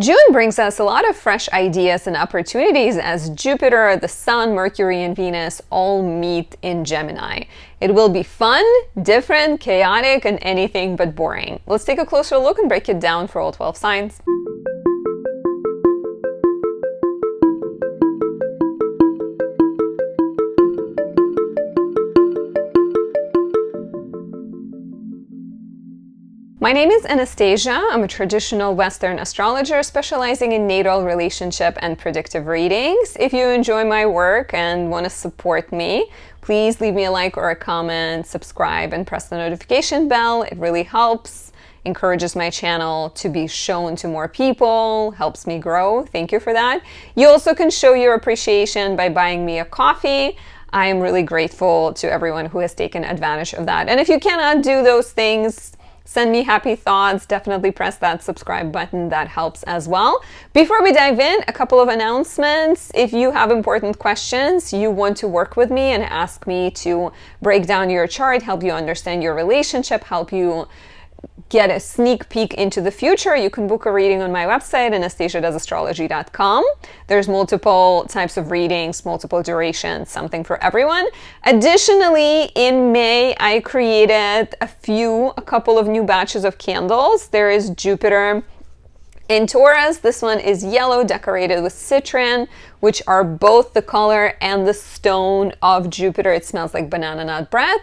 June brings us a lot of fresh ideas and opportunities as Jupiter, the Sun, Mercury, and Venus all meet in Gemini. It will be fun, different, chaotic, and anything but boring. Let's take a closer look and break it down for all 12 signs. My name is Anastasia. I'm a traditional Western astrologer specializing in natal, relationship, and predictive readings. If you enjoy my work and want to support me, please leave me a like or a comment, subscribe, and press the notification bell. It really helps, encourages my channel to be shown to more people, helps me grow. Thank you for that. You also can show your appreciation by buying me a coffee. I am really grateful to everyone who has taken advantage of that. And if you cannot do those things, send me happy thoughts. Definitely press that subscribe button. That helps as well. Before we dive in, a couple of announcements. If you have important questions, you want to work with me and ask me to break down your chart, help you understand your relationship, help you get a sneak peek into the future, you can book a reading on my website, anastasiadoesastrology.com. There's multiple types of readings, multiple durations, something for everyone. Additionally, in May, I created a couple of new batches of candles. There is Jupiter in Taurus. This one is yellow, decorated with citron, which are both the color and the stone of Jupiter. It smells like banana nut bread.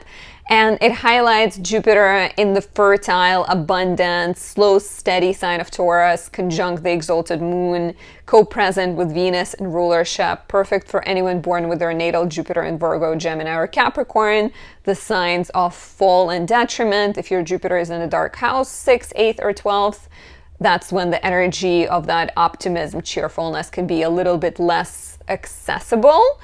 And it highlights Jupiter in the fertile, abundant, slow, steady sign of Taurus, conjunct the exalted moon, co-present with Venus in rulership, perfect for anyone born with their natal Jupiter in Virgo, Gemini, or Capricorn, the signs of fall and detriment. If your Jupiter is in a dark house, 6th, 8th, or 12th, that's when the energy of that optimism, cheerfulness can be a little bit less accessible.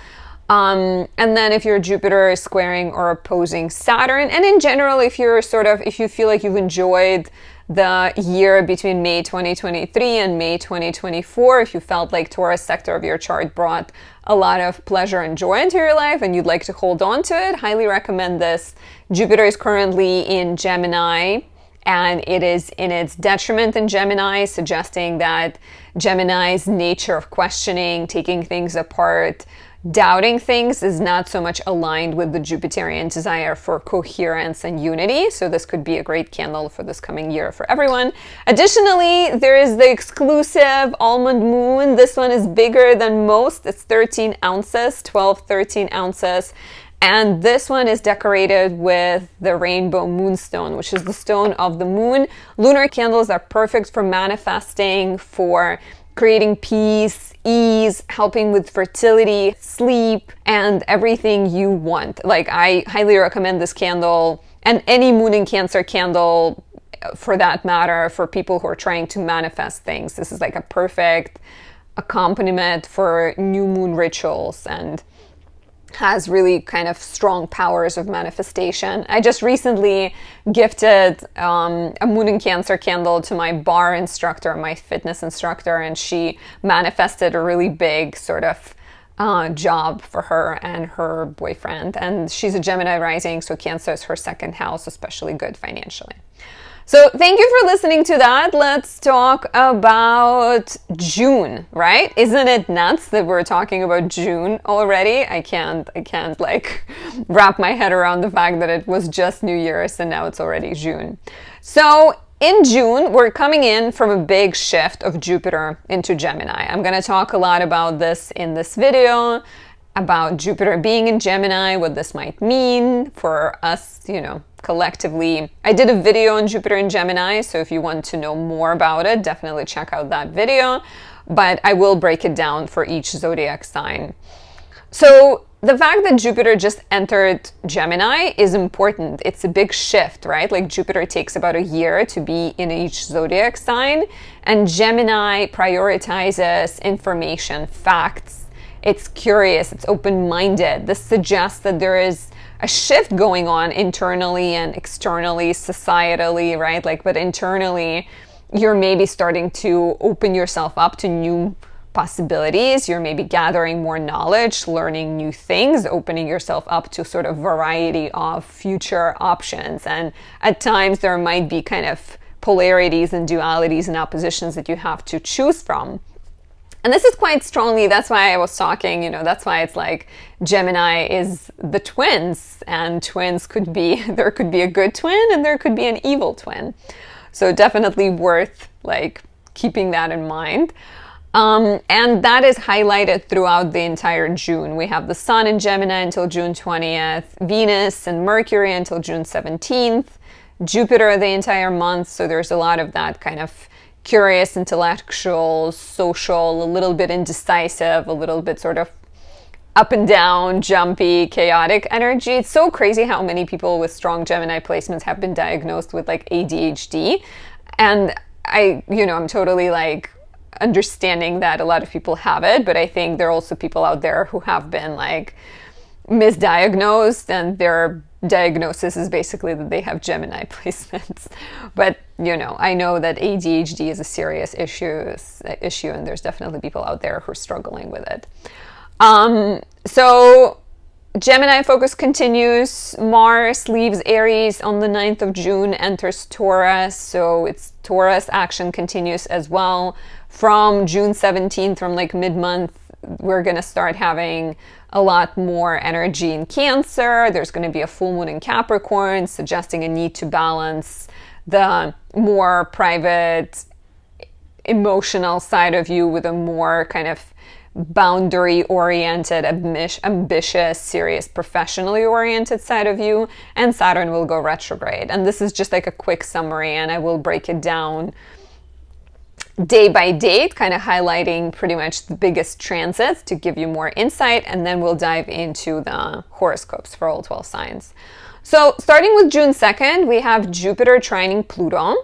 And then if your Jupiter is squaring or opposing Saturn, and in general, if you feel like you've enjoyed the year between May 2023 and May 2024, if you felt like Taurus sector of your chart brought a lot of pleasure and joy into your life and you'd like to hold on to it, highly recommend this. Jupiter is currently in Gemini, and it is in its detriment in Gemini, suggesting that Gemini's nature of questioning, taking things apart, doubting things is not so much aligned with the Jupiterian desire for coherence and unity. So this could be a great candle for this coming year for everyone. Additionally, there is the exclusive almond moon. This one is bigger than most. It's 13 ounces, 12, 13 ounces. And this one is decorated with the rainbow moonstone, which is the stone of the moon. Lunar candles are perfect for manifesting, for creating peace, ease, helping with fertility, sleep, and everything you want. Like, I highly recommend this candle and any moon in Cancer candle for that matter for people who are trying to manifest things. This is like a perfect accompaniment for new moon rituals and has really kind of strong powers of manifestation. I just recently gifted a Moon in Cancer candle to my bar instructor, my fitness instructor, and she manifested a really big sort of job for her and her boyfriend. And she's a Gemini rising, so Cancer is her second house, especially good financially. So thank you for listening to that. Let's talk about June, right? Isn't it nuts that we're talking about June already? I can't like wrap my head around the fact that it was just New Year's and now it's already June. So in June, we're coming in from a big shift of Jupiter into Gemini. I'm going to talk a lot about this in this video, about Jupiter being in Gemini, what this might mean for us, collectively. I did a video on Jupiter in Gemini, so if you want to know more about it, definitely check out that video, but I will break it down for each zodiac sign. So the fact that Jupiter just entered Gemini is important. It's a big shift, right? Like Jupiter takes about a year to be in each zodiac sign, and Gemini prioritizes information, facts. It's curious, it's open-minded. This suggests that there is a shift going on internally and externally, societally, right? But internally, you're maybe starting to open yourself up to new possibilities. You're maybe gathering more knowledge, learning new things, opening yourself up to sort of variety of future options. And at times there might be kind of polarities and dualities and oppositions that you have to choose from. And this is quite strongly, that's why I was talking, that's why it's like Gemini is the twins, and twins could be, there could be a good twin and there could be an evil twin. So definitely worth like keeping that in mind. And that is highlighted throughout the entire June. We have the Sun in Gemini until June 20th, Venus and Mercury until June 17th, Jupiter the entire month. So there's a lot of that kind of curious, intellectual, social, a little bit indecisive, a little bit sort of up and down, jumpy, chaotic energy. It's so crazy how many people with strong Gemini placements have been diagnosed with like ADHD. And I'm totally like understanding that a lot of people have it, but I think there are also people out there who have been like misdiagnosed, and their diagnosis is basically that they have Gemini placements. But I know that ADHD is a serious issue, and there's definitely people out there who are struggling with it. So Gemini focus continues. Mars leaves Aries on the 9th of June, enters Taurus. So it's Taurus action continues as well. From June 17th, from like mid-month, we're going to start having a lot more energy in Cancer. There's going to be a full moon in Capricorn, suggesting a need to balance the more private, emotional side of you with a more kind of boundary-oriented, ambitious, serious, professionally oriented side of you. And Saturn will go retrograde. And this is just like a quick summary, and I will break it down day by date, kind of highlighting pretty much the biggest transits to give you more insight, and then we'll dive into the horoscopes for all 12 signs. So starting with June 2nd, we have Jupiter trining Pluto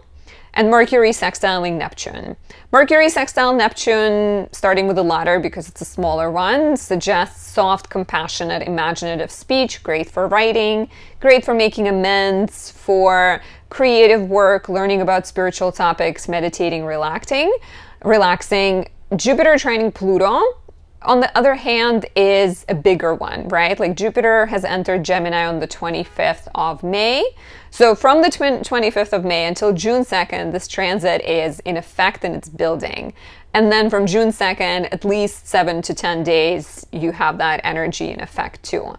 and Mercury sextiling Neptune. Mercury sextile Neptune, starting with the latter because it's a smaller one, suggests soft, compassionate, imaginative speech, great for writing, great for making amends, for creative work, learning about spiritual topics, meditating, relaxing. Jupiter trining Pluto, on the other hand, is a bigger one, right? Like Jupiter has entered Gemini on the 25th of May. So from the 25th of May until June 2nd, this transit is in effect and it's building. And then from June 2nd, at least 7 to 10 days, you have that energy in effect too.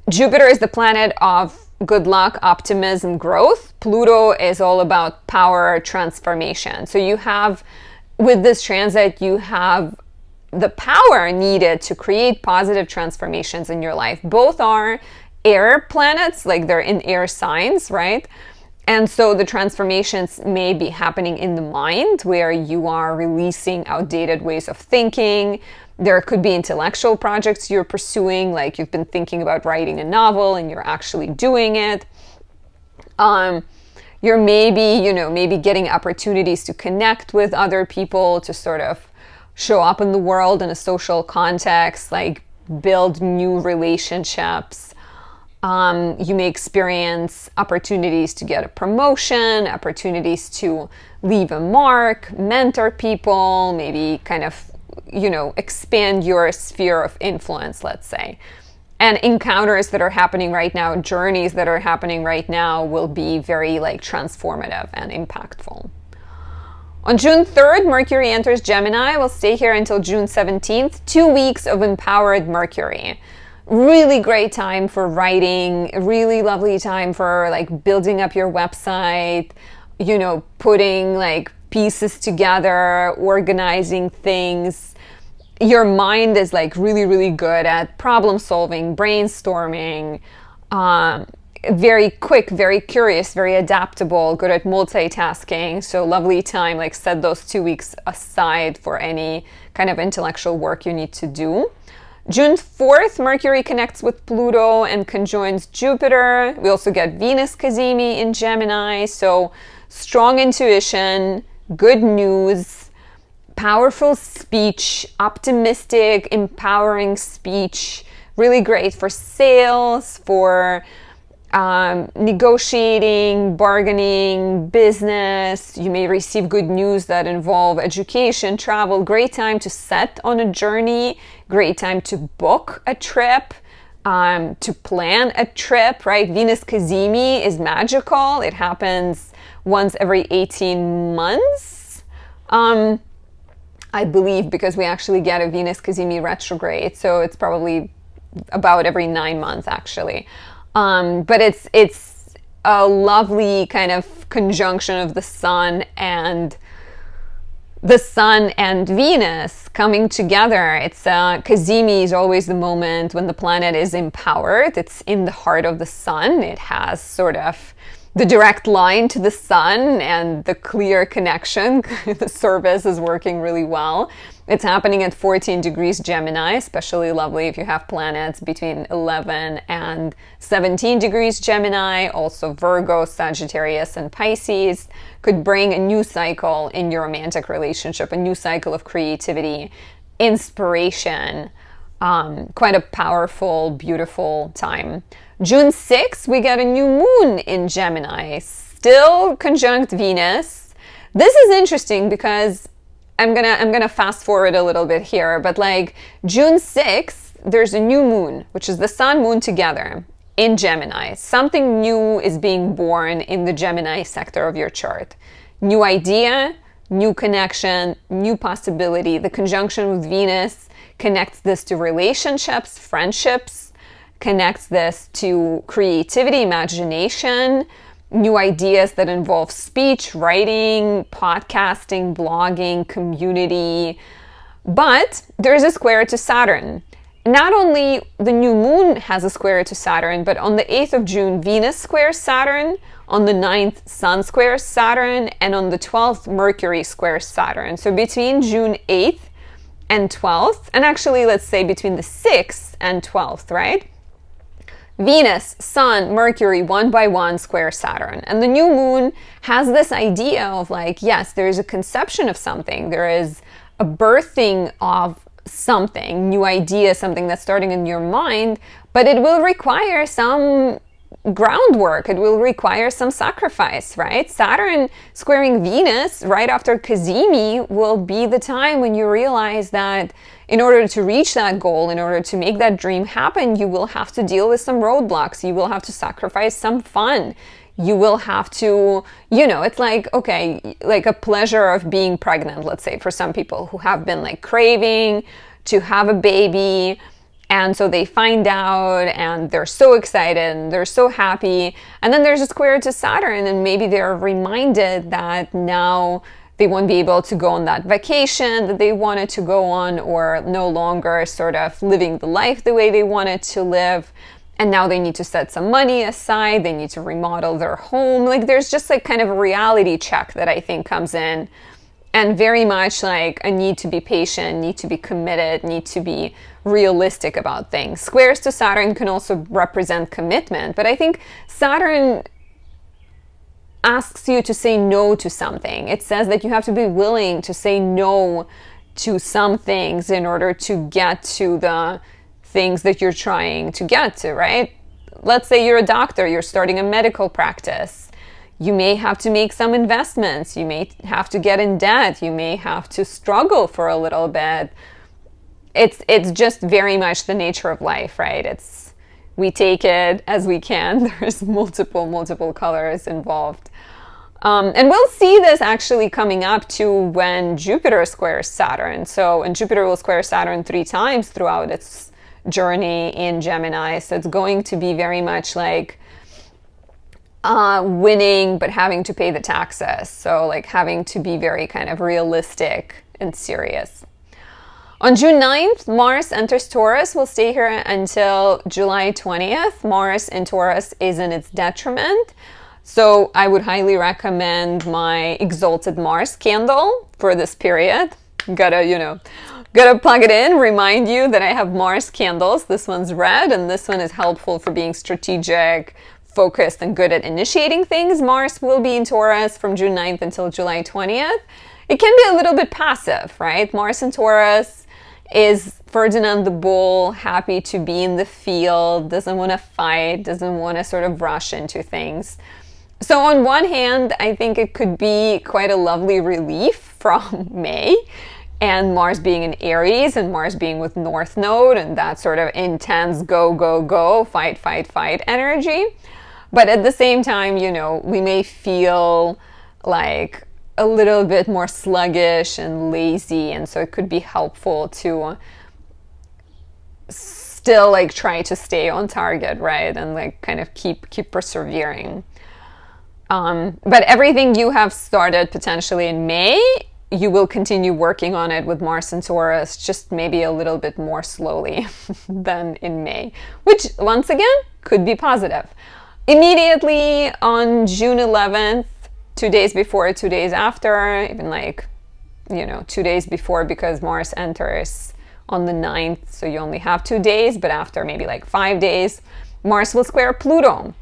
Jupiter is the planet of good luck, optimism, growth. Pluto is all about power, transformation. So you have, with this transit, you have the power needed to create positive transformations in your life. Both are air planets, like they're in air signs, right? And so the transformations may be happening in the mind, where you are releasing outdated ways of thinking. There could be intellectual projects you're pursuing, like you've been thinking about writing a novel and you're actually doing it. You're maybe getting opportunities to connect with other people, to sort of show up in the world in a social context, like build new relationships. You may experience opportunities to get a promotion, opportunities to leave a mark, mentor people, maybe kind of, expand your sphere of influence, let's say. And encounters that are happening right now, journeys that are happening right now will be very like transformative and impactful. On June 3rd, Mercury enters Gemini. We'll stay here until June 17th. 2 weeks of empowered Mercury. Really great time for writing, really lovely time for like building up your website, putting like pieces together, organizing things. Your mind is like really, really good at problem solving, brainstorming, very quick, very curious, very adaptable, good at multitasking. So lovely time, like set those 2 weeks aside for any kind of intellectual work you need to do. June 4th, Mercury connects with Pluto and conjoins Jupiter. We also get Venus Cazimi in Gemini. So strong intuition, good news, powerful speech, optimistic, empowering speech, really great for sales, for negotiating, bargaining, business. You may receive good news that involve education, travel. Great time to set on a journey, great time to book a trip, to plan a trip, right? Venus Cazimi is magical. It happens once every 18 months. I believe, because we actually get a Venus Cazimi retrograde, so it's probably about every 9 months actually. But it's a lovely kind of conjunction of the Sun and Venus coming together. It's Cazimi is always the moment when the planet is empowered. It's in the heart of the Sun. It has sort of the direct line to the Sun and the clear connection. The service is working really well. It's happening at 14 degrees Gemini, especially lovely if you have planets between 11 and 17 degrees Gemini. Also Virgo, Sagittarius, and Pisces could bring a new cycle in your romantic relationship, a new cycle of creativity, inspiration. Quite a powerful, beautiful time. June 6th, we get a new moon in Gemini, still conjunct Venus. This is interesting because I'm gonna fast forward a little bit here, but like June 6th, there's a new moon, which is the Sun Moon together in Gemini. Something new is being born in the Gemini sector of your chart. New idea, new connection, new possibility. The conjunction with Venus connects this to relationships, friendships, connects this to creativity, imagination, new ideas that involve speech, writing, podcasting, blogging, community. But there's a square to Saturn. Not only the new moon has a square to Saturn, but on the 8th of June, Venus squares Saturn, on the 9th, Sun squares Saturn, and on the 12th, Mercury squares Saturn. So between June 8th and 12th, and actually let's say between the 6th and 12th, right? Venus, Sun, Mercury, one by one square Saturn. And the new moon has this idea of like, yes, there is a conception of something. There is a birthing of something, new idea, something that's starting in your mind, but it will require some groundwork. It will require some sacrifice, right? Saturn squaring Venus right after Cazimi will be the time when you realize that in order to reach that goal, in order to make that dream happen, you will have to deal with some roadblocks. You will have to sacrifice some fun. You will have to, it's like, okay, like a pleasure of being pregnant, let's say, for some people who have been like craving to have a baby. And so they find out and they're so excited and they're so happy. And then there's a square to Saturn and maybe they're reminded that now they won't be able to go on that vacation that they wanted to go on, or no longer sort of living the life the way they wanted to live. And now they need to set some money aside. They need to remodel their home. Like there's just like kind of a reality check that I think comes in, and very much like a need to be patient, need to be committed, need to be realistic about things. Squares to Saturn can also represent commitment, but I think Saturn asks you to say no to something. It says that you have to be willing to say no to some things in order to get to the things that you're trying to get to, right? Let's say you're a doctor, you're starting a medical practice. You may have to make some investments. You may have to get in debt. You may have to struggle for a little bit. It's just very much the nature of life, right? We take it as we can. There's multiple colors involved. And we'll see this actually coming up to when Jupiter squares Saturn. And Jupiter will square Saturn 3 times throughout its journey in Gemini. So it's going to be very much like winning, but having to pay the taxes. So like having to be very kind of realistic and serious. On June 9th, Mars enters Taurus. We'll stay here until July 20th. Mars in Taurus is in its detriment. So I would highly recommend my Exalted Mars candle for this period. Gotta plug it in, remind you that I have Mars candles. This one's red and this one is helpful for being strategic, focused, and good at initiating things. Mars will be in Taurus from June 9th until July 20th. It can be a little bit passive, right? Mars in Taurus is Ferdinand the Bull, happy to be in the field, doesn't want to fight, doesn't want to sort of rush into things. So on one hand, I think it could be quite a lovely relief from May, and Mars being in Aries and Mars being with North Node and that sort of intense go, fight energy. But at the same time, we may feel like a little bit more sluggish and lazy, and so it could be helpful to still like try to stay on target, right? And like kind of keep persevering. But everything you have started potentially in May, you will continue working on it with Mars and Taurus, just maybe a little bit more slowly than in May, which once again could be positive. Immediately on June 11th, 2 days before, 2 days after, even like, 2 days before, because Mars enters on the 9th, so you only have 2 days, but after maybe like 5 days, Mars will square Pluto.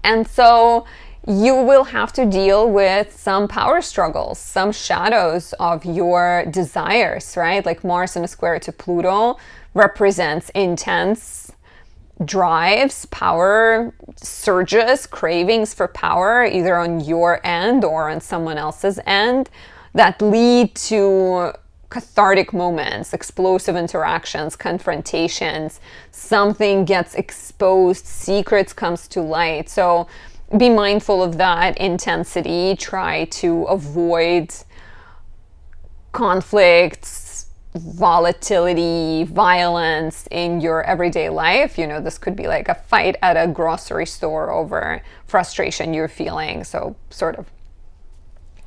And so you will have to deal with some power struggles, some shadows of your desires, right? Like Mars in a square to Pluto represents intense drives, power surges, cravings for power, either on your end or on someone else's end, that lead to cathartic moments, explosive interactions, confrontations, something gets exposed, secrets comes to light. So be mindful of that intensity. Try to avoid conflicts, volatility, violence in your everyday life. This could be like a fight at a grocery store over frustration you're feeling. So sort of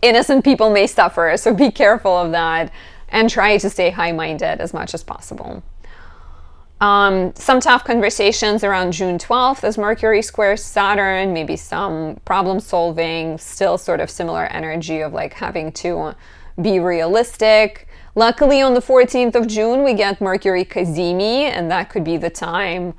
innocent people may suffer. So be careful of that and try to stay high-minded as much as possible. Some tough conversations around June 12th as Mercury squares Saturn, maybe some problem solving, still sort of similar energy of like having to be realistic. Luckily on the 14th of June, we get Mercury Cazimi, and that could be the time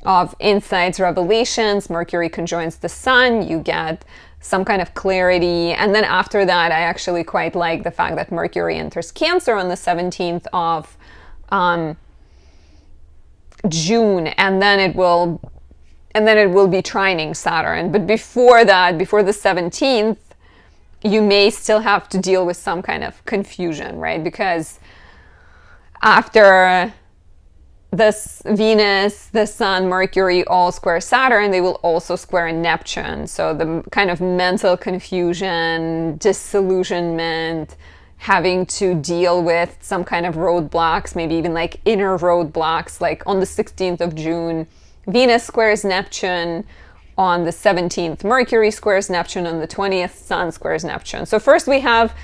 of insights, revelations. Mercury conjoins the Sun, you get some kind of clarity. And then after that, I actually quite like the fact that Mercury enters Cancer on the 17th of June, and then it will be trining Saturn. But before that, before the 17th, you may still have to deal with some kind of confusion, right? Because after this Venus, the Sun, Mercury all square Saturn, they will also square Neptune. So the kind of mental confusion, disillusionment, having to deal with some kind of roadblocks, maybe even like inner roadblocks, like on the 16th of June, Venus squares Neptune. On the 17th, Mercury squares Neptune. On the 20th, Sun squares Neptune. So first we have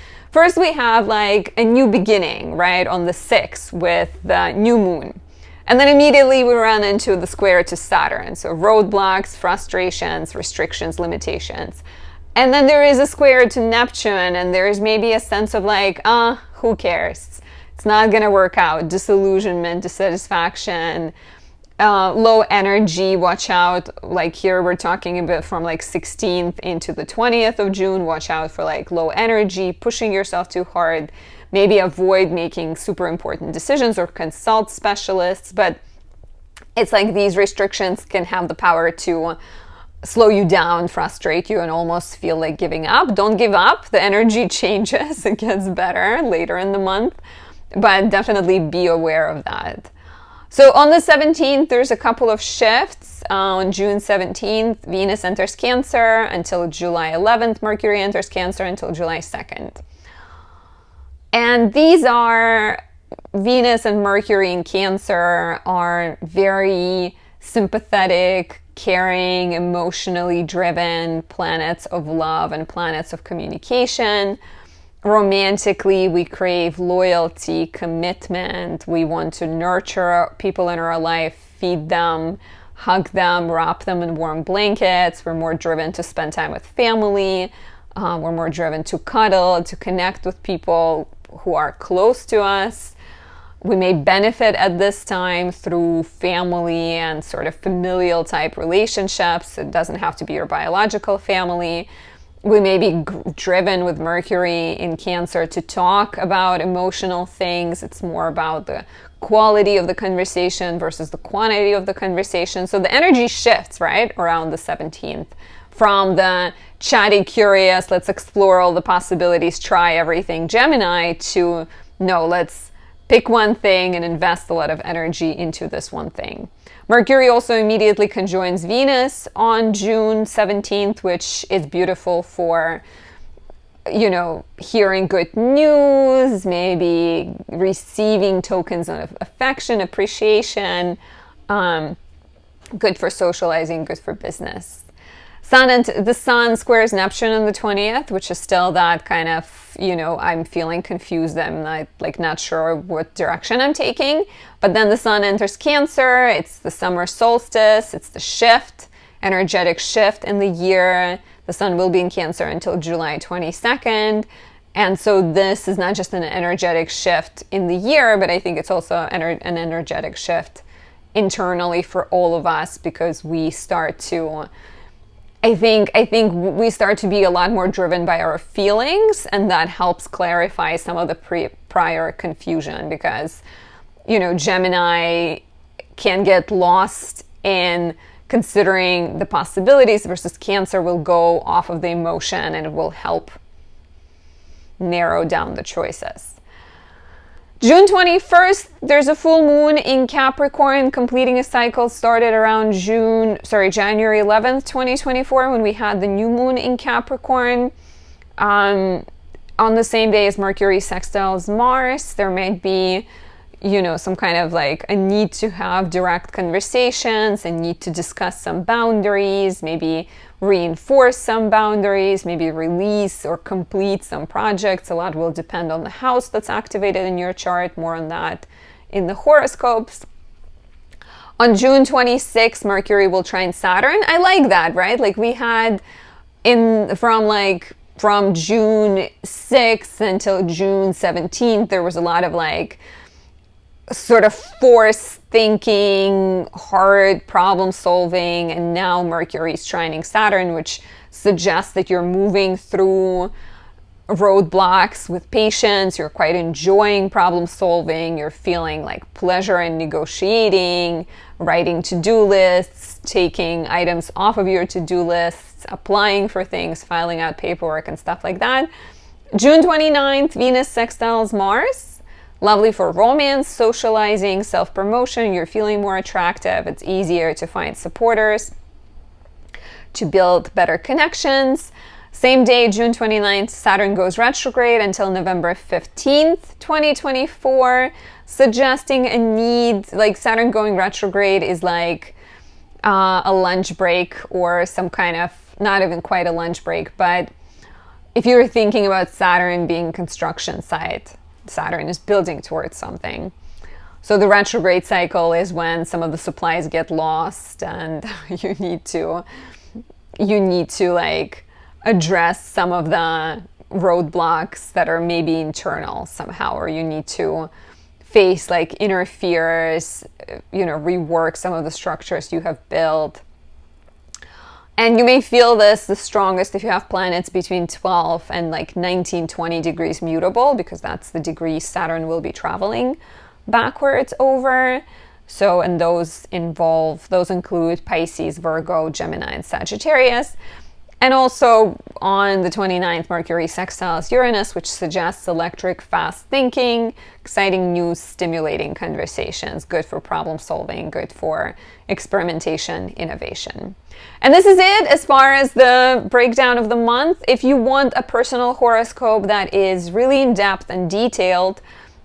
like a new beginning, right? On the 6th with the new moon. And then immediately we run into the square to Saturn. So roadblocks, frustrations, restrictions, limitations. And then there is a square to Neptune, and there is maybe a sense of like, who cares? It's not going to work out. Disillusionment, dissatisfaction, low energy, watch out. Like here we're talking a bit from like 16th into the 20th of June. Watch out for like low energy, pushing yourself too hard. Maybe avoid making super important decisions or consult specialists. But it's like these restrictions can have the power to slow you down, frustrate you, and almost feel like giving up. Don't give up. The energy changes. It gets better later in the month. But definitely be aware of that. So on the 17th, there's a couple of shifts. On June 17th, Venus enters Cancer until July 11th. Mercury enters Cancer until July 2nd. And these are, Venus and Mercury in Cancer are very sympathetic, caring, emotionally driven planets of love and planets of communication. Romantically, we crave loyalty, commitment. We want to nurture people in our life, feed them, hug them, wrap them in warm blankets. We're more driven to spend time with family. We're more driven to cuddle, to connect with people who are close to us. We may benefit at this time through family and sort of familial type relationships. It doesn't have to be your biological family. We may be driven with Mercury in Cancer to talk about emotional things. It's more about the quality of the conversation versus the quantity of the conversation. So the energy shifts, right, around the 17th. From the chatty, curious, let's explore all the possibilities, try everything, Gemini, to no, let's pick one thing and invest a lot of energy into this one thing. Mercury also immediately conjoins Venus on June 17th, which is beautiful for you know, hearing good news, maybe receiving tokens of affection, appreciation, good for socializing, good for business. The sun squares Neptune on the 20th, which is still that kind of, you know, I'm feeling confused. I'm not sure what direction I'm taking. But then the sun enters Cancer. It's the summer solstice. It's the shift, energetic shift in the year. The sun will be in Cancer until July 22nd. And so this is not just an energetic shift in the year, but I think it's also an energetic shift internally for all of us, because we start to, I think we start to be a lot more driven by our feelings, and that helps clarify some of the prior confusion, because, you know, Gemini can get lost in considering the possibilities, versus Cancer will go off of the emotion and it will help narrow down the choices. June 21st, there's a full moon in Capricorn, completing a cycle started around January 11th, 2024, when we had the new moon in Capricorn. On the same day as Mercury sextiles Mars, there might be, you know, some kind of like a need to have direct conversations, a need to discuss some boundaries, maybe reinforce some boundaries, maybe release or complete some projects. A lot will depend on the house that's activated in your chart. More on that in the horoscopes. On June 26th, Mercury will trine Saturn. I like that, right? Like we had from June 6th until June 17th, there was a lot of like sort of force thinking, hard problem solving, and now Mercury is trining Saturn, which suggests that you're moving through roadblocks with patience. You're quite enjoying problem solving. You're feeling like pleasure in negotiating, writing to-do lists, taking items off of your to-do lists, applying for things, filing out paperwork and stuff like that. June 29th, Venus sextiles Mars. Lovely for romance, socializing, self-promotion. You're feeling more attractive. It's easier to find supporters, to build better connections. Same day, June 29th, Saturn goes retrograde until November 15th, 2024, suggesting a need, like Saturn going retrograde is like a lunch break, or some kind of, not even quite a lunch break, but if you're thinking about Saturn being construction site, Saturn is building towards something. So the retrograde cycle is when some of the supplies get lost, and you need to like address some of the roadblocks that are maybe internal somehow, or you need to face like inner fears, you know, rework some of the structures you have built. And you may feel this the strongest if you have planets between 12 and like 19, 20 degrees mutable, because that's the degree Saturn will be traveling backwards over. So, and those include Pisces, Virgo, Gemini, and Sagittarius. And also on the 29th, Mercury sextiles Uranus, which suggests electric, fast thinking, exciting news, stimulating conversations, good for problem solving, good for experimentation, innovation. And this is it as far as the breakdown of the month. If you want a personal horoscope that is really in depth and detailed,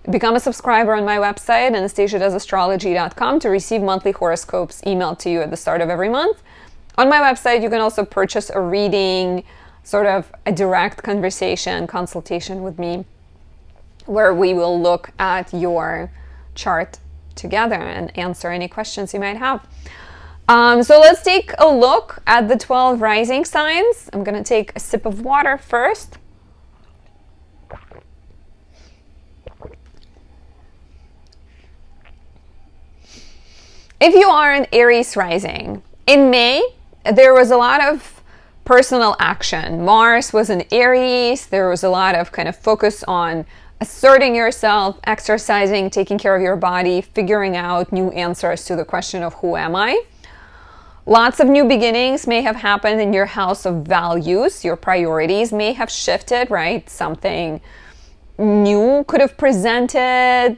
become a subscriber on my website, anastasiadoesastrology.com, to receive monthly horoscopes emailed to you at the start of every month. On my website, you can also purchase a reading, sort of a direct consultation with me, where we will look at your chart together and answer any questions you might have. So let's take a look at the 12 rising signs. I'm going to take a sip of water first. If you are an Aries rising, in May, there was a lot of personal action. Mars was in Aries. There was a lot of kind of focus on asserting yourself, exercising, taking care of your body, figuring out new answers to the question of who am I? Lots of new beginnings may have happened in your house of values. Your priorities may have shifted, right? Something new could have presented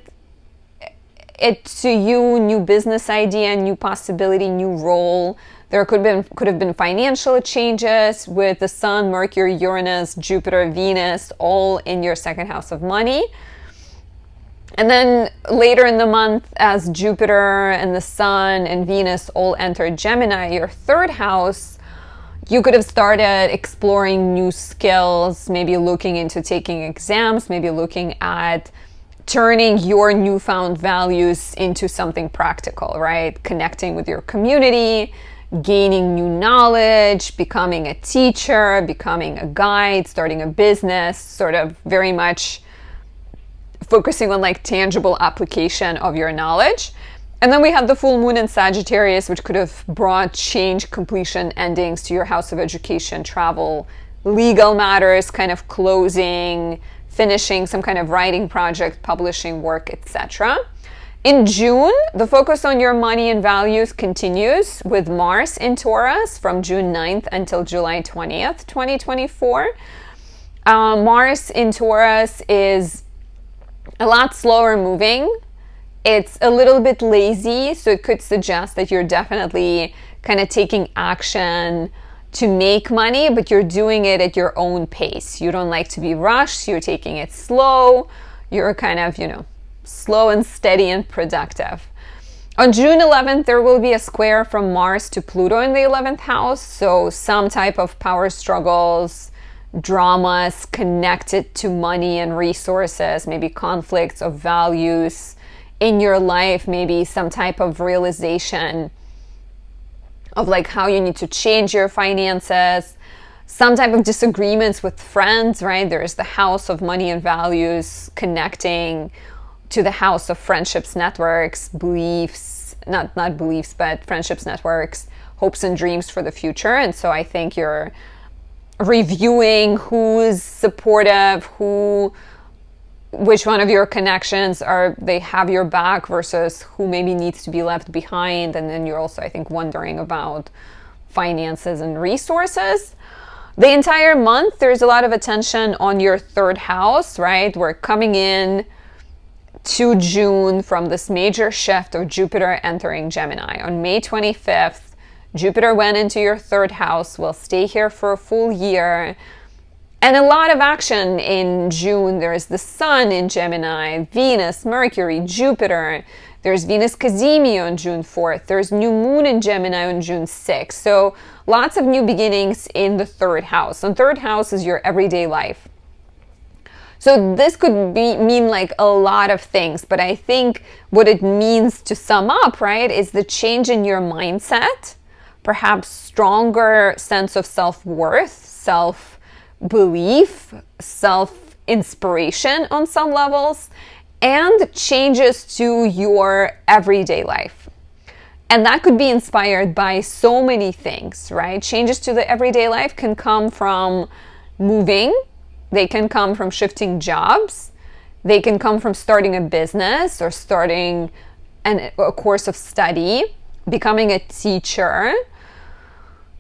it to you, new business idea, new possibility, new role. There could have been financial changes with the Sun, Mercury, Uranus, Jupiter, Venus, all in your second house of money. And then later in the month, as Jupiter and the Sun and Venus all enter Gemini, your third house, you could have started exploring new skills, maybe looking into taking exams, maybe looking at turning your newfound values into something practical, right? Connecting with your community, gaining new knowledge, becoming a teacher, becoming a guide, starting a business, sort of very much focusing on like tangible application of your knowledge. And then we had the full moon in Sagittarius, which could have brought change, completion, endings to your house of education, travel, legal matters, kind of closing, finishing some kind of writing project, publishing work, etc. In June, the focus on your money and values continues with Mars in Taurus from June 9th until July 20th, 2024. Mars in Taurus is a lot slower moving. It's a little bit lazy, so it could suggest that you're definitely kind of taking action to make money, but you're doing it at your own pace. You don't like to be rushed. You're taking it slow. You're kind of, slow and steady and productive. On June 11th, there will be a square from Mars to Pluto in the 11th house. So some type of power struggles, dramas connected to money and resources, maybe conflicts of values in your life, maybe some type of realization of like how you need to change your finances, some type of disagreements with friends, right? There's the house of money and values connecting to the house of friendships, networks, beliefs, not beliefs, but friendships, networks, hopes and dreams for the future. And so I think you're reviewing who's supportive, which one of your connections they have your back versus who maybe needs to be left behind. And then you're also, I think, wondering about finances and resources. The entire month, there's a lot of attention on your third house, right? We're coming in to June from this major shift of Jupiter entering Gemini. On May 25th, Jupiter went into your third house, will stay here for a full year. And a lot of action in June. There's the Sun in Gemini, Venus, Mercury, Jupiter. There's Venus Cazimi on June 4th. There's new moon in Gemini on June 6th. So lots of new beginnings in the third house. And third house is your everyday life. So this could mean like a lot of things, but I think what it means to sum up, right, is the change in your mindset, perhaps stronger sense of self-worth, self-belief, self-inspiration on some levels, and changes to your everyday life. And that could be inspired by so many things, right? Changes to the everyday life can come from moving. They can come from shifting jobs. They can come from starting a business or starting a course of study, becoming a teacher.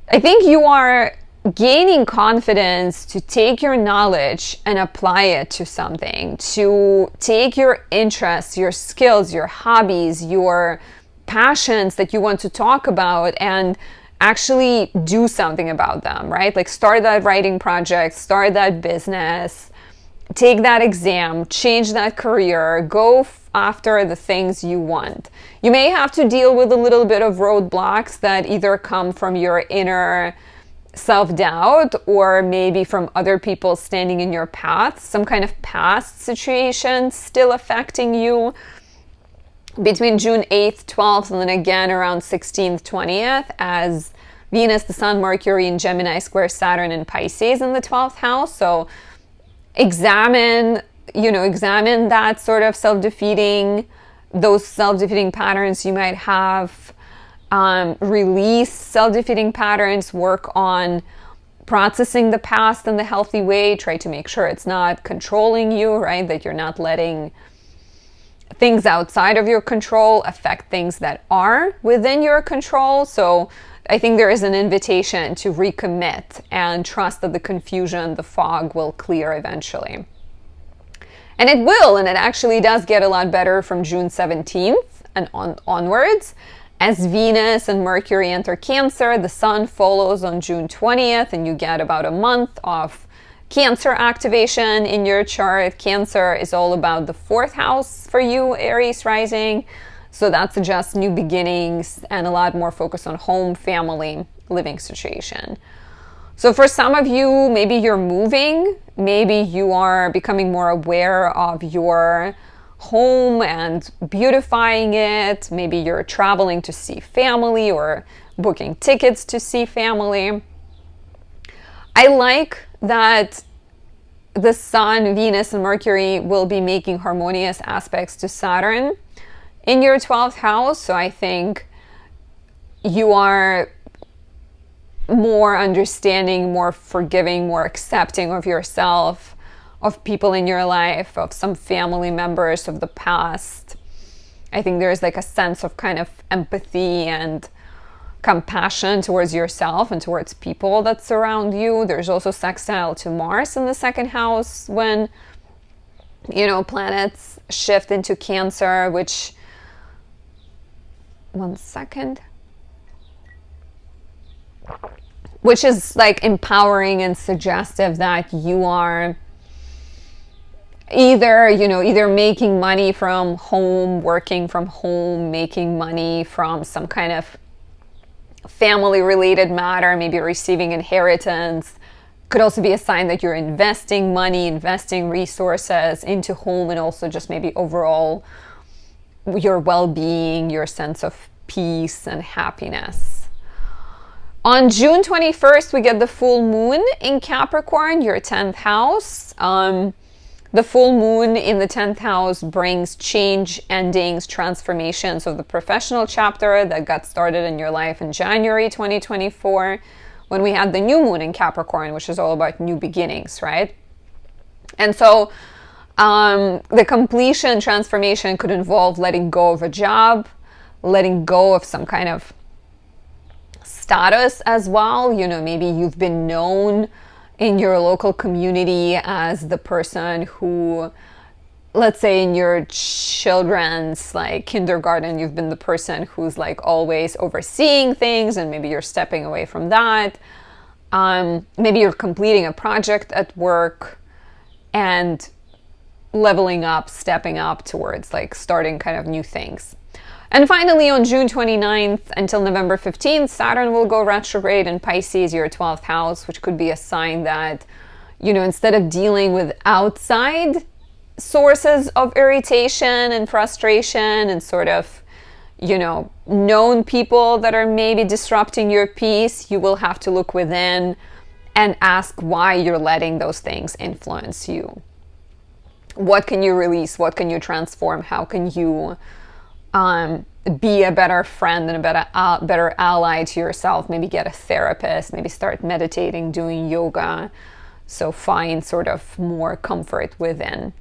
I think you are gaining confidence to take your knowledge and apply it to something, to take your interests, your skills, your hobbies, your passions that you want to talk about and actually do something about them, right? Like start that writing project, start that business, take that exam, change that career, go after the things you want. You may have to deal with a little bit of roadblocks that either come from your inner self-doubt or maybe from other people standing in your path, some kind of past situation still affecting you between June 8th, 12th, and then again around 16th, 20th, as Venus, the Sun, Mercury in Gemini square Saturn in Pisces in the 12th house. So examine that sort of those self-defeating patterns you might have. Release self-defeating patterns, work on processing the past in the healthy way, try to make sure it's not controlling you, right? That you're not letting things outside of your control affect things that are within your control. So I think there is an invitation to recommit and trust that the confusion, the fog will clear eventually. And it will, and it actually does get a lot better from June 17th and onwards, As Venus and Mercury enter Cancer, the Sun follows on June 20th, and you get about a month of Cancer activation in your chart. Cancer is all about the 4th house for you, Aries rising. So that suggests new beginnings and a lot more focus on home, family, living situation. So for some of you, maybe you're moving, maybe you are becoming more aware of your home and beautifying it. Maybe you're traveling to see family or booking tickets to see family. I like that the Sun, Venus, and Mercury will be making harmonious aspects to Saturn in your 12th house. So I think you are more understanding, more forgiving, more accepting of yourself, of people in your life, of some family members of the past. I think there's like a sense of kind of empathy and compassion towards yourself and towards people that surround you. There's also sextile to Mars in the 2nd house when, you know, planets shift into Cancer, which, one second, which is like empowering and suggestive that you are either making money from home, working from home, making money from some kind of family related matter, maybe receiving inheritance. Could also be a sign that you're investing money, investing resources into home, and also just maybe overall your well-being, your sense of peace and happiness. On June 21st, we get the full moon in Capricorn, your 10th house. The full moon in the 10th house brings change, endings, transformations of the professional chapter that got started in your life in January 2024, when we had the new moon in Capricorn, which is all about new beginnings, right? And so the completion transformation could involve letting go of a job, letting go of some kind of status as well. You know, maybe you've been known in your local community as the person who, let's say in your children's like kindergarten, you've been the person who's like always overseeing things, and maybe you're stepping away from that. Maybe you're completing a project at work and leveling up, stepping up towards like starting kind of new things. And finally, on June 29th until November 15th, Saturn will go retrograde in Pisces, your 12th house, which could be a sign that, you know, instead of dealing with outside sources of irritation and frustration and sort of, you know, known people that are maybe disrupting your peace, you will have to look within and ask why you're letting those things influence you. What can you release? What can you transform? How can you be a better friend and a better ally to yourself? Maybe get a therapist, maybe start meditating, doing yoga. So find sort of more comfort within.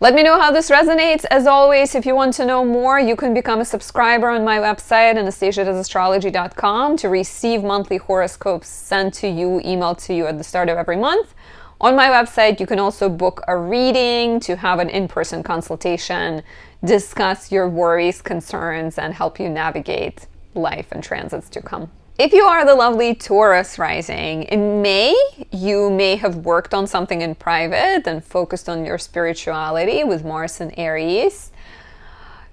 Let me know how this resonates. As always, if you want to know more, you can become a subscriber on my website, anastasiadoesastrology.com, to receive monthly horoscopes sent to you, emailed to you at the start of every month. On my website, you can also book a reading to have an in-person consultation, discuss your worries, concerns, and help you navigate life and transits to come. If you are the lovely Taurus rising, in May, you may have worked on something in private and focused on your spirituality with Mars and Aries.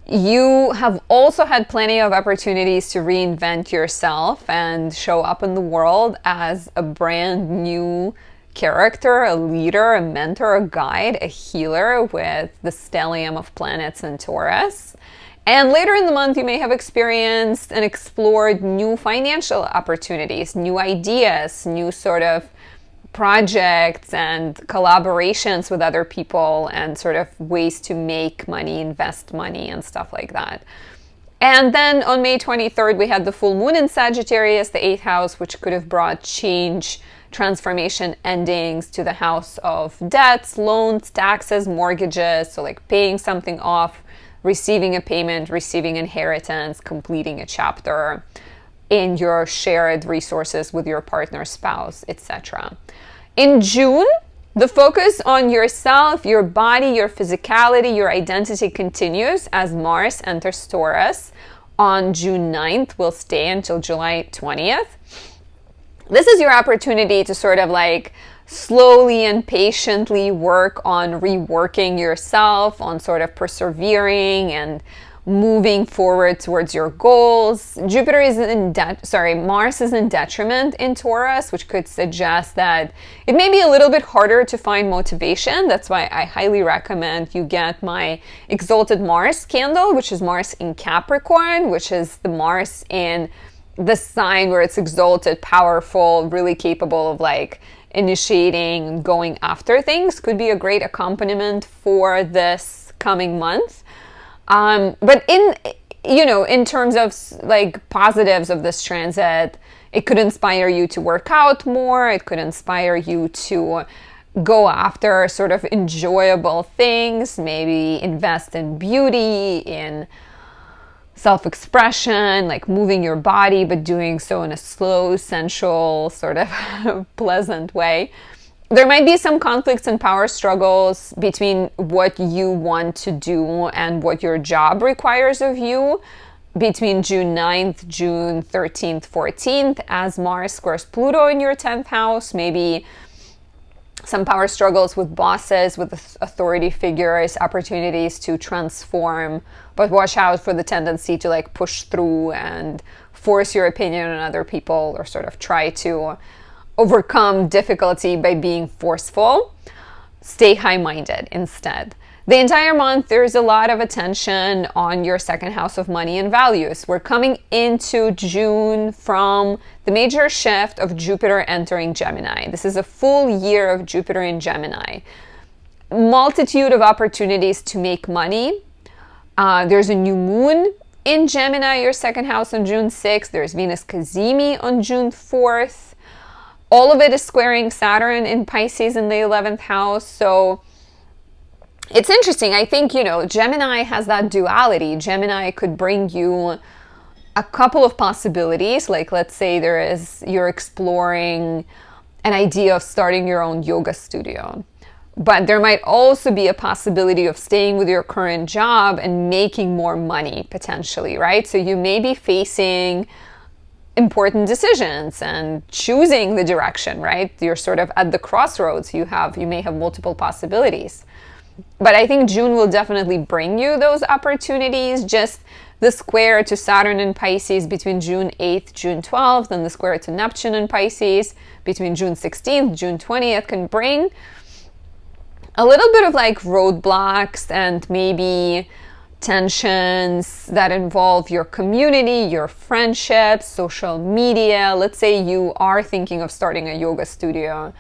You have also had plenty of opportunities to reinvent yourself and show up in the world as a brand new character, a leader, a mentor, a guide, a healer with the stellium of planets in Taurus. And later in the month, you may have experienced and explored new financial opportunities, new ideas, new sort of projects and collaborations with other people, and sort of ways to make money, invest money, and stuff like that. And then on May 23rd, we had the full moon in Sagittarius, the 8th house, which could have brought change, transformation, endings to the house of debts, loans, taxes, mortgages. So like paying something off, receiving a payment, receiving inheritance, completing a chapter in your shared resources with your partner, spouse, etc. In June, the focus on yourself, your body, your physicality, your identity continues as Mars enters Taurus. on June 9th will stay until July 20th. This is your opportunity to sort of like slowly and patiently work on reworking yourself, on sort of persevering and moving forward towards your goals. Mars is in detriment in Taurus, which could suggest that it may be a little bit harder to find motivation. That's why I highly recommend you get my Exalted Mars candle, which is Mars in Capricorn, which is the Mars in the sign where it's exalted, powerful, really capable of like initiating, going after things. Could be a great accompaniment for this coming month. But in terms of like positives of this transit, it could inspire you to work out more. It could inspire you to go after sort of enjoyable things, maybe invest in beauty, in self-expression, like moving your body, but doing so in a slow, sensual, sort of pleasant way. There might be some conflicts and power struggles between what you want to do and what your job requires of you between June 9th, June 13th, 14th, as Mars squares Pluto in your 10th house. Maybe some power struggles with bosses, with authority figures, opportunities to transform, but watch out for the tendency to like push through and force your opinion on other people, or sort of try to overcome difficulty by being forceful. Stay high-minded instead. The entire month, there's a lot of attention on your second house of money and values. We're coming into June from the major shift of Jupiter entering Gemini. This is a full year of Jupiter in Gemini. Multitude of opportunities to make money. There's a new moon in Gemini, your second house, on June 6th. There's Venus Cazimi on June 4th. All of it is squaring Saturn in Pisces in the 11th house. So it's interesting. I think, Gemini has that duality. Gemini could bring you a couple of possibilities. Like, let's say you're exploring an idea of starting your own yoga studio. But there might also be a possibility of staying with your current job and making more money potentially, right? So you may be facing important decisions and choosing the direction, right? You're sort of at the crossroads. You may have multiple possibilities. But I think June will definitely bring you those opportunities. Just the square to Saturn in Pisces between June 8th, June 12th, and the square to Neptune in Pisces between June 16th, June 20th can bring a little bit of like roadblocks and maybe tensions that involve your community, your friendships, social media. Let's say you are thinking of starting a yoga studio,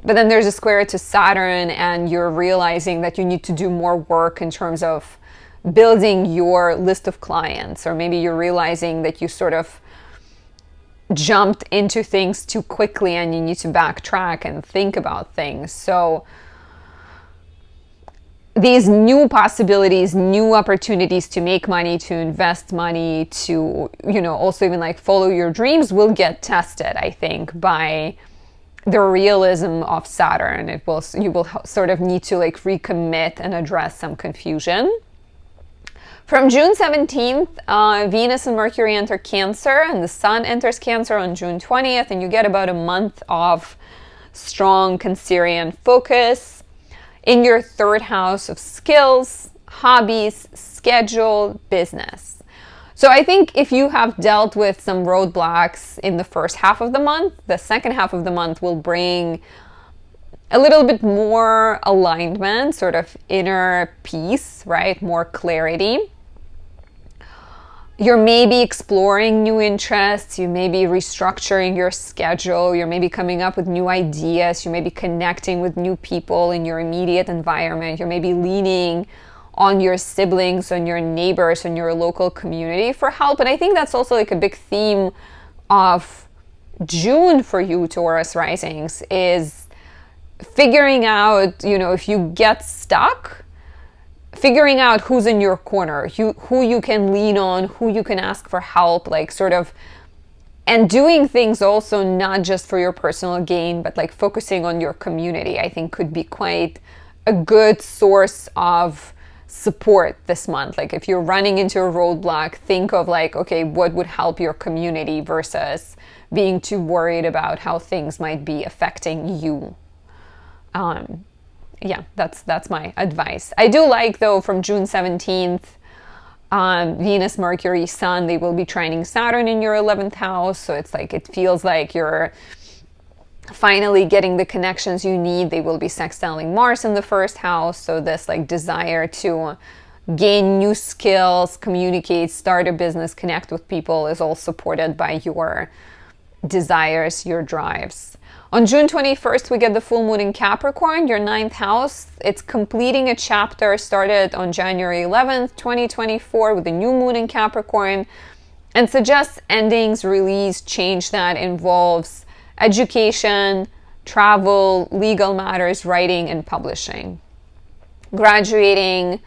but then there's a square to Saturn and you're realizing that you need to do more work in terms of building your list of clients, or maybe you're realizing that you sort of jumped into things too quickly and you need to backtrack and think about things. So these new possibilities, new opportunities to make money, to invest money, to, also even like follow your dreams will get tested, I think, by the realism of Saturn. You will sort of need to like recommit and address some confusion. From June 17th, Venus and Mercury enter Cancer, and the Sun enters Cancer on June 20th, and you get about a month of strong Cancerian focus in your third house of skills, hobbies, schedule, business. So I think if you have dealt with some roadblocks in the first half of the month, the second half of the month will bring a little bit more alignment, sort of inner peace, right? More clarity. You're maybe exploring new interests, you may be restructuring your schedule, you're maybe coming up with new ideas, you may be connecting with new people in your immediate environment, you may be leaning on your siblings, on your neighbors, on your local community for help. And I think that's also like a big theme of June for you, Taurus risings, is figuring out, if you get stuck, figuring out who's in your corner, who you can lean on, who you can ask for help, like sort of, and doing things also not just for your personal gain, but like focusing on your community, I think could be quite a good source of support this month. Like if you're running into a roadblock, think of like, okay, what would help your community versus being too worried about how things might be affecting you. Yeah, that's my advice. I do like, though, from June 17th, Venus, Mercury, Sun, they will be trining Saturn in your 11th house. So it's like, it feels like you're finally getting the connections you need. They will be sextiling Mars in the first house. So this like desire to gain new skills, communicate, start a business, connect with people is all supported by your desires, your drives. On June 21st, we get the full moon in Capricorn, your 9th house. It's completing a chapter started on January 11th, 2024 with the new moon in Capricorn, and suggests endings, release, change that involves education, travel, legal matters, writing, and publishing. Graduating,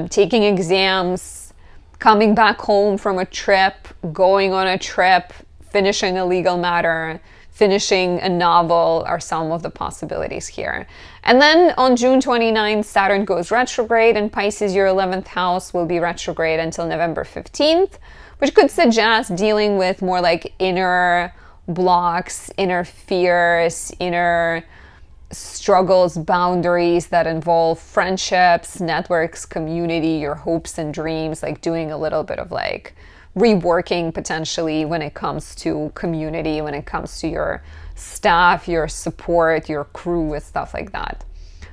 taking exams, coming back home from a trip, going on a trip, finishing a legal matter, finishing a novel are some of the possibilities here. And then on June 29th, Saturn goes retrograde in Pisces. Your 11th house will be retrograde until November 15th, which could suggest dealing with more like inner blocks, inner fears, inner struggles, boundaries that involve friendships, networks, community, your hopes and dreams, like doing a little bit of like reworking potentially when it comes to community, when it comes to your staff, your support, your crew, with stuff like that.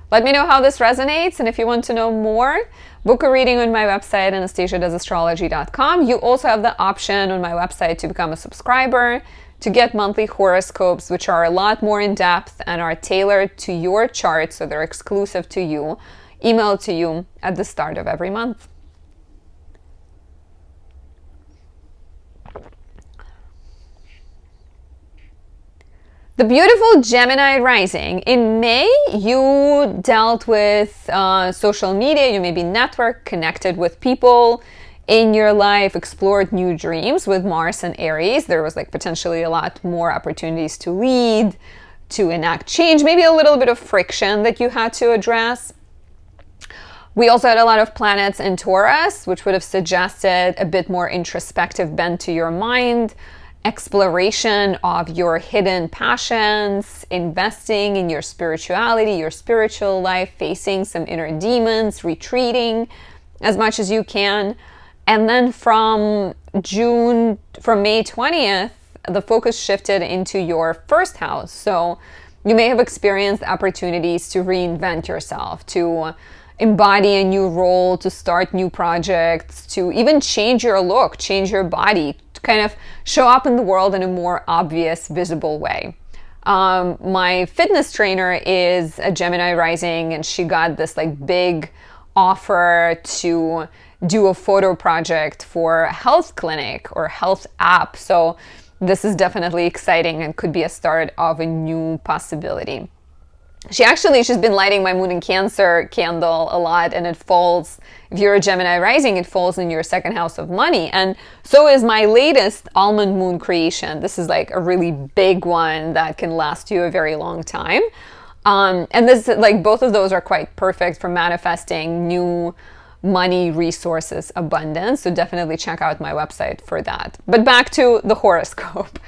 Let me know how this resonates, and if you want to know more, book a reading on my website, anastasiadoesastrology.com. You also have the option on my website to become a subscriber to get monthly horoscopes, which are a lot more in depth and are tailored to your chart, so they're exclusive to you, emailed to you at the start of every month. The beautiful Gemini rising. In May, you dealt with social media. You maybe networked, connected with people in your life, explored new dreams with Mars and Aries. There was like potentially a lot more opportunities to lead, to enact change, maybe a little bit of friction that you had to address. We also had a lot of planets in Taurus, which would have suggested a bit more introspective bent to your mind, exploration of your hidden passions, investing in your spirituality, your spiritual life, facing some inner demons, retreating as much as you can. And then from May 20th, the focus shifted into your first house. So you may have experienced opportunities to reinvent yourself, to embody a new role, to start new projects, to even change your look, change your body, kind of show up in the world in a more obvious, visible way. My fitness trainer is a Gemini rising, and she got this like big offer to do a photo project for a health clinic or health app. So this is definitely exciting and could be a start of a new possibility. She's been lighting my Moon in Cancer candle a lot, and it falls, if you're a Gemini rising, it falls in your second house of money. And so is my latest almond moon creation. This is like a really big one that can last you a very long time. And this, like, both of those are quite perfect for manifesting new money, resources, abundance. So definitely check out my website for that. But back to the horoscope.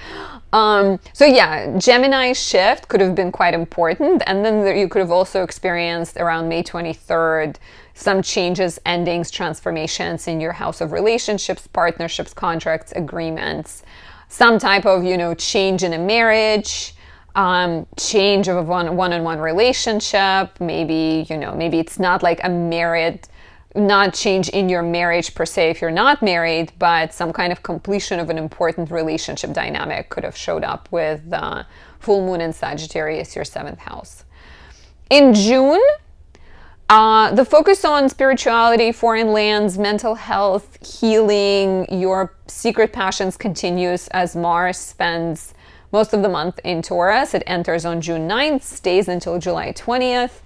So yeah, Gemini shift could have been quite important. And then you could have also experienced around May 23rd, some changes, endings, transformations in your house of relationships, partnerships, contracts, agreements, some type of, change in a marriage, change of a one-on-one relationship. Maybe it's not like a married, not change in your marriage per se if you're not married, but some kind of completion of an important relationship dynamic could have showed up with the full moon in Sagittarius, your 7th house. In June, the focus on spirituality, foreign lands, mental health, healing, your secret passions continues as Mars spends most of the month in Taurus. It enters on June 9th, stays until July 20th.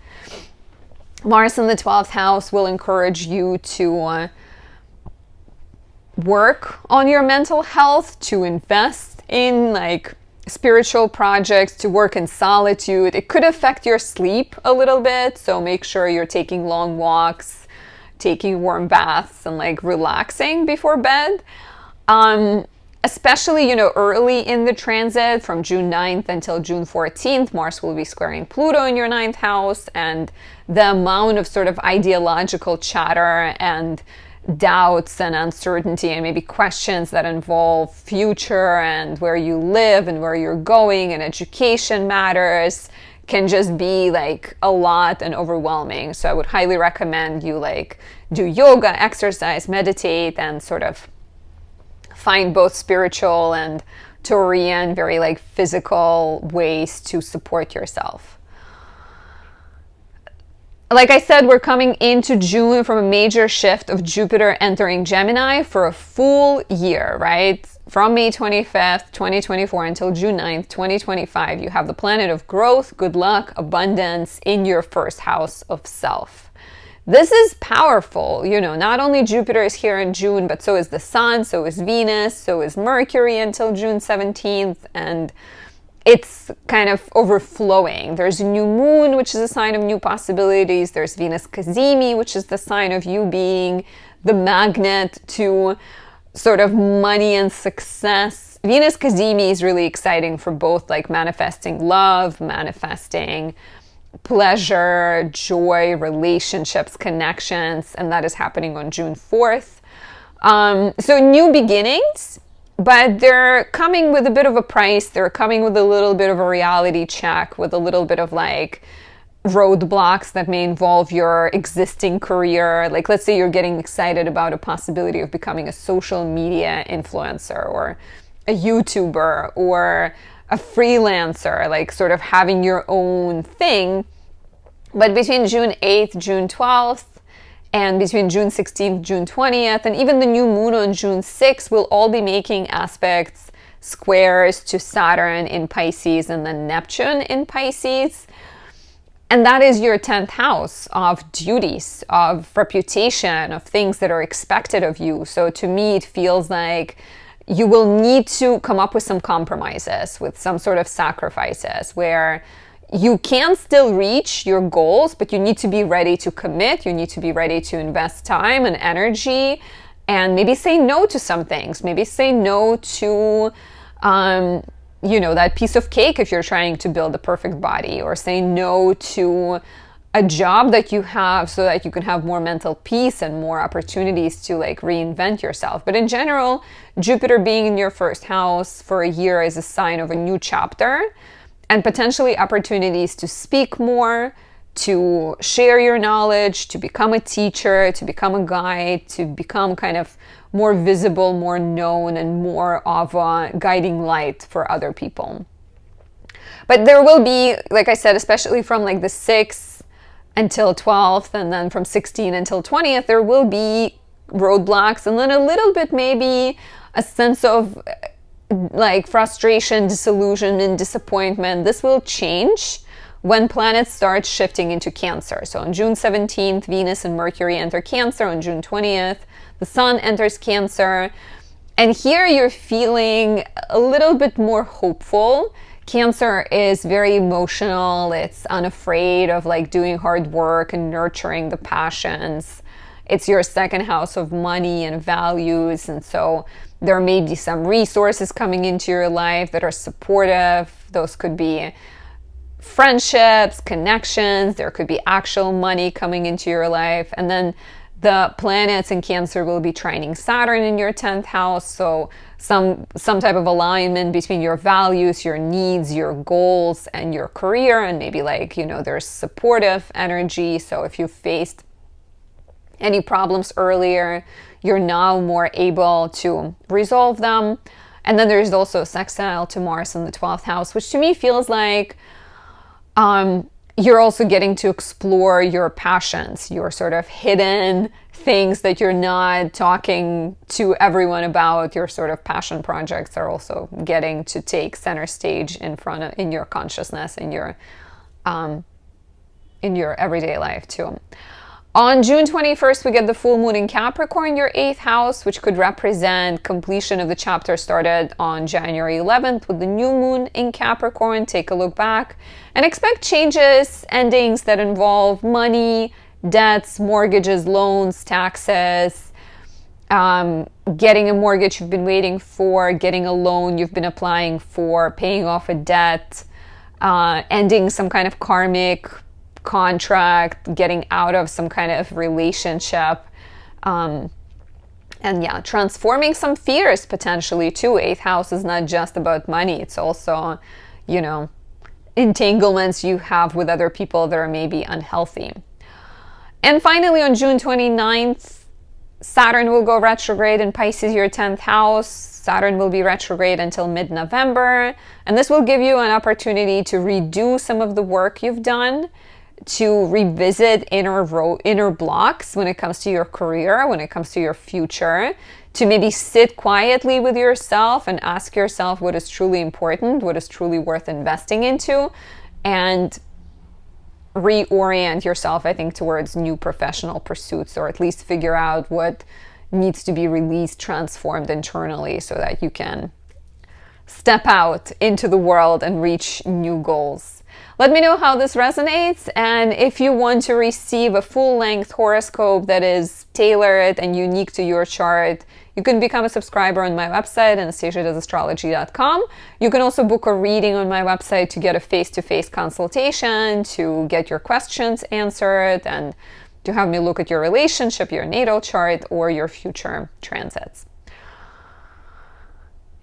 Mars in the 12th house will encourage you to work on your mental health, to invest in like spiritual projects, to work in solitude. It could affect your sleep a little bit, so make sure you're taking long walks, taking warm baths and like relaxing before bed. Especially, early in the transit from June 9th until June 14th, Mars will be squaring Pluto in your 9th house, and the amount of sort of ideological chatter and doubts and uncertainty and maybe questions that involve future and where you live and where you're going and education matters can just be like a lot and overwhelming. So I would highly recommend you like do yoga, exercise, meditate, and sort of find both spiritual and Taurian, very like physical ways to support yourself. Like I said, we're coming into June from a major shift of Jupiter entering Gemini for a full year, right? From May 25th, 2024 until June 9th, 2025, you have the planet of growth, good luck, abundance in your first house of self. This is powerful, not only Jupiter is here in June, but so is the Sun, so is Venus, so is Mercury until June 17th, and it's kind of overflowing. There's a new moon, which is a sign of new possibilities. There's Venus Cazimi, which is the sign of you being the magnet to sort of money and success. Venus Cazimi is really exciting for both like manifesting love, manifesting pleasure, joy, relationships, connections, and that is happening on June 4th. So new beginnings, but they're coming with a bit of a price. They're coming with a little bit of a reality check, with a little bit of like roadblocks that may involve your existing career. Like let's say you're getting excited about a possibility of becoming a social media influencer or a YouTuber or a freelancer, like sort of having your own thing. But between June 8th, June 12th, and between June 16th, June 20th, and even the new moon on June 6th will all be making aspects, squares to Saturn in Pisces and then Neptune in Pisces. And that is your 10th house of duties, of reputation, of things that are expected of you. So to me, it feels like you will need to come up with some compromises, with some sort of sacrifices where you can still reach your goals, but you need to be ready to commit. You need to be ready to invest time and energy and maybe say no to some things. Maybe say no to, that piece of cake if you're trying to build a perfect body, or say no to a job that you have so that you can have more mental peace and more opportunities to like reinvent yourself. But in general, Jupiter being in your first house for a year is a sign of a new chapter and potentially opportunities to speak more, to share your knowledge, to become a teacher, to become a guide, to become kind of more visible, more known, and more of a guiding light for other people. But there will be, like I said, especially from like the 6th until 12th, and then from 16th until 20th, there will be roadblocks, and then a little bit maybe a sense of like frustration, disillusionment, disappointment. This will change when planets start shifting into Cancer. So on June 17th, Venus and Mercury enter Cancer. On June 20th, the Sun enters Cancer. And here you're feeling a little bit more hopeful. Cancer is very emotional. It's unafraid of like doing hard work and nurturing the passions. It's your second house of money and values. And so there may be some resources coming into your life that are supportive. Those could be friendships, connections. There could be actual money coming into your life. And then the planets in Cancer will be trining Saturn in your 10th house. So some type of alignment between your values, your needs, your goals, and your career. And maybe like, there's supportive energy. So if you faced any problems earlier, you're now more able to resolve them. And then there's also a sextile to Mars in the 12th house, which to me feels like you're also getting to explore your passions, your sort of hidden things that you're not talking to everyone about. Your sort of passion projects are also getting to take center stage in your consciousness, in your everyday life too. On June 21st, we get the full moon in Capricorn, your 8th house, which could represent completion of the chapter started on January 11th with the new moon in Capricorn. Take a look back and expect changes, endings that involve money, debts, mortgages, loans, taxes, getting a mortgage you've been waiting for, getting a loan you've been applying for, paying off a debt, ending some kind of karmic contract, getting out of some kind of relationship, and yeah, transforming some fears potentially too. Eighth house is not just about money. It's also, you know, entanglements you have with other people that are maybe unhealthy. And finally, on June 29th, Saturn will go retrograde in Pisces, your 10th house. Saturn will be retrograde until mid-November. And this will give you an opportunity to redo some of the work you've done, to revisit inner blocks when it comes to your career, when it comes to your future, to maybe sit quietly with yourself and ask yourself what is truly important, what is truly worth investing into, and reorient yourself, I think, towards new professional pursuits, or at least figure out what needs to be released, transformed internally so that you can step out into the world and reach new goals. Let me know how this resonates, and if you want to receive a full-length horoscope that is tailored and unique to your chart, you can become a subscriber on my website, anastasiadoesastrology.com. You can also book a reading on my website to get a face-to-face consultation, to get your questions answered, and to have me look at your relationship, your natal chart, or your future transits.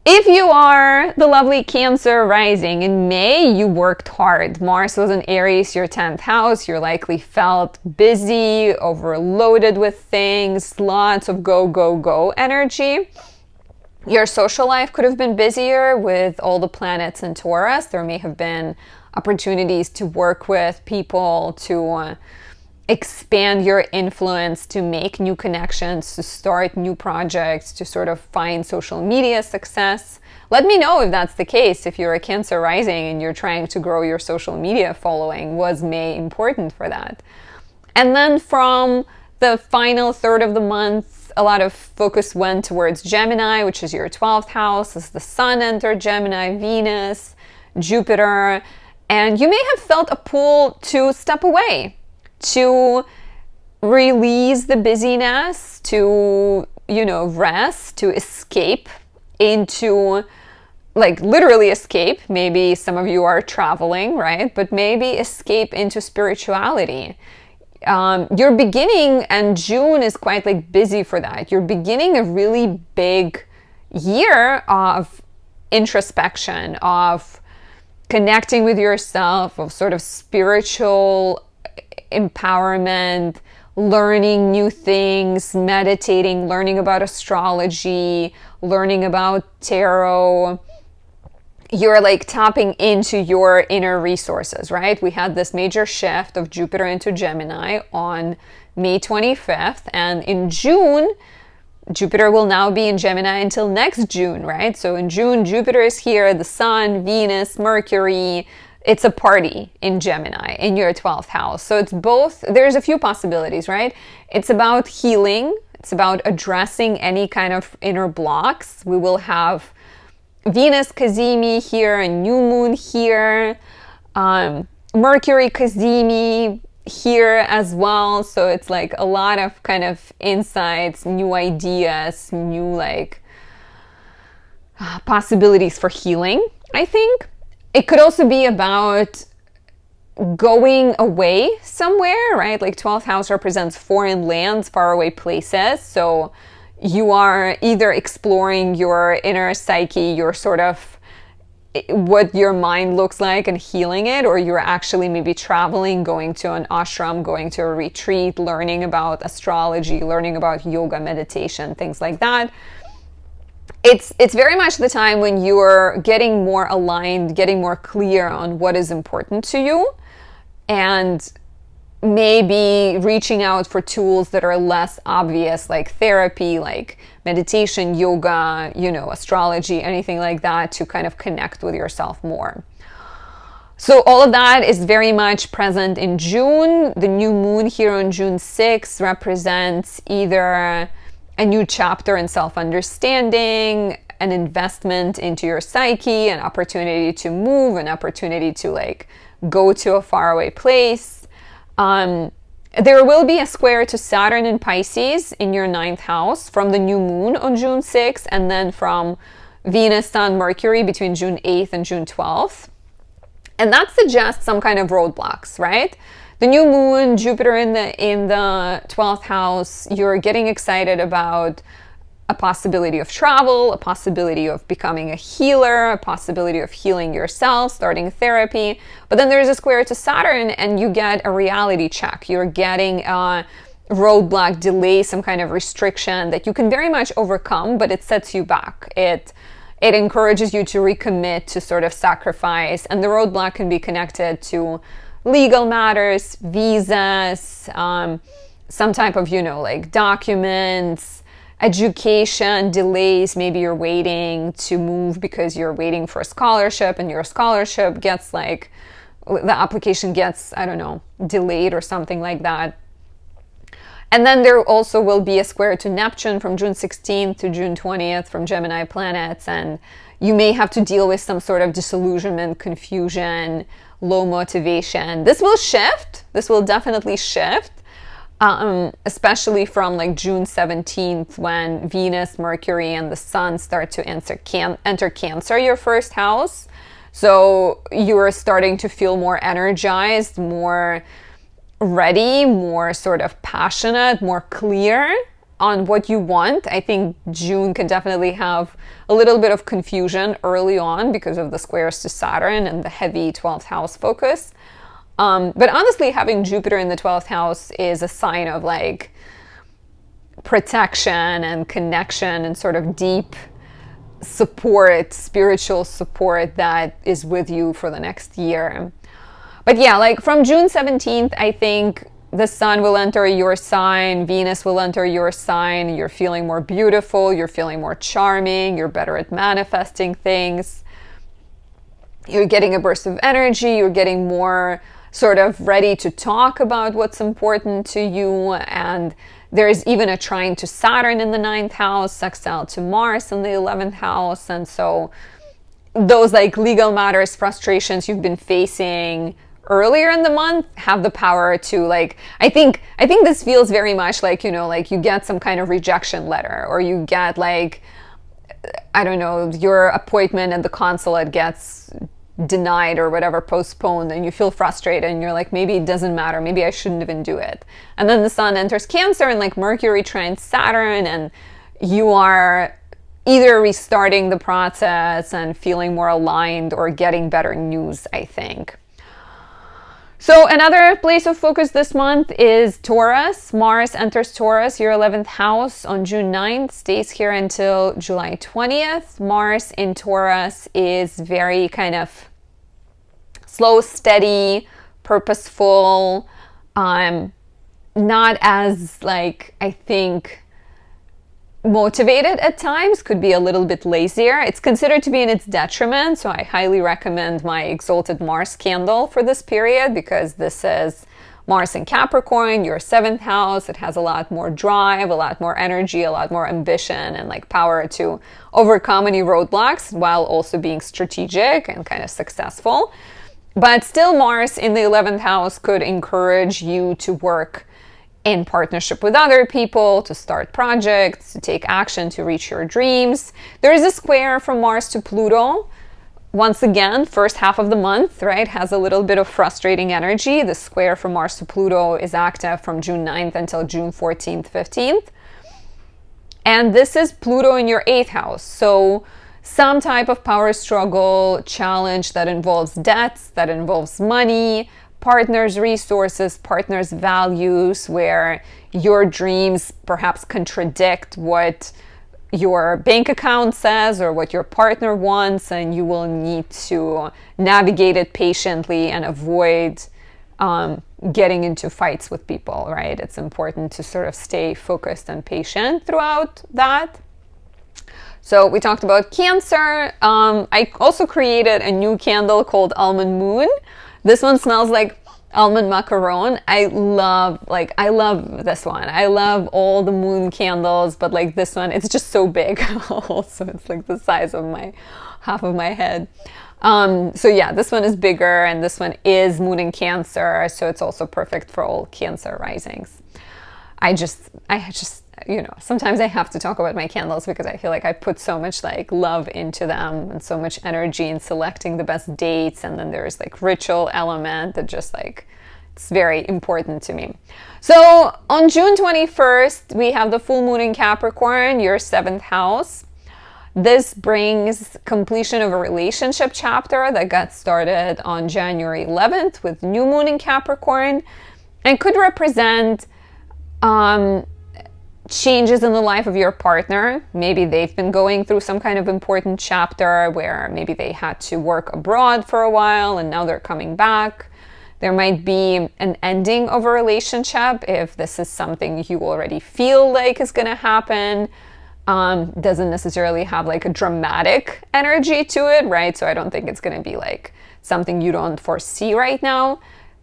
If you are the lovely Cancer rising, in May, you worked hard. Mars was in Aries, your 10th house. You likely felt busy, overloaded with things, lots of go, go, go energy. Your social life could have been busier with all the planets in Taurus. There may have been opportunities to work with people, to expand your influence, to make new connections, to start new projects, to sort of find social media success. Let me know if that's the case. If you're a Cancer rising and you're trying to grow your social media following, was May important for that? And then from the final third of the month, a lot of focus went towards Gemini, which is your 12th house, as the Sun entered Gemini, Venus, Jupiter, and you may have felt a pull to step away, to release the busyness, to, you know, rest, to escape into, like, literally escape. Maybe some of you are traveling, right? But maybe escape into spirituality. You're beginning, and June is quite like busy for that. You're beginning a really big year of introspection, of connecting with yourself, of sort of spiritual empowerment, learning new things, meditating, learning about astrology, learning about tarot. You're like tapping into your inner resources, right? We had this major shift of Jupiter into Gemini on May 25th, and in June, Jupiter will now be in Gemini until next June, right? So in June, Jupiter is here, the Sun, Venus, Mercury. It's a party in Gemini, in your 12th house. So it's both, there's a few possibilities, right? It's about healing. It's about addressing any kind of inner blocks. We will have Venus Cazimi here, and new moon here, Mercury Cazimi here as well. So it's like a lot of kind of insights, new ideas, new like possibilities for healing, I think. It could also be about going away somewhere, right? Like 12th house represents foreign lands, faraway places. So you are either exploring your inner psyche, your sort of what your mind looks like and healing it, or you're actually maybe traveling, going to an ashram, going to a retreat, learning about astrology, learning about yoga, meditation, things like that. It's very much the time when you're getting more aligned, getting more clear on what is important to you, and maybe reaching out for tools that are less obvious, like therapy, like meditation, yoga, you know, astrology, anything like that, to kind of connect with yourself more. So all of that is very much present in June. The new moon here on June 6th represents either a new chapter in self-understanding, an investment into your psyche, an opportunity to move, an opportunity to like go to a faraway place. There will be a square to Saturn in Pisces in your 9th house from the new moon on June 6th, and then from Venus, Sun, Mercury between June 8th and June 12th. And that suggests some kind of roadblocks, right? The new moon, Jupiter in the 12th house, you're getting excited about a possibility of travel, a possibility of becoming a healer, a possibility of healing yourself, starting therapy. But then there's a square to Saturn and you get a reality check. You're getting a roadblock, delay, some kind of restriction that you can very much overcome, but it sets you back. It encourages you to recommit, to sort of sacrifice. And the roadblock can be connected to legal matters, visas, some type of, like documents, education delays. Maybe you're waiting to move because you're waiting for a scholarship and your scholarship gets the application gets, I don't know, delayed or something like that. And then there also will be a square to Neptune from June 16th to June 20th from Gemini planets. And you may have to deal with some sort of disillusionment, confusion, low motivation. This will shift. This will definitely shift. Especially from June 17th when Venus, Mercury, and the Sun start to enter Cancer, your 1st house. So you're starting to feel more energized, more ready, more sort of passionate, more clear on what you want. I think June can definitely have a little bit of confusion early on because of the squares to Saturn and the heavy 12th house focus. But honestly, having Jupiter in the 12th house is a sign of protection and connection and sort of deep support, spiritual support that is with you for the next year. But yeah, from June 17th, I think the Sun will enter your sign, Venus will enter your sign, you're feeling more beautiful, you're feeling more charming, you're better at manifesting things, you're getting a burst of energy, you're getting more sort of ready to talk about what's important to you. And there's even a trine to Saturn in the 9th house, sextile to Mars in the 11th house. And so those legal matters, frustrations you've been facing earlier in the month have the power to I think this feels very much you get some kind of rejection letter, or you get I don't know, your appointment at the consulate gets denied or whatever, postponed, and you feel frustrated and you're maybe it doesn't matter, maybe I shouldn't even do it. And then the Sun enters Cancer and Mercury trines Saturn, and you are either restarting the process and feeling more aligned or getting better news, I think. So another place of focus this month is Taurus. Mars enters Taurus, your 11th house, on June 9th, stays here until July 20th. Mars in Taurus is very kind of slow, steady, purposeful, not as I think motivated at times, could be a little bit lazier. It's considered to be in its detriment, so I highly recommend my Exalted Mars candle for this period, because this is Mars in Capricorn, your 7th house. It has a lot more drive, a lot more energy, a lot more ambition, and power to overcome any roadblocks while also being strategic and kind of successful. But still, Mars in the 11th house could encourage you to work in partnership with other people, to start projects, to take action to reach your dreams. There is a square from Mars to Pluto. Once again, first half of the month, right, has a little bit of frustrating energy. The square from Mars to Pluto is active from June 9th until June 14th, 15th. And this is Pluto in your 8th house. So some type of power struggle, challenge that involves debts, that involves money, partners' resources, partners' values, where your dreams perhaps contradict what your bank account says or what your partner wants, and you will need to navigate it patiently and avoid getting into fights with people, right? It's important to sort of stay focused and patient throughout that. So we talked about Cancer. I also created a new candle called Almond Moon. This one smells like almond macaron. I love this one. I love all the moon candles, but this one, it's just so big. Also, it's the size of half of my head. So yeah, this one is bigger, and this one is Moon in Cancer, so it's also perfect for all Cancer risings. I just, you know, sometimes I have to talk about my candles because I feel like I put so much like love into them and so much energy in selecting the best dates, and then there's like ritual element that just like, it's very important to me. So on June 21st, we have the full moon in Capricorn, your 7th house. This brings completion of a relationship chapter that got started on January 11th with new moon in Capricorn, and could represent changes in the life of your partner. Maybe they've been going through some kind of important chapter where maybe they had to work abroad for a while and now they're coming back. There might be an ending of a relationship if this is something you already feel like is going to happen. Doesn't necessarily have like a dramatic energy to it, right? So I don't think it's going to be like something you don't foresee right now.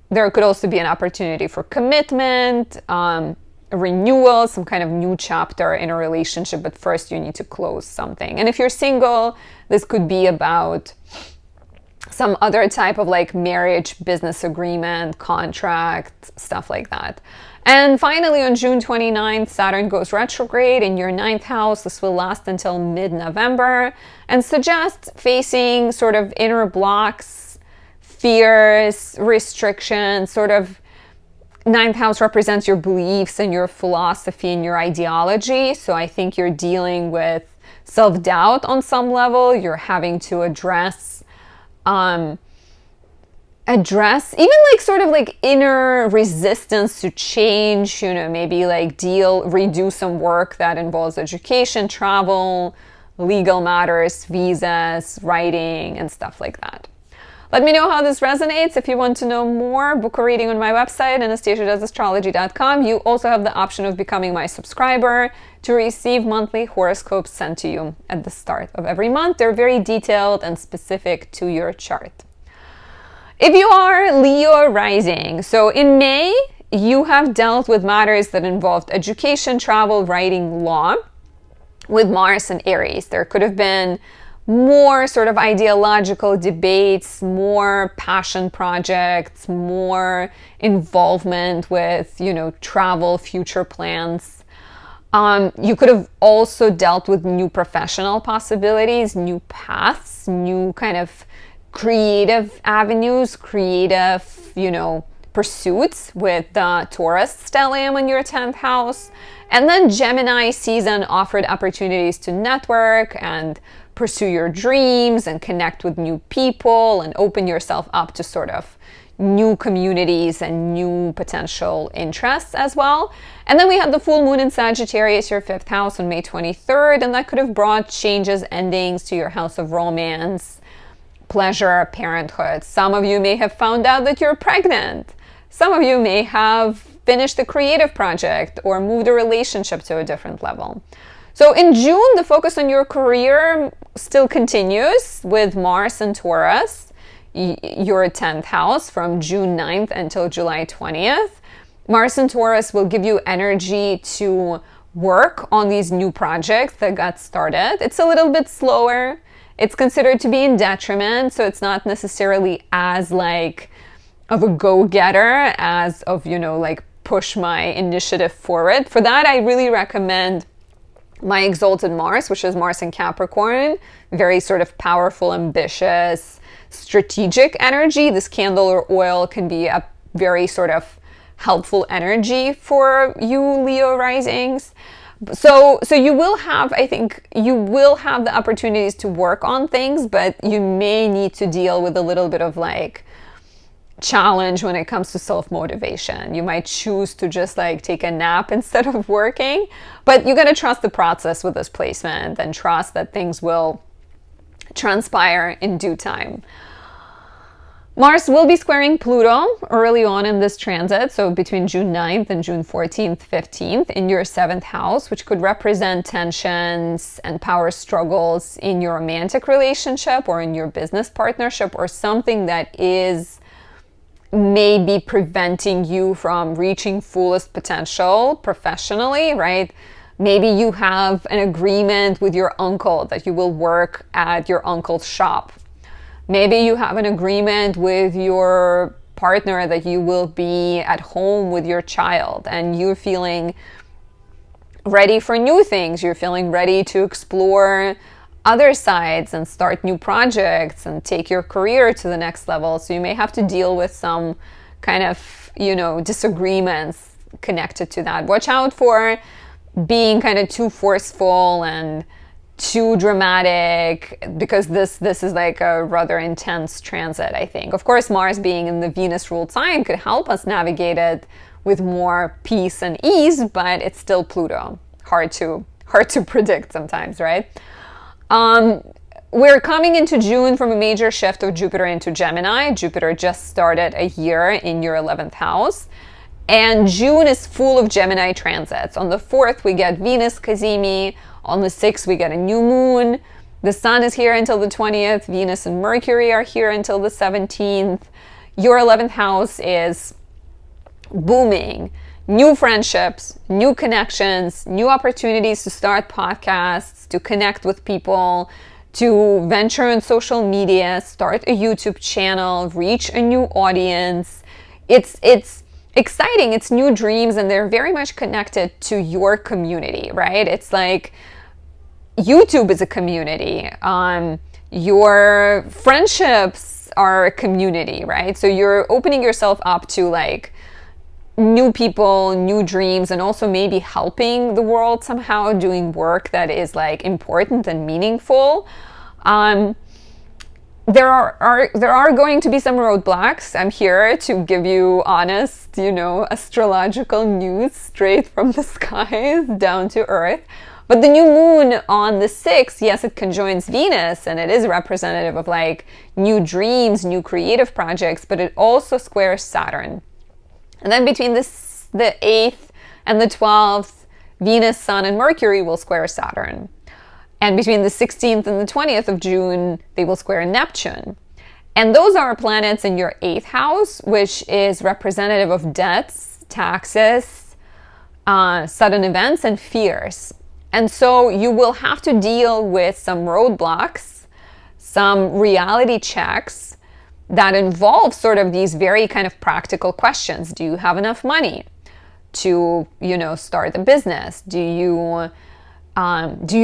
There could also be an opportunity for commitment, a renewal, some kind of new chapter in a relationship, but first you need to close something. And if you're single, this could be about some other type of like marriage, business agreement, contract, stuff like that. And finally, on June 29th, Saturn goes retrograde in your 9th house. This will last until mid-November and suggests facing sort of inner blocks, fears, restrictions. Sort of 9th house represents your beliefs and your philosophy and your ideology. So I think you're dealing with self-doubt on some level. You're having to address even like sort of like inner resistance to change, you know, maybe like redo some work that involves education, travel, legal matters, visas, writing, and stuff like that. Let me know how this resonates. If you want to know more, book a reading on my website, anastasiadoesastrology.com. You also have the option of becoming my subscriber to receive monthly horoscopes sent to you at the start of every month. They're very detailed and specific to your chart. If you are Leo rising, so in May, you have dealt with matters that involved education, travel, writing, law with Mars and Aries. There could have been more sort of ideological debates, more passion projects, more involvement with, you know, travel, future plans. You could have also dealt with new professional possibilities, new paths, new kind of creative avenues, creative, you know, pursuits with the Taurus stellium in your 10th house. And then Gemini season offered opportunities to network and pursue your dreams and connect with new people and open yourself up to sort of new communities and new potential interests as well. And then we had the full moon in Sagittarius, your 5th house, on May 23rd, and that could have brought changes, endings to your house of romance, pleasure, parenthood. Some of you may have found out that you're pregnant. Some of you may have finished a creative project or moved a relationship to a different level. So in June, the focus on your career still continues with Mars and Taurus, your 10th house, from June 9th until July 20th. Mars and Taurus will give you energy to work on these new projects that got started. It's a little bit slower. It's considered to be in detriment, so it's not necessarily as like of a go-getter as of, you know, like push my initiative forward. For that, I really recommend my exalted Mars, which is Mars in Capricorn, very sort of powerful, ambitious, strategic energy. This candle or oil can be a very sort of helpful energy for you Leo risings. So you will have, I think, you will have the opportunities to work on things, but you may need to deal with a little bit of like challenge when it comes to self-motivation. You might choose to just like take a nap instead of working, but you got to trust the process with this placement and trust that things will transpire in due time. Mars will be squaring Pluto early on in this transit, so between June 9th and June 14th, 15th in your 7th house, which could represent tensions and power struggles in your romantic relationship or in your business partnership, or something that is maybe preventing you from reaching fullest potential professionally, right? Maybe you have an agreement with your uncle that you will work at your uncle's shop. Maybe you have an agreement with your partner that you will be at home with your child, and you're feeling ready for new things. You're feeling ready to explore other sides and start new projects and take your career to the next level. So you may have to deal with some kind of, disagreements connected to that. Watch out for being kind of too forceful and too dramatic, because this is like a rather intense transit, I think. Of course, Mars being in the Venus-ruled sign could help us navigate it with more peace and ease, but it's still Pluto. Hard to predict sometimes, right? We're coming into June from a major shift of Jupiter into Gemini. Jupiter just started a year in your 11th house. And June is full of Gemini transits. On the 4th, we get Venus Cazimi. On the 6th, we get a new moon. The Sun is here until the 20th. Venus and Mercury are here until the 17th. Your 11th house is booming. New friendships, new connections, new opportunities to start podcasts, to connect with people, to venture on social media, start a YouTube channel, reach a new audience. It's exciting. It's new dreams, and they're very much connected to your community, right? It's like YouTube is a community. Your friendships are a community, right? So you're opening yourself up to like new people, new dreams, and also maybe helping the world somehow, doing work that is like important and meaningful. There are going to be some roadblocks. I'm here to give you honest, astrological news straight from the skies down to earth. But the new moon on the 6th, yes, it conjoins Venus, and it is representative of like new dreams, new creative projects, but it also squares Saturn. And then between the 8th and the 12th, Venus, Sun, and Mercury will square Saturn. And between the 16th and the 20th of June, they will square Neptune. And those are planets in your 8th house, which is representative of debts, taxes, sudden events, and fears. And so you will have to deal with some roadblocks, some reality checks that involve sort of these very kind of practical questions. Do you have enough money to, start a business? Do you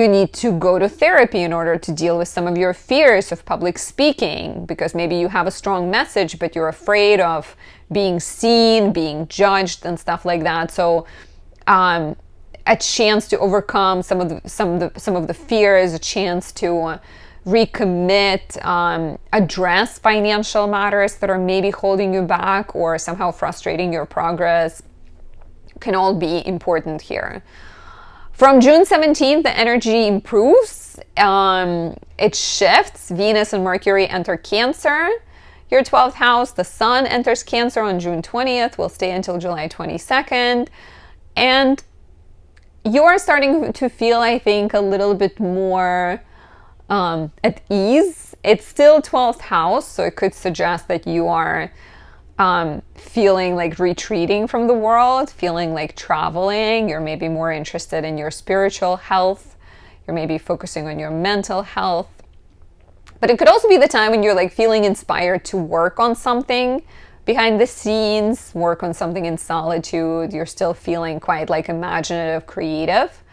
need to go to therapy in order to deal with some of your fears of public speaking? Because maybe you have a strong message, but you're afraid of being seen, being judged, and stuff like that. So, a chance to overcome some of the fears, a chance to recommit, address financial matters that are maybe holding you back or somehow frustrating your progress, can all be important here. From June 17th, the energy improves. It shifts. Venus and Mercury enter Cancer, your 12th house. The Sun enters Cancer on June 20th, will stay until July 22nd. And you're starting to feel, I think, a little bit more at ease. It's still 12th house, so it could suggest that you are feeling like retreating from the world, feeling like traveling. You're maybe more interested in your spiritual health. You're maybe focusing on your mental health. But it could also be the time when you're like feeling inspired to work on something behind the scenes, work on something in solitude. You're still feeling quite like imaginative, creative.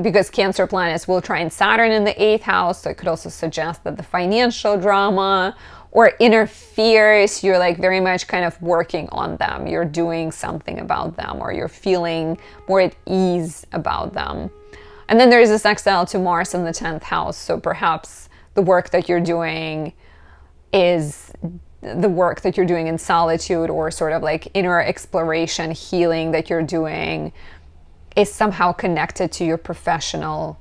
Because Cancer planets will trine Saturn in the 8th house, so it could also suggest that the financial drama or inner fears, you're like very much kind of working on them. You're doing something about them, or you're feeling more at ease about them. And then there's this sextile to Mars in the 10th house, so perhaps the work that you're doing is the work that you're doing in solitude, or sort of like inner exploration, healing that you're doing is somehow connected to your professional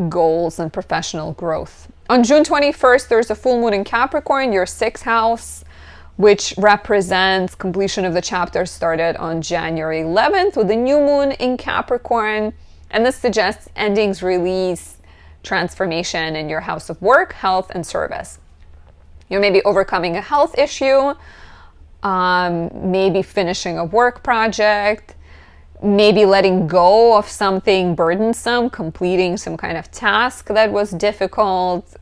goals and professional growth. On June 21st, there's a full moon in Capricorn, your 6th house, which represents completion of the chapter started on January 11th with the new moon in Capricorn. And this suggests endings, release, transformation in your house of work, health, and service. You may be overcoming a health issue, maybe finishing a work project, maybe letting go of something burdensome, completing some kind of task that was difficult,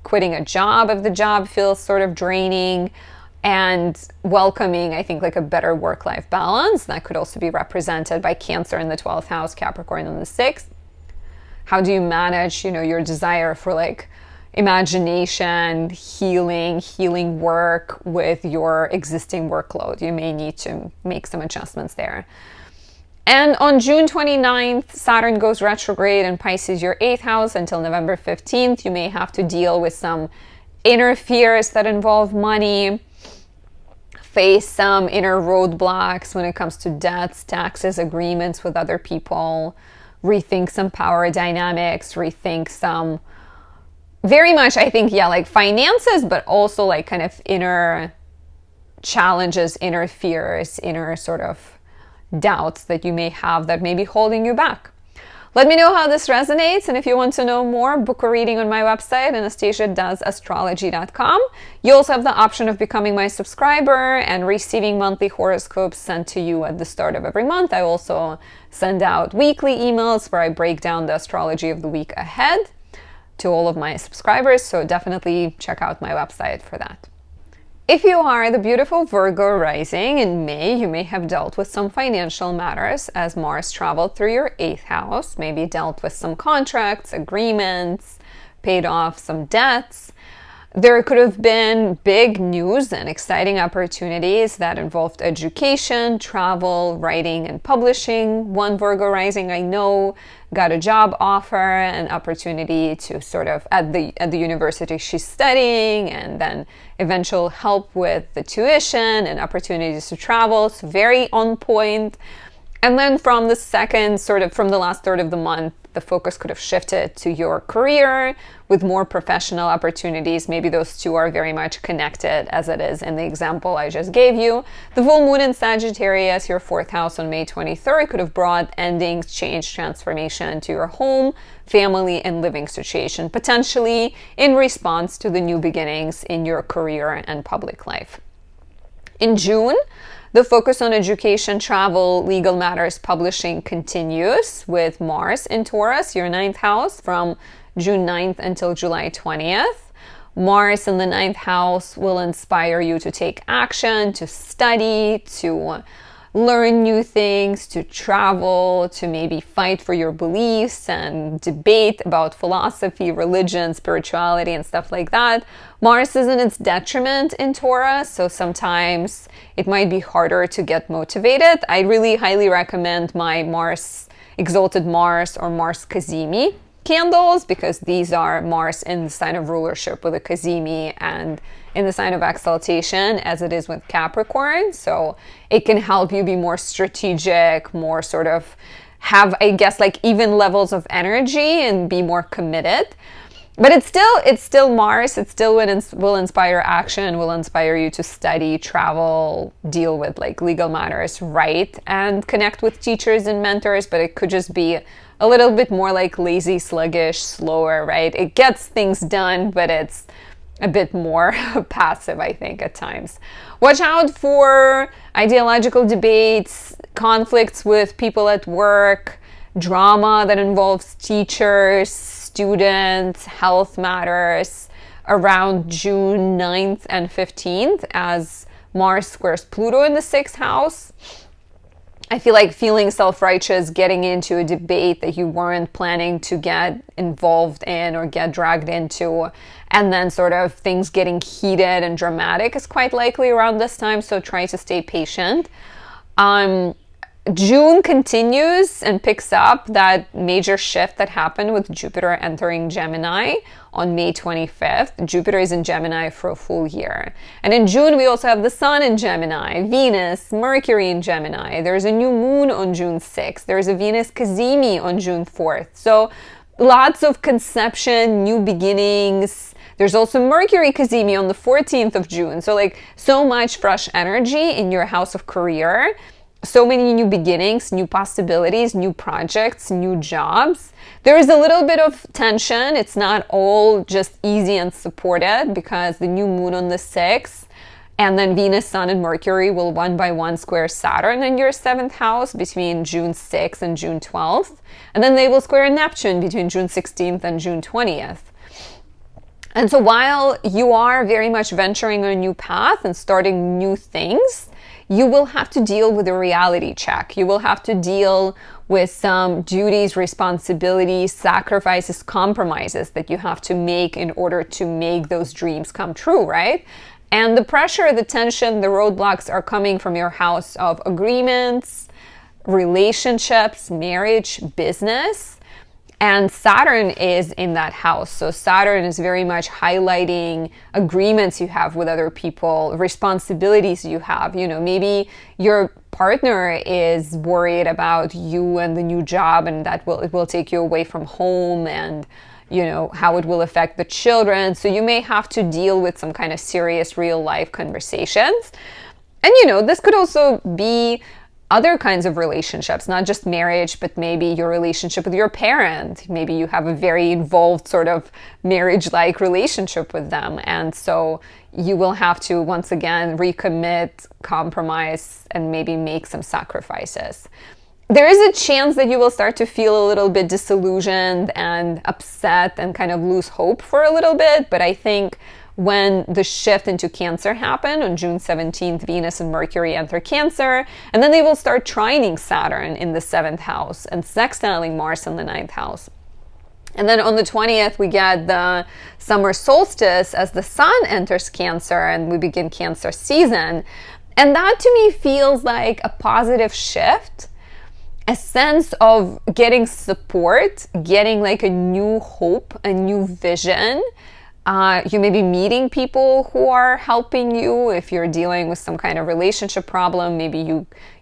quitting a job if the job feels sort of draining, and welcoming, I think, like a better work-life balance. That could also be represented by Cancer in the 12th house, Capricorn in the 6th. How do you manage, your desire for like imagination, healing work with your existing workload? You may need to make some adjustments there. And on June 29th, Saturn goes retrograde in Pisces, your 8th house, until November 15th. You may have to deal with some inner fears that involve money, face some inner roadblocks when it comes to debts, taxes, agreements with other people, rethink some power dynamics, rethink some, very much, I think, like finances, but also like kind of inner challenges, inner fears, inner sort of doubts that you may have that may be holding you back. Let me know how this resonates, and if you want to know more, book a reading on my website, AnastasiaDoesAstrology.com. You also have the option of becoming my subscriber and receiving monthly horoscopes sent to you at the start of every month. I also send out weekly emails where I break down the astrology of the week ahead to all of my subscribers, so definitely check out my website for that. If you are the beautiful Virgo rising in May, you may have dealt with some financial matters as Mars traveled through your 8th house, maybe dealt with some contracts, agreements, paid off some debts. There could have been big news and exciting opportunities that involved education, travel, writing, and publishing. One Virgo rising I know got a job offer, an opportunity to sort of at the university she's studying, and then eventual help with the tuition and opportunities to travel. So very on point. And then from the last third of the month, the focus could have shifted to your career with more professional opportunities. Maybe those two are very much connected, as it is in the example I just gave you. The full moon in Sagittarius, your 4th house, on May 23rd could have brought endings, change, transformation to your home, family, and living situation, potentially in response to the new beginnings in your career and public life. In June, the focus on education, travel, legal matters, publishing continues with Mars in Taurus, your 9th house, from June 9th until July 20th. Mars in the 9th house will inspire you to take action, to study, to learn new things, to travel, to maybe fight for your beliefs and debate about philosophy, religion, spirituality, and stuff like that. Mars is in its detriment in Taurus, so sometimes it might be harder to get motivated. I really highly recommend my Exalted Mars or Mars Cazimi candles, because these are Mars in the sign of rulership with a Cazimi and in the sign of exaltation, as it is with Capricorn. So it can help you be more strategic, more sort of have, I guess, like even levels of energy and be more committed. But it's still Mars. It still will inspire action, will inspire you to study, travel, deal with like legal matters, write, and connect with teachers and mentors. But it could just be a little bit more like lazy, sluggish, slower, right? It gets things done, but it's a bit more passive, I think, at times. Watch out for ideological debates, conflicts with people at work, drama that involves teachers, students, health matters around June 9th and 15th as Mars squares Pluto in the 6th house. I feel like feeling self-righteous, getting into a debate that you weren't planning to get involved in or get dragged into, and then sort of things getting heated and dramatic is quite likely around this time, so try to stay patient. June continues and picks up that major shift that happened with Jupiter entering Gemini on May 25th. Jupiter is in Gemini for a full year. And in June, we also have the Sun in Gemini, Venus, Mercury in Gemini. There's a new moon on June 6th. There's a Venus Cazimi on June 4th. So lots of conception, new beginnings. There's also Mercury Cazimi on the 14th of June. So like so much fresh energy in your house of career. So many new beginnings, new possibilities, new projects, new jobs. There is a little bit of tension. It's not all just easy and supported because the new moon on the 6th And then Venus, Sun, and Mercury will one by one square Saturn in your 7th house between June 6th and June 12th. And then they will square Neptune between June 16th and June 20th. And so while you are very much venturing on a new path and starting new things, you will have to deal with a reality check. You will have to deal with some duties, responsibilities, sacrifices, compromises that you have to make in order to make those dreams come true, right? And the pressure, the tension, the roadblocks are coming from your house of agreements, relationships, marriage, business. And Saturn is in that house. So Saturn is very much highlighting agreements you have with other people, responsibilities you have. You know, maybe your partner is worried about you and the new job, and that it will take you away from home, and you know, how it will affect the children. So you may have to deal with some kind of serious real life conversations. And you know, this could also be other kinds of relationships, not just marriage, but maybe your relationship with your parent. Maybe you have a very involved sort of marriage-like relationship with them. And so you will have to, once again, recommit, compromise, and maybe make some sacrifices. There is a chance that you will start to feel a little bit disillusioned and upset and kind of lose hope for a little bit. But I think when the shift into Cancer happened on June 17th, Venus and Mercury enter Cancer, and then they will start trining Saturn in the 7th house and sextiling Mars in the 9th house. And then on the 20th, we get the summer solstice as the sun enters Cancer and we begin Cancer season. And that to me feels like a positive shift, a sense of getting support, getting like a new hope, a new vision. You may be meeting people who are helping you if you're dealing with some kind of relationship problem. Maybe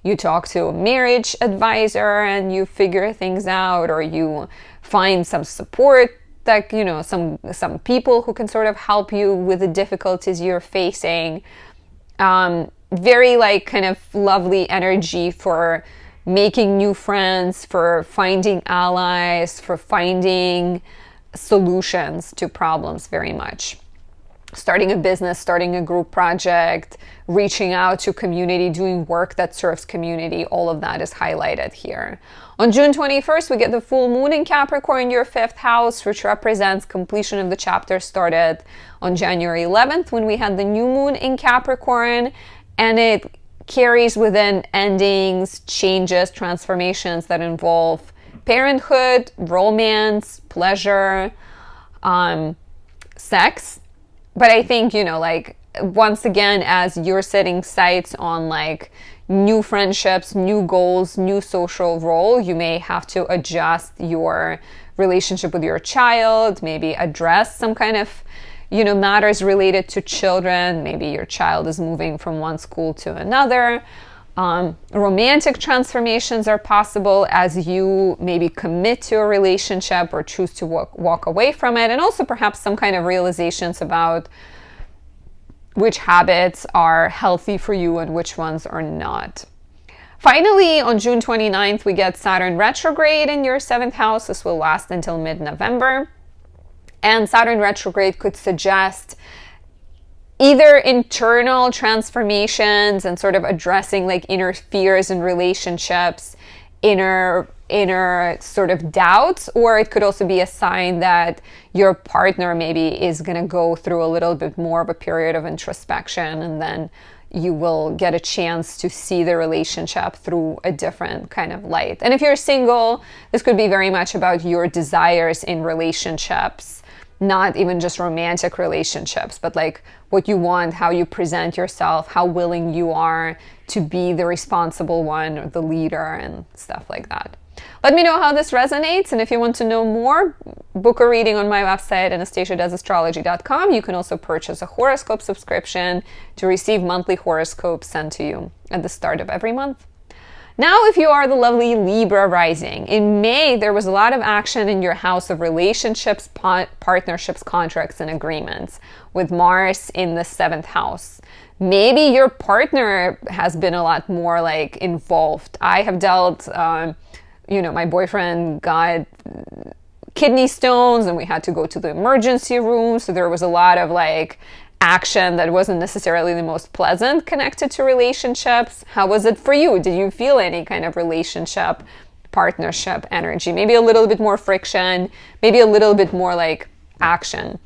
you talk to a marriage advisor and you figure things out, or you find some support, that, you know, some people who can sort of help you with the difficulties you're facing. Very like kind of lovely energy for making new friends, for finding allies, for finding solutions to problems very much. Starting a business, starting a group project, reaching out to community, doing work that serves community, all of that is highlighted here. On June 21st, we get the full moon in Capricorn, your 5th house, which represents completion of the chapter started on January 11th when we had the new moon in Capricorn, and it carries within endings, changes, transformations that involve parenthood, romance, pleasure, sex. But I think, you know, like, once again, as you're setting sights on like new friendships, new goals, new social role, you may have to adjust your relationship with your child, maybe address some kind of, you know, matters related to children. Maybe your child is moving from one school to another. Romantic transformations are possible as you maybe commit to a relationship or choose to walk away from it. And also perhaps some kind of realizations about which habits are healthy for you and which ones are not. Finally, on June 29th, we get Saturn retrograde in your 7th house. This will last until mid-November. And Saturn retrograde could suggest either internal transformations and sort of addressing like inner fears in relationships, inner sort of doubts, or it could also be a sign that your partner maybe is going to go through a little bit more of a period of introspection, and then you will get a chance to see the relationship through a different kind of light. And if you're single, this could be very much about your desires in relationships, not even just romantic relationships, but like what you want, how you present yourself, how willing you are to be the responsible one or the leader and stuff like that. Let me know how this resonates, and if you want to know more, book a reading on my website, anastasiadoesastrology.com. You can also purchase a horoscope subscription to receive monthly horoscopes sent to you at the start of every month. Now, if you are the lovely Libra rising, in May, there was a lot of action in your house of relationships, partnerships, contracts, and agreements, with Mars in the 7th house. Maybe your partner has been a lot more like involved. I have dealt, my boyfriend got kidney stones and we had to go to the emergency room. So there was a lot of like action that wasn't necessarily the most pleasant connected to relationships. How was it for you? Did you feel any kind of relationship, partnership energy? Maybe a little bit more friction, maybe a little bit more like action.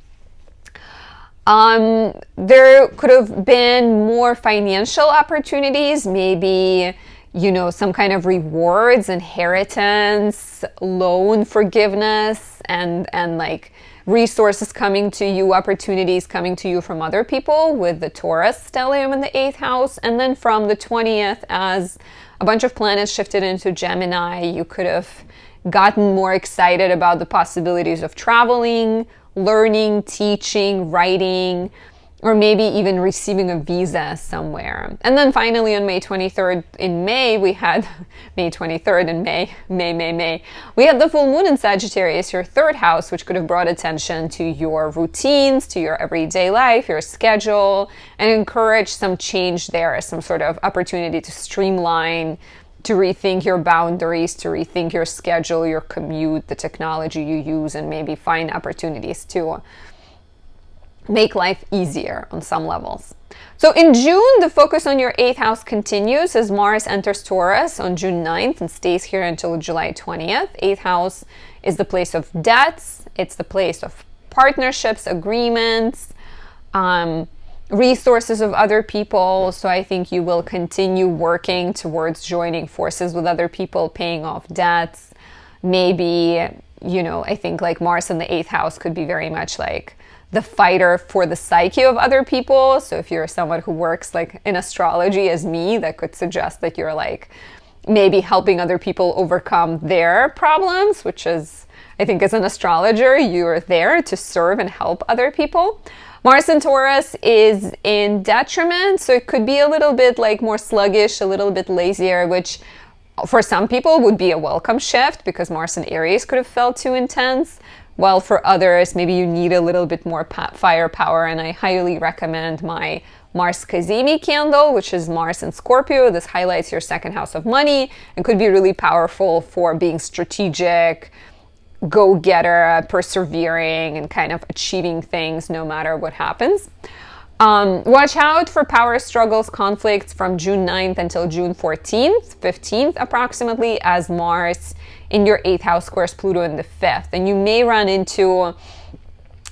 There could have been more financial opportunities, maybe, you know, some kind of rewards, inheritance, loan forgiveness, and like resources coming to you, opportunities coming to you from other people with the Taurus stellium in the 8th house. And then from the 20th, as a bunch of planets shifted into Gemini, you could have gotten more excited about the possibilities of traveling, learning, teaching, writing, or maybe even receiving a visa somewhere. And then finally on May 23rd in May, we had May 23rd in May, we had the full moon in Sagittarius, your 3rd house, which could have brought attention to your routines, to your everyday life, your schedule, and encourage some change there, some sort of opportunity to streamline, to rethink your boundaries, to rethink your schedule, your commute, the technology you use, and maybe find opportunities to make life easier on some levels. So in June, the focus on your 8th house continues as Mars enters Taurus on June 9th and stays here until July 20th. 8th house is the place of debts. It's the place of partnerships, agreements, resources of other people. So I think you will continue working towards joining forces with other people, paying off debts. Maybe, you know, I think like Mars in the 8th house could be very much like the fighter for the psyche of other people. So if you're someone who works like in astrology as me, that could suggest that you're like maybe helping other people overcome their problems, which is, I think as an astrologer, you're there to serve and help other people. Mars in Taurus is in detriment, so it could be a little bit like more sluggish, a little bit lazier, which for some people would be a welcome shift because Mars in Aries could have felt too intense. While for others, maybe you need a little bit more firepower, and I highly recommend my Mars Kazemi candle, which is Mars in Scorpio. This highlights your 2nd house of money and could be really powerful for being strategic, go-getter, persevering, and kind of achieving things no matter what happens. Watch out for power struggles, conflicts from June 9th until June 14th, 15th approximately, as Mars in your 8th house squares Pluto in the 5th. And you may run into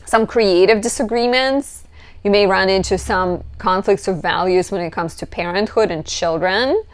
some creative disagreements. You may run into some conflicts of values when it comes to parenthood and children.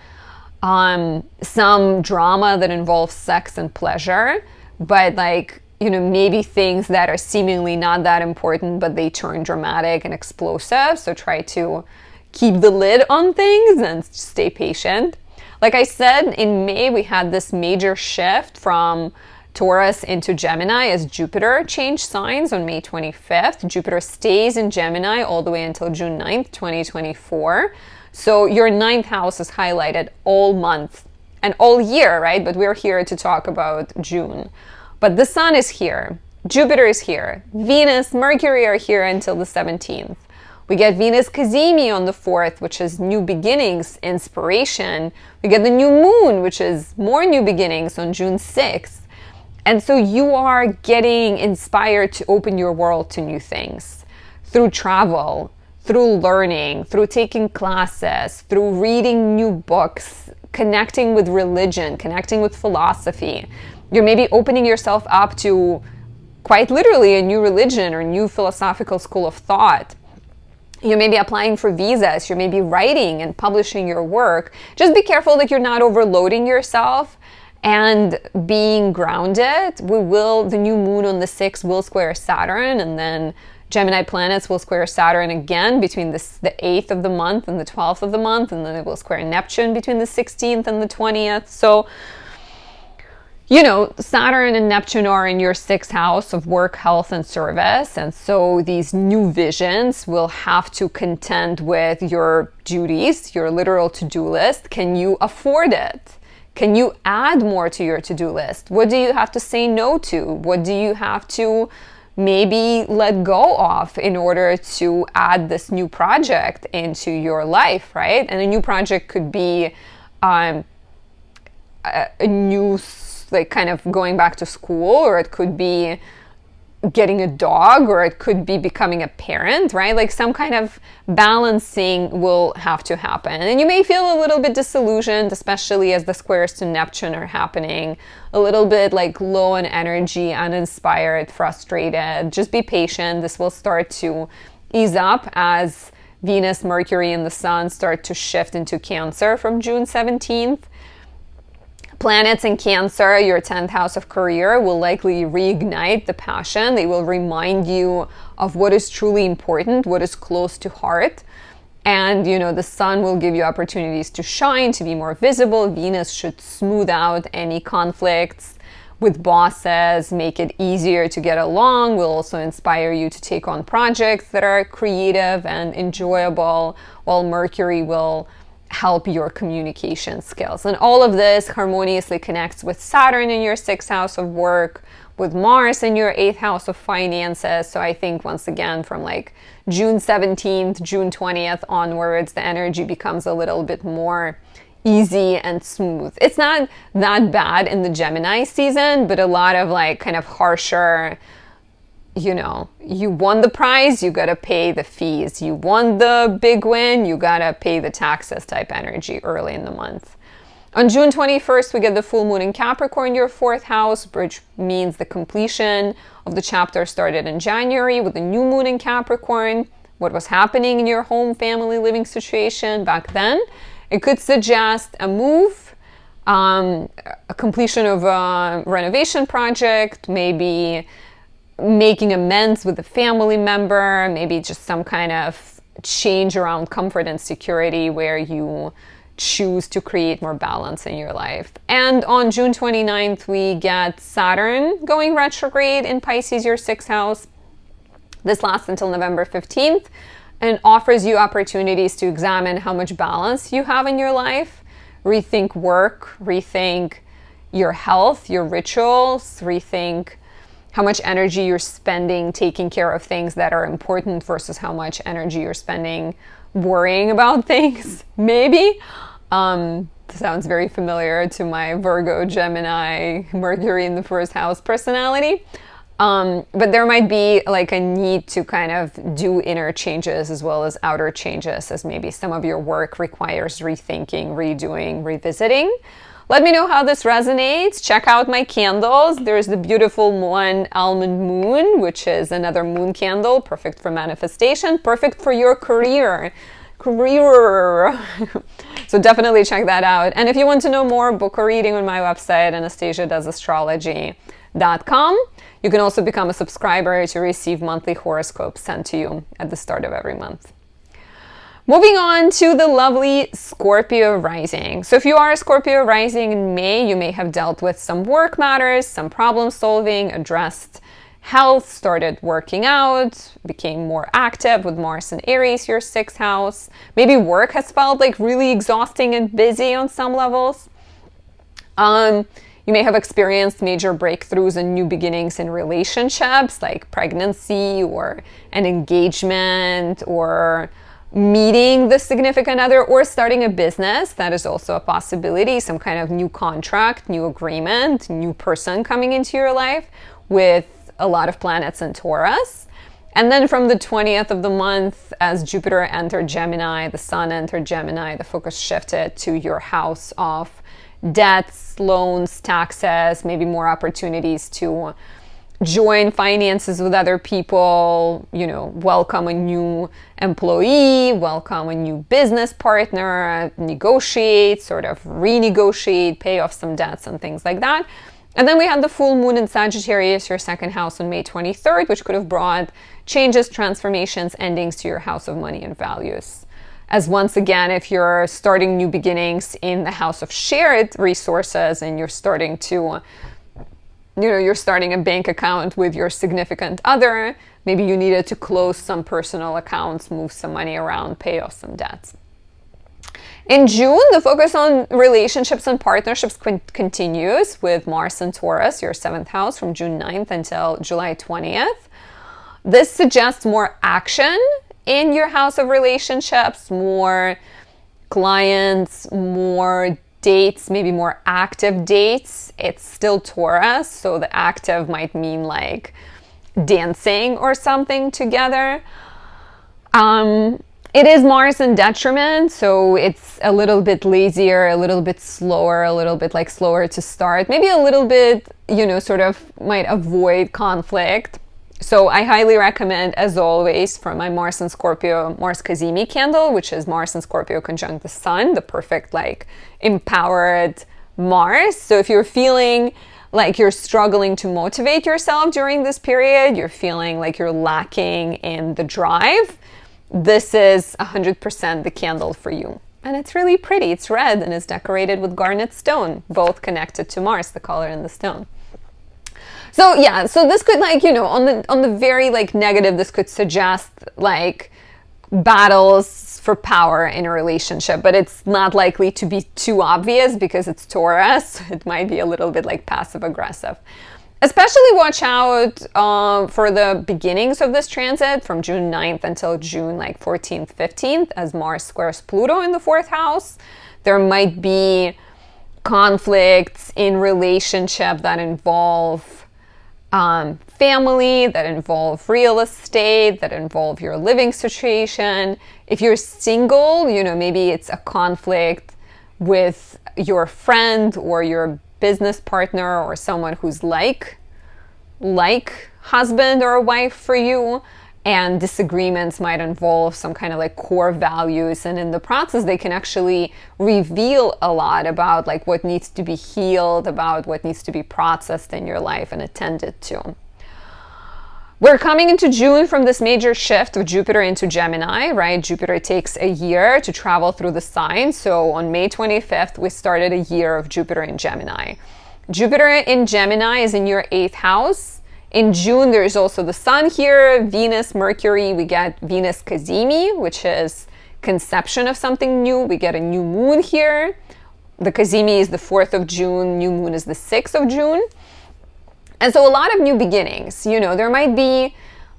Some drama that involves sex and pleasure. But like, you know, maybe things that are seemingly not that important, but they turn dramatic and explosive. So try to keep the lid on things and stay patient. Like I said, in May, we had this major shift from Taurus into Gemini as Jupiter changed signs on May 25th. Jupiter stays in Gemini all the way until June 9th, 2024. So your 9th house is highlighted all month and all year, right? But we're here to talk about June. But the Sun is here, Jupiter is here, Venus, Mercury are here until the 17th. We get Venus Kazemi on the 4th, which is new beginnings, inspiration. We get the new moon, which is more new beginnings on June 6th. And so you are getting inspired to open your world to new things through travel, through learning, through taking classes, through reading new books, connecting with religion, connecting with philosophy. You're maybe opening yourself up to quite literally a new religion or new philosophical school of thought. You may be applying for visas. You may be writing and publishing your work. Just be careful that you're not overloading yourself and being grounded. The new moon on the 6th will square Saturn, and then Gemini planets will square Saturn again between the 8th of the month and the 12th of the month, and then it will square Neptune between the 16th and the 20th. So, you know, Saturn and Neptune are in your 6th house of work, health, and service. And so these new visions will have to contend with your duties, your literal to-do list. Can you afford it? Can you add more to your to-do list? What do you have to say no to? What do you have to maybe let go of in order to add this new project into your life, right? And a new project could be a new, like kind of going back to school, or it could be getting a dog, or it could be becoming a parent, right? Like some kind of balancing will have to happen. And you may feel a little bit disillusioned, especially as the squares to Neptune are happening, a little bit like low in energy, uninspired, frustrated. Just be patient. This will start to ease up as Venus, Mercury, and the Sun start to shift into Cancer from June 17th. Planets in Cancer, your 10th house of career, will likely reignite the passion. They will remind you of what is truly important, what is close to heart. And, the Sun will give you opportunities to shine, to be more visible. Venus should smooth out any conflicts with bosses, make it easier to get along, will also inspire you to take on projects that are creative and enjoyable, while Mercury will help your communication skills. And all of this harmoniously connects with Saturn in your 6th house of work, with Mars in your 8th house of finances. So I think once again, from like June 17th, June 20th onwards, the energy becomes a little bit more easy and smooth. It's not that bad in the Gemini season, but a lot of like kind of harsher, you won the prize, you gotta pay the fees. You won the big win, you gotta pay the taxes type energy early in the month. On June 21st, we get the full moon in Capricorn, your 4th house, which means the completion of the chapter started in January with the new moon in Capricorn. What was happening in your home, family, living situation back then? It could suggest a move, a completion of a renovation project, maybe making amends with a family member, maybe just some kind of change around comfort and security where you choose to create more balance in your life. And on June 29th, we get Saturn going retrograde in Pisces, your 6th house. This lasts until November 15th and offers you opportunities to examine how much balance you have in your life, rethink work, rethink your health, your rituals, rethink how much energy you're spending taking care of things that are important versus how much energy you're spending worrying about things, maybe. Sounds very familiar to my Virgo, Gemini, Mercury in the 1st house personality. But there might be like a need to kind of do inner changes as well as outer changes, as maybe some of your work requires rethinking, redoing, revisiting. Let me know how this resonates. Check out my candles. There's the beautiful one, Almond Moon, which is another moon candle, perfect for manifestation, perfect for your career. So definitely check that out. And if you want to know more, book a reading on my website, AnastasiaDoesAstrology.com. You can also become a subscriber to receive monthly horoscopes sent to you at the start of every month. Moving on to the lovely Scorpio rising. So if you are a Scorpio rising in May, you may have dealt with some work matters, some problem solving, addressed health, started working out, became more active with Mars and Aries, your 6th house. Maybe work has felt like really exhausting and busy on some levels. You may have experienced major breakthroughs and new beginnings in relationships, like pregnancy or an engagement or meeting the significant other, or starting a business. That is also a possibility. Some kind of new contract, new agreement, new person coming into your life with a lot of planets in Taurus. And then from the 20th of the month, as Jupiter entered Gemini, the Sun entered Gemini, the focus shifted to your house of debts, loans, taxes, maybe more opportunities to join finances with other people, welcome a new employee, welcome a new business partner, negotiate, sort of renegotiate, pay off some debts and things like that. And then we had the full moon in Sagittarius, your 2nd house, on May 23rd, which could have brought changes, transformations, endings to your house of money and values. As once again, if you're starting new beginnings in the house of shared resources and you're starting to you're starting a bank account with your significant other, maybe you needed to close some personal accounts, move some money around, pay off some debts. In June, the focus on relationships and partnerships continues with Mars and Taurus, your 7th house, from June 9th until July 20th. This suggests more action in your house of relationships, more clients, more dates, maybe more active dates. It's still Taurus, so the active might mean like dancing or something together. It is Mars in detriment, so it's a little bit lazier, a little bit slower, a little bit like slower to start, maybe a little bit, sort of might avoid conflict. So I highly recommend, as always, for my Mars and Scorpio Mars Cazimi candle, which is Mars and Scorpio conjunct the sun, the perfect like empowered Mars. So if you're feeling like you're struggling to motivate yourself during this period, you're feeling like you're lacking in the drive, this is 100% the candle for you. And it's really pretty. It's red and it's decorated with garnet stone, both connected to Mars, the color and the stone. So yeah, so this could like, on the very like negative, this could suggest like battles for power in a relationship, but it's not likely to be too obvious because it's Taurus. It might be a little bit like passive aggressive. Especially watch out for the beginnings of this transit from June 9th until June like 14th, 15th, as Mars squares Pluto in the 4th house. There might be conflicts in relationship that involve family, that involve real estate, that involve your living situation. If you're single, maybe it's a conflict with your friend or your business partner or someone who's like husband or wife for you, and disagreements might involve some kind of like core values, and in the process they can actually reveal a lot about like what needs to be healed, about what needs to be processed in your life and attended to. We're coming into June from this major shift of Jupiter into Gemini, right? Jupiter takes a year to travel through the sign. So on May 25th, we started a year of Jupiter in Gemini. Jupiter in Gemini is in your 8th house. In June, there's also the sun here, Venus, Mercury. We get Venus Cazimi, which is conception of something new. We get a new moon here. The Cazimi is the 4th of June. New moon is the 6th of June. And so a lot of new beginnings, there might be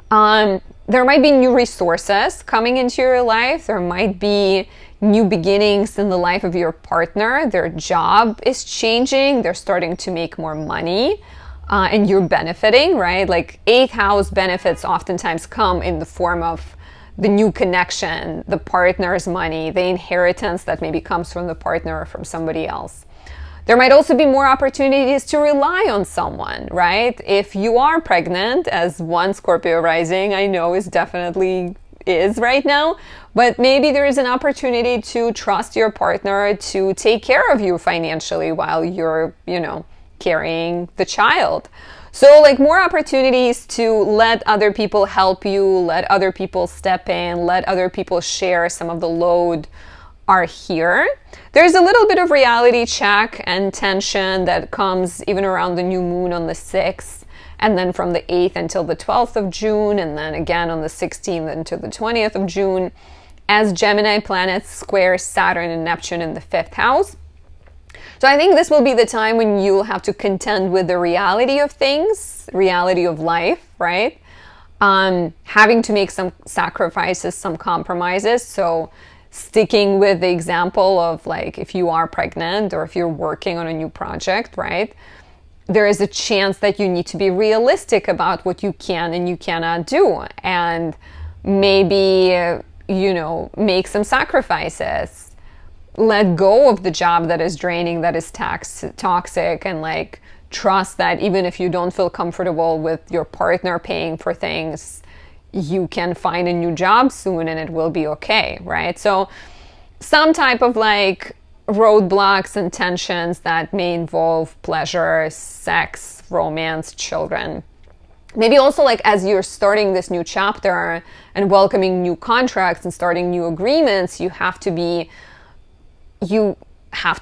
new resources coming into your life. There might be new beginnings in the life of your partner. Their job is changing. They're starting to make more money, and you're benefiting, right? Like 8th house benefits oftentimes come in the form of the new connection, the partner's money, the inheritance that maybe comes from the partner or from somebody else. There might also be more opportunities to rely on someone, right? If you are pregnant, as one Scorpio rising I know is right now, but maybe there is an opportunity to trust your partner to take care of you financially while you're, carrying the child. So like more opportunities to let other people help you, let other people step in, let other people share some of the load are here. There's a little bit of reality check and tension that comes even around the new moon on the 6th, and then from the 8th until the 12th of June, and then again on the 16th until the 20th of June, as Gemini planets square Saturn and Neptune in the 5th house. So I think this will be the time when you'll have to contend with the reality of things, reality of life, right? Having to make some sacrifices, some compromises. So sticking with the example of like if you are pregnant or if you're working on a new project, right? There is a chance that you need to be realistic about what you can and you cannot do, and maybe, make some sacrifices. Let go of the job that is draining, that is toxic, and like trust that even if you don't feel comfortable with your partner paying for things, you can find a new job soon and it will be okay, right? So some type of like roadblocks and tensions that may involve pleasure, sex, romance, children. Maybe also like as you're starting this new chapter and welcoming new contracts and starting new agreements, you have to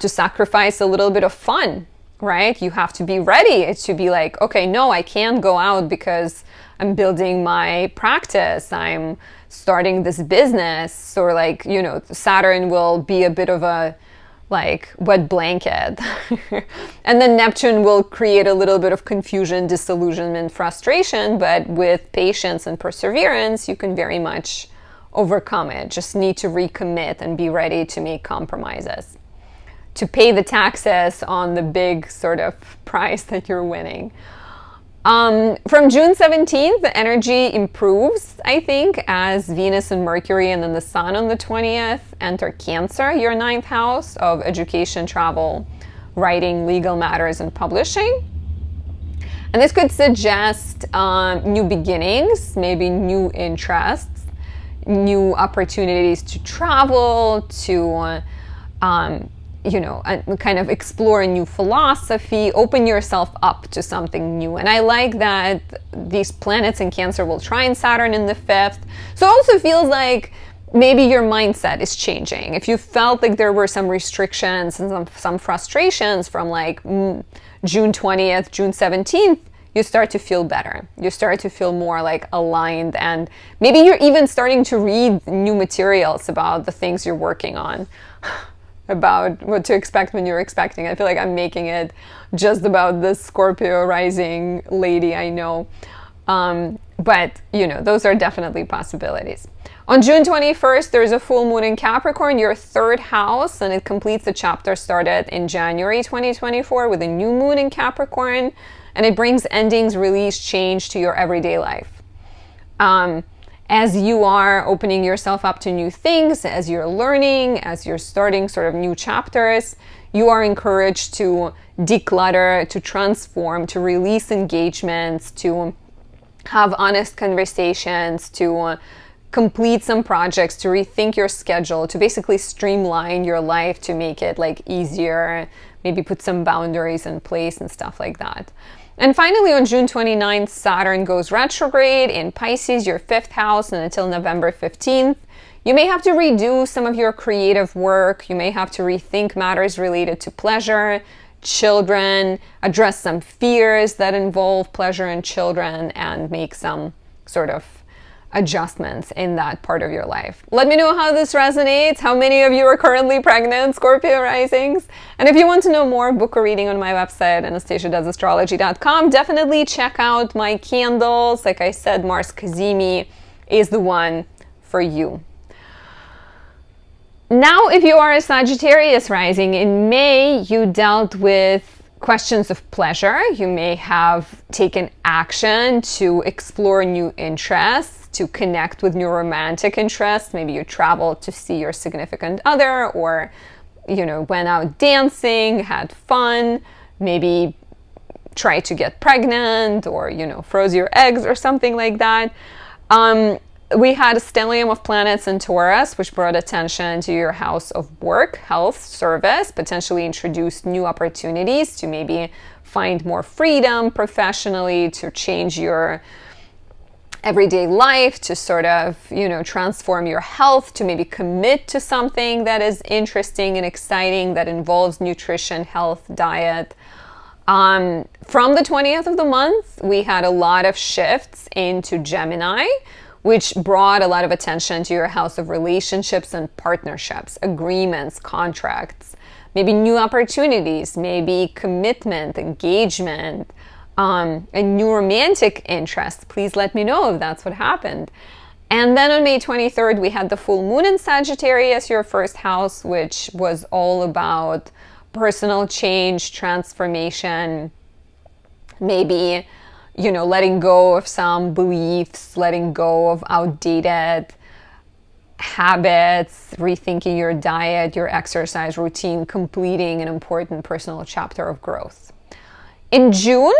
sacrifice a little bit of fun, right? You have to be ready to be like, okay, no, I can't go out because I'm building my practice, I'm starting this business, or like, Saturn will be a bit of a like wet blanket. And then Neptune will create a little bit of confusion, disillusionment, frustration, but with patience and perseverance, you can very much overcome it. Just need to recommit and be ready to make compromises, to pay the taxes on the big sort of prize that you're winning. From June 17th, the energy improves, I think, as Venus and Mercury and then the Sun on the 20th enter Cancer, your 9th house of education, travel, writing, legal matters, and publishing. And this could suggest new beginnings, maybe new interests, new opportunities to travel, to kind of explore a new philosophy, open yourself up to something new. And I like that these planets in Cancer will trine Saturn in the 5th. So it also feels like maybe your mindset is changing. If you felt like there were some restrictions and some frustrations from like June 20th, June 17th, you start to feel better. You start to feel more like aligned, and maybe you're even starting to read new materials about the things you're working on. About what to expect when you're expecting. I feel like I'm making it just about this Scorpio rising lady I know. But, those are definitely possibilities. On June 21st, there's a full moon in Capricorn, your 3rd house, and it completes the chapter started in January 2024 with a new moon in Capricorn, and it brings endings, release, change to your everyday life. As you are opening yourself up to new things, as you're learning, as you're starting sort of new chapters, you are encouraged to declutter, to transform, to release engagements, to have honest conversations, to complete some projects, to rethink your schedule, to basically streamline your life, to make it like easier, maybe put some boundaries in place and stuff like that. And finally, on June 29th, Saturn goes retrograde in Pisces, your 5th house, and until November 15th. You may have to redo some of your creative work. You may have to rethink matters related to pleasure, children, address some fears that involve pleasure and children, and make some sort of adjustments in that part of your life. Let me know how this resonates, how many of you are currently pregnant, Scorpio risings. And if you want to know more, book a reading on my website, anastasiadoesastrology.com. Definitely check out my candles. Like I said, Mars Kazemi is the one for you. Now, if you are a Sagittarius rising, in May, you dealt with questions of pleasure. You may have taken action to explore new interests, to connect with new romantic interests. Maybe you traveled to see your significant other, or, went out dancing, had fun, maybe tried to get pregnant, or, froze your eggs or something like that. We had a stellium of planets in Taurus, which brought attention to your house of work, health, service, potentially introduced new opportunities to maybe find more freedom professionally, to change your everyday life, to sort of, transform your health, to maybe commit to something that is interesting and exciting, that involves nutrition, health, diet. From the 20th of the month, we had a lot of shifts into Gemini, which brought a lot of attention to your house of relationships and partnerships, agreements, contracts, maybe new opportunities, maybe commitment, engagement, a new romantic interest. Please let me know if that's what happened. And then on May 23rd, we had the full moon in Sagittarius, your 1st house, which was all about personal change, transformation, maybe letting go of some beliefs, letting go of outdated habits, rethinking your diet, your exercise routine, completing an important personal chapter of growth. In June,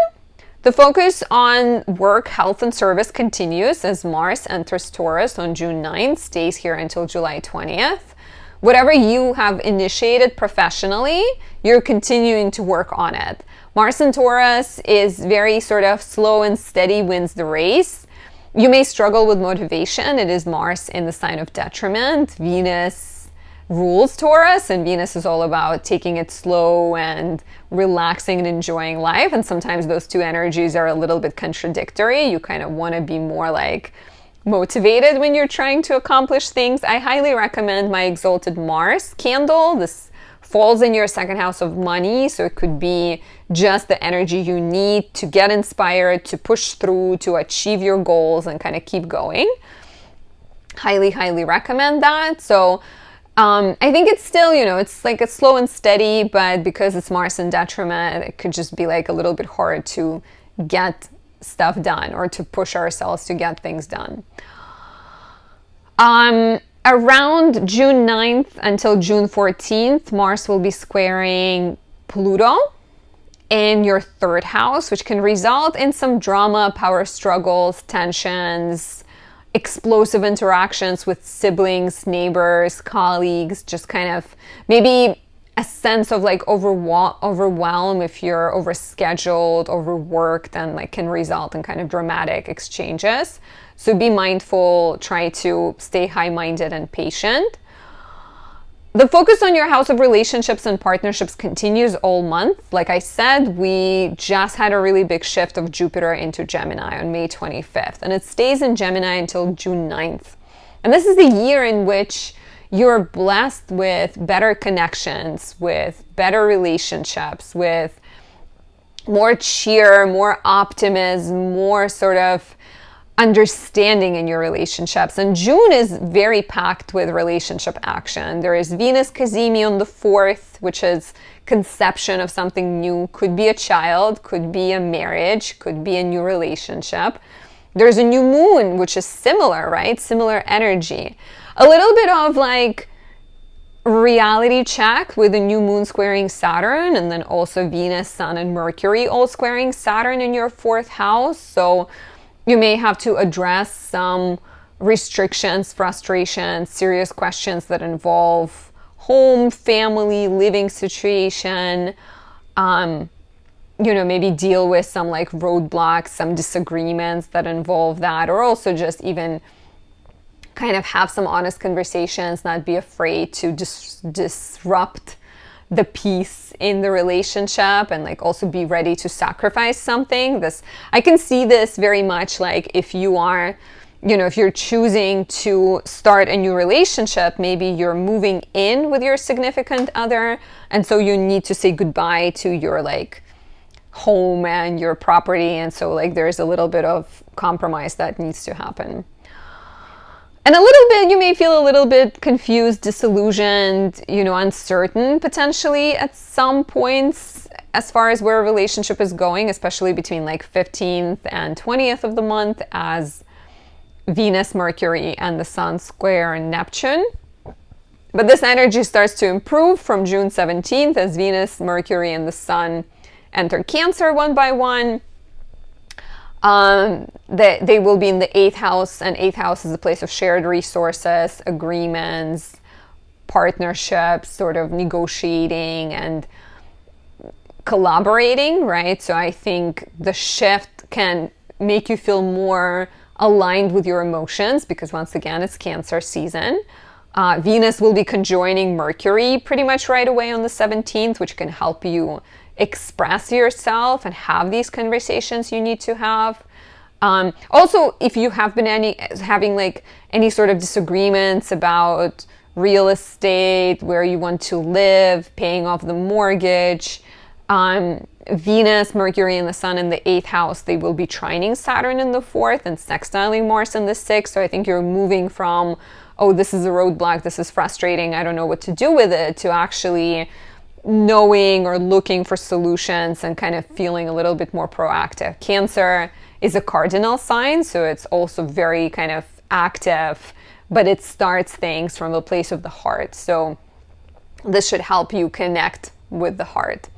the focus on work, health, and service continues as Mars enters Taurus on June 9th, stays here until July 20th. Whatever you have initiated professionally, you're continuing to work on it. Mars in Taurus is very sort of slow and steady, wins the race. You may struggle with motivation. It is Mars in the sign of detriment. Venus rules Taurus, and Venus is all about taking it slow and relaxing and enjoying life. And sometimes those two energies are a little bit contradictory. You kind of want to be more like motivated when you're trying to accomplish things. I highly recommend my Exalted Mars candle. This falls in your 2nd house of money, so it could be just the energy you need to get inspired, to push through, to achieve your goals and kind of keep going. Highly, highly recommend that. So I think it's still, it's like it's slow and steady, but because it's Mars in detriment, it could just be like a little bit hard to get stuff done or to push ourselves to get things done. Around June 9th until June 14th, Mars will be squaring Pluto in your third house, which can result in some drama, power struggles, tensions, explosive interactions with siblings, neighbors, colleagues, just kind of maybe a sense of like overwhelm if you're overscheduled, overworked, and like can result in kind of dramatic exchanges. So be mindful, try to stay high-minded and patient. The focus on your house of relationships and partnerships continues all month. Like I said, we just had a really big shift of Jupiter into Gemini on May 25th, and it stays in Gemini until June 9th. And this is the year in which you're blessed with better connections, with better relationships, with more cheer, more optimism, more sort of understanding in your relationships. And June is very packed with relationship action. There is Venus Cazimi on the 4th, which is conception of something new. Could be a child, could be a marriage, could be a new relationship. There's a new moon, which is similar, right? Similar energy. A little bit of like reality check with the new moon squaring Saturn, and then also Venus, Sun, and Mercury all squaring Saturn in your 4th house. So you may have to address some restrictions, frustrations, serious questions that involve home, family, living situation. Maybe deal with some like roadblocks, some disagreements that involve that, or also just even kind of have some honest conversations, not be afraid to disrupt the peace in the relationship, and like also be ready to sacrifice something. I can see this very much like if you are, if you're choosing to start a new relationship, maybe you're moving in with your significant other, and so you need to say goodbye to your like home and your property, and so like there's a little bit of compromise that needs to happen. And a little bit, you may feel a little bit confused, disillusioned, uncertain potentially at some points as far as where a relationship is going, especially between like 15th and 20th of the month as Venus, Mercury, and the Sun square Neptune. But this energy starts to improve from June 17th as Venus, Mercury, and the Sun enter Cancer one by one. They will be in the 8th house, and 8th house is a place of shared resources, agreements, partnerships, sort of negotiating and collaborating, right? So I think the shift can make you feel more aligned with your emotions because once again, it's Cancer season. Venus will be conjoining Mercury pretty much right away on the 17th, which can help you express yourself and have these conversations you need to have. Also, if you have been having like any sort of disagreements about real estate, where you want to live, paying off the mortgage, Venus, Mercury, and the Sun in the 8th house, they will be trining Saturn in the 4th and sextiling Mars in the 6th. So I think you're moving from, oh, this is a roadblock, this is frustrating, I don't know what to do with it, to actually knowing or looking for solutions and kind of feeling a little bit more proactive. Cancer is a cardinal sign, so it's also very kind of active, but it starts things from a place of the heart. So this should help you connect with the heart.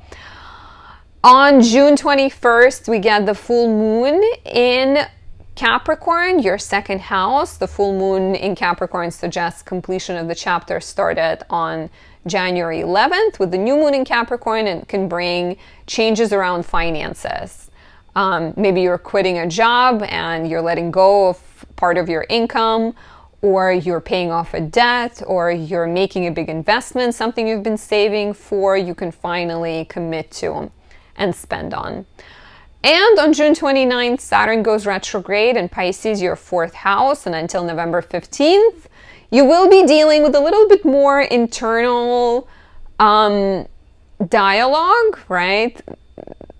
On June 21st, we get the full moon in Capricorn, your 2nd house. The full moon in Capricorn suggests completion of the chapter started on January 11th with the new moon in Capricorn, and can bring changes around finances. Maybe you're quitting a job and you're letting go of part of your income, or you're paying off a debt, or you're making a big investment, something you've been saving for, you can finally commit to and spend on. And on June 29th, Saturn goes retrograde in Pisces, your 4th house, and until November 15th, you will be dealing with a little bit more internal dialogue, right?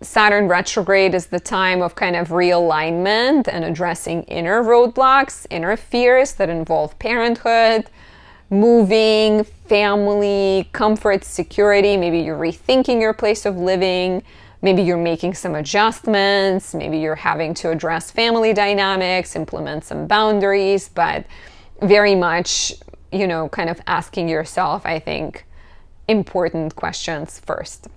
Saturn retrograde is the time of kind of realignment and addressing inner roadblocks, inner fears that involve parenthood, moving, family, comfort, security. Maybe you're rethinking your place of living. maybe you're making some adjustments, maybe you're having to address family dynamics, implement some boundaries, but very much, you know, kind of asking yourself, I think, important questions first.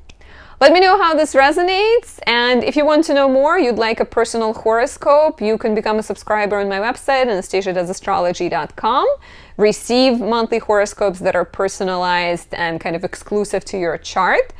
Let me know how this resonates, and if you want to know more, you'd like a personal horoscope, you can become a subscriber on my website, anastasiadoesastrology.com. Receive monthly horoscopes that are personalized and kind of exclusive to your chart.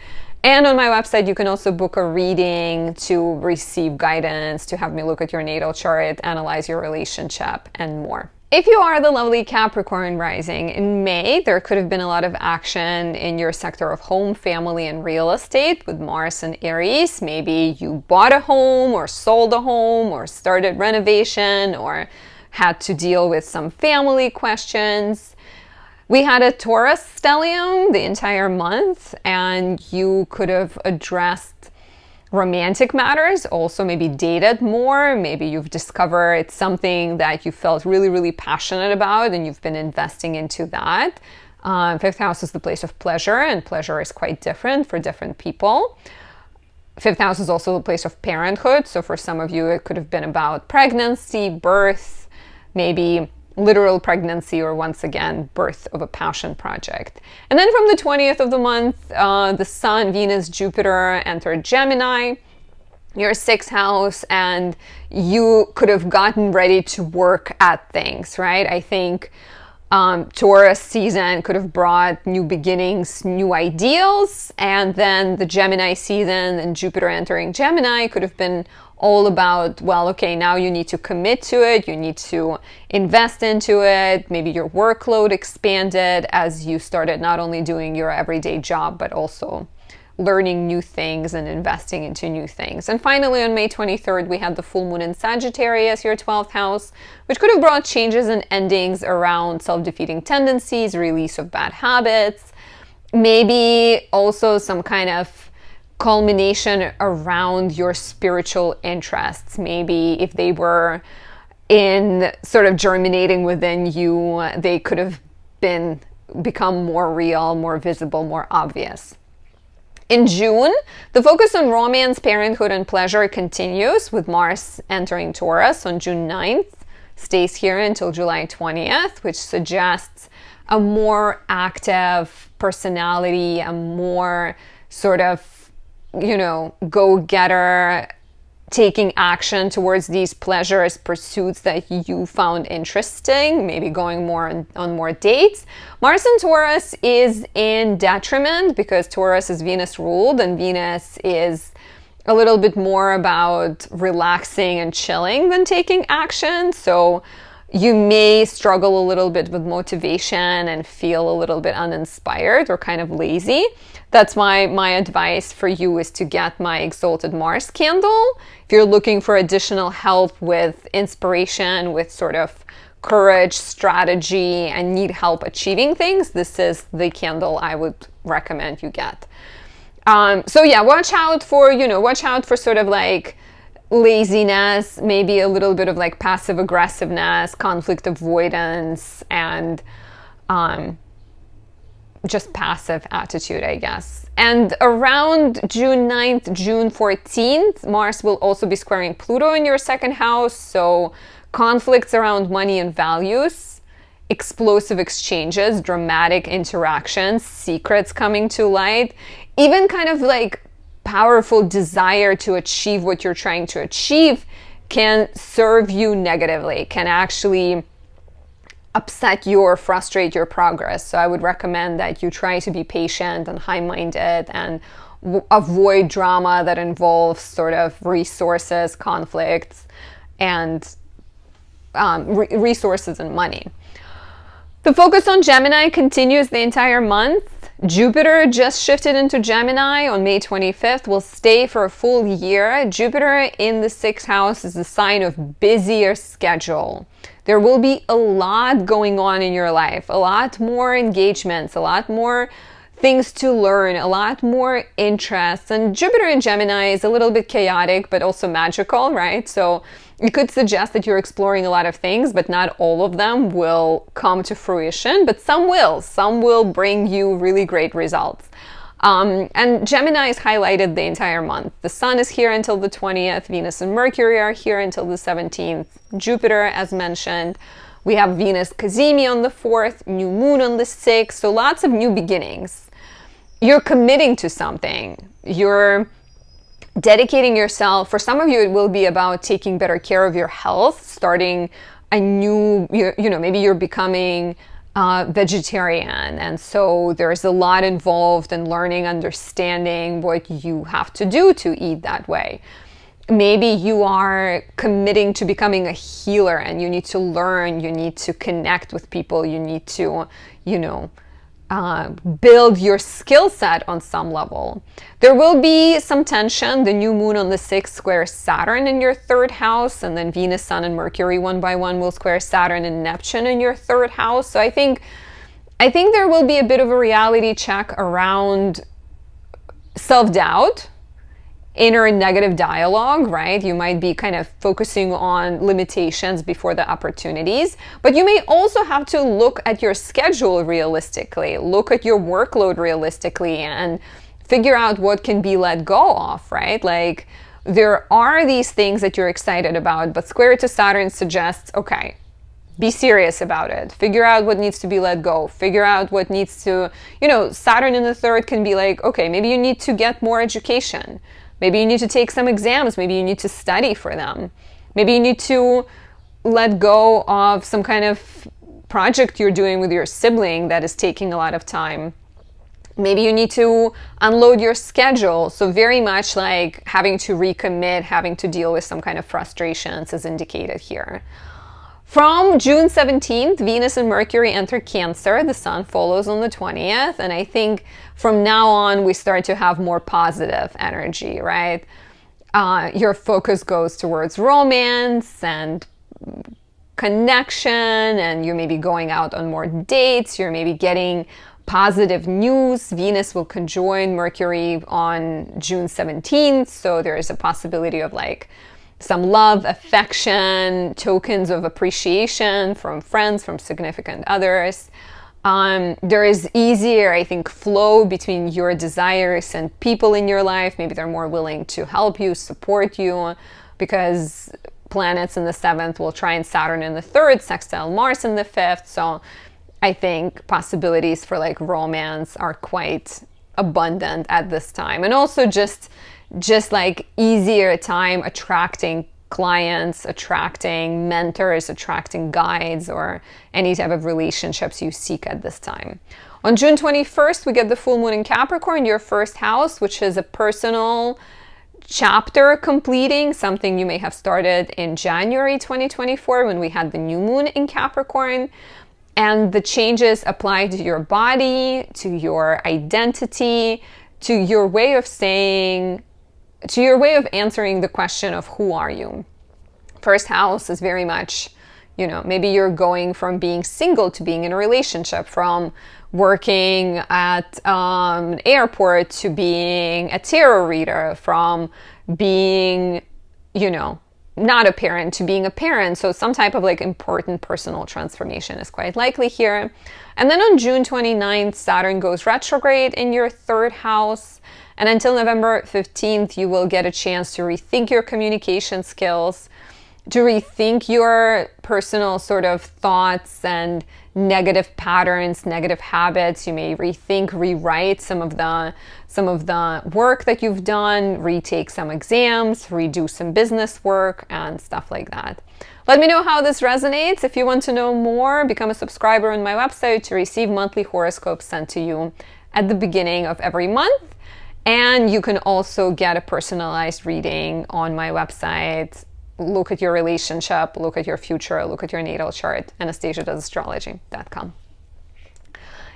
And on my website, you can also book a reading to receive guidance, to have me look at your natal chart, analyze your relationship, and more. If you are the lovely Capricorn rising, in May, there could have been a lot of action in your sector of home, family, and real estate with Mars and Aries. Maybe you bought a home or sold a home or started renovation or had to deal with some family questions. We had a Taurus stellium the entire month, and you could have addressed romantic matters, also maybe dated more, maybe you've discovered something that you felt really, really passionate about and you've been investing into that. Fifth house is the place of pleasure, and pleasure is quite different for different people. Fifth house is also the place of parenthood, so for some of you it could have been about pregnancy, birth, maybe literal pregnancy, or once again, birth of a passion project. And then from the 20th of the month, the Sun, Venus, Jupiter entered Gemini, your sixth house, and you could have gotten ready to work at things, right? I think Taurus season could have brought new beginnings, new ideals, and then the Gemini season and Jupiter entering Gemini could have been all about, well, okay, now you need to commit to it, you need to invest into it, maybe your workload expanded as you started not only doing your everyday job, but also learning new things and investing into new things. And finally, on May 23rd, we had the full moon in Sagittarius, your 12th house, which could have brought changes and endings around self-defeating tendencies, release of bad habits, maybe also some kind of culmination around your spiritual interests. Maybe if they were in sort of germinating within you, they could have become more real, more visible, more obvious. In June, the focus on romance, parenthood, and pleasure continues with Mars entering Taurus on June 9th, stays here until July 20th, which suggests a more active personality, a more sort of, you know, go-getter, taking action towards these pleasures, pursuits that you found interesting, maybe going more on more dates. Mars in Taurus is in detriment because Taurus is Venus ruled, and Venus is a little bit more about relaxing and chilling than taking action. So you may struggle a little bit with motivation and feel a little bit uninspired or kind of lazy. That's why my advice for you is to get my Exalted Mars candle. If you're looking for additional help with inspiration, with sort of courage, strategy, and need help achieving things, this is the candle I would recommend you get. So yeah, watch out for sort of like laziness, maybe a little bit of like passive aggressiveness, conflict avoidance, and just passive attitude, I guess. And around June 9th, June 14th, Mars will also be squaring Pluto in your second house. So conflicts around money and values, explosive exchanges, dramatic interactions, secrets coming to light, even kind of like powerful desire to achieve what you're trying to achieve can serve you negatively, can actually upset you or frustrate your progress. So I would recommend that you try to be patient and high-minded and avoid drama that involves sort of resources, conflicts, and resources and money. The focus on Gemini continues the entire month. Jupiter just shifted into Gemini on May 25th, will stay for a full year. Jupiter in the sixth house is a sign of busier schedule. There will be a lot going on in your life, a lot more engagements, a lot more things to learn, a lot more interests. And Jupiter in Gemini is a little bit chaotic, but also magical, right? So it could suggest that you're exploring a lot of things, but not all of them will come to fruition, but some will. Some will bring you really great results. And Gemini is highlighted the entire month. The Sun is here until the 20th. Venus and Mercury are here until the 17th. Jupiter, as mentioned. We have Venus Cazimi on the 4th, new moon on the 6th. So lots of new beginnings. You're committing to something. You're dedicating yourself. For some of you, it will be about taking better care of your health, starting a new, maybe you're becoming vegetarian, and so there's a lot involved in learning, understanding what you have to do to eat that way. Maybe you are committing to becoming a healer, and you need to learn, you need to connect with people, you need to, build your skill set on some level. There will be some tension. The new moon on the 6th squares Saturn in your 3rd house, and then Venus, Sun, and Mercury one by one will square Saturn and Neptune in your 3rd house. So I think there will be a bit of a reality check around self-doubt, inner negative dialogue, right? You might be kind of focusing on limitations before the opportunities, but you may also have to look at your schedule realistically, look at your workload realistically, and figure out what can be let go of, right? Like, there are these things that you're excited about, but square to Saturn suggests, okay, be serious about it. Figure out what needs to be let go. Figure out what needs to, Saturn in the 3rd can be like, okay, maybe you need to get more education. Maybe you need to take some exams. Maybe you need to study for them. Maybe you need to let go of some kind of project you're doing with your sibling that is taking a lot of time. Maybe you need to unload your schedule. So very much like having to recommit, having to deal with some kind of frustrations is indicated here. From June 17th, Venus and Mercury enter Cancer. The Sun follows on the 20th. And I think from now on, we start to have more positive energy, right? Your focus goes towards romance and connection, and you may be going out on more dates. You're maybe getting positive news. Venus will conjoin Mercury on June 17th. So there is a possibility of like some love, affection, tokens of appreciation from friends, from significant others. There is easier, I think, flow between your desires and people in your life. Maybe they're more willing to help you, support you, because planets in the 7th will trine Saturn in the 3rd, sextile Mars in the 5th. So I think possibilities for like romance are quite abundant at this time. And also just like easier time attracting clients, attracting mentors, attracting guides, or any type of relationships you seek at this time. On June 21st, we get the full moon in Capricorn, your 1st house, which is a personal chapter completing, something you may have started in January 2024 when we had the new moon in Capricorn. And the changes apply to your body, to your identity, to your way of saying, to your way of answering the question of who are you. 1st house is very much, maybe you're going from being single to being in a relationship, from working at an airport to being a tarot reader, from being, not a parent to being a parent. So some type of like important personal transformation is quite likely here. And then on June 29th, Saturn goes retrograde in your 3rd house. And until November 15th, you will get a chance to rethink your communication skills, to rethink your personal sort of thoughts and negative patterns, negative habits. You may rethink, rewrite some of the work that you've done, retake some exams, redo some business work, and stuff like that. Let me know how this resonates. If you want to know more, become a subscriber on my website to receive monthly horoscopes sent to you at the beginning of every month. And you can also get a personalized reading on my website. Look at your relationship, look at your future, look at your natal chart, AnastasiaDoesAstrology.com.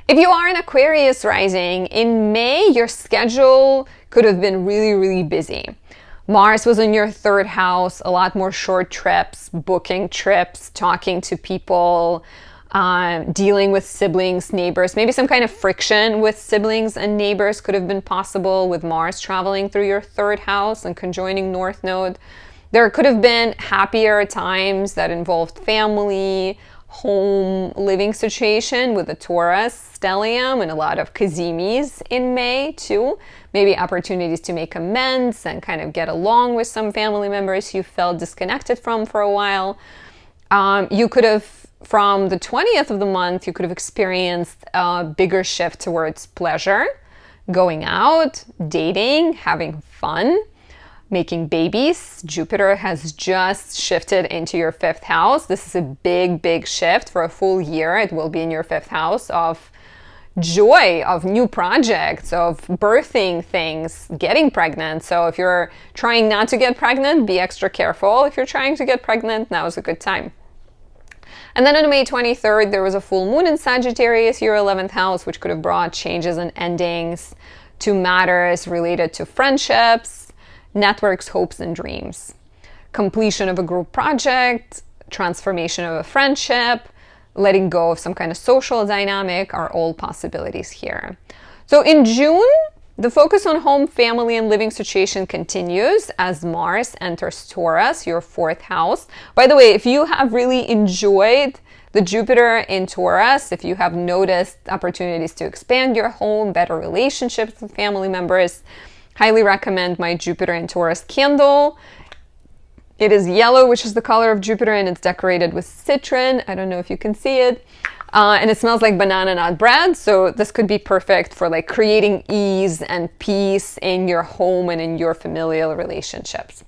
If you are an Aquarius rising, in May, your schedule could have been really, really busy. Mars was in your 3rd house, a lot more short trips, booking trips, talking to people, dealing with siblings, neighbors. Maybe some kind of friction with siblings and neighbors could have been possible with Mars traveling through your 3rd house and conjoining North Node. There could have been happier times that involved family, home living situation with the Taurus stellium and a lot of Cazimis in May too. Maybe opportunities to make amends and kind of get along with some family members you felt disconnected from for a while. You could have, from the 20th of the month, you could have experienced a bigger shift towards pleasure, going out, dating, having fun, making babies. Jupiter has just shifted into your 5th house. This is a big, big shift for a full year. It will be in your 5th house of joy, of new projects, of birthing things, getting pregnant. So if you're trying not to get pregnant, be extra careful. If you're trying to get pregnant, now is a good time. And then on May 23rd, there was a full moon in Sagittarius, your 11th house, which could have brought changes and endings to matters related to friendships, networks, hopes, and dreams. Completion of a group project, transformation of a friendship, letting go of some kind of social dynamic are all possibilities here. So in June, the focus on home, family, and living situation continues as Mars enters Taurus, your 4th house. By the way, if you have really enjoyed the Jupiter in Taurus, if you have noticed opportunities to expand your home, better relationships with family members, highly recommend my Jupiter in Taurus candle. It is yellow, which is the color of Jupiter, and it's decorated with citron. I don't know if you can see it. And it smells like banana nut bread. So this could be perfect for like creating ease and peace in your home and in your familial relationships.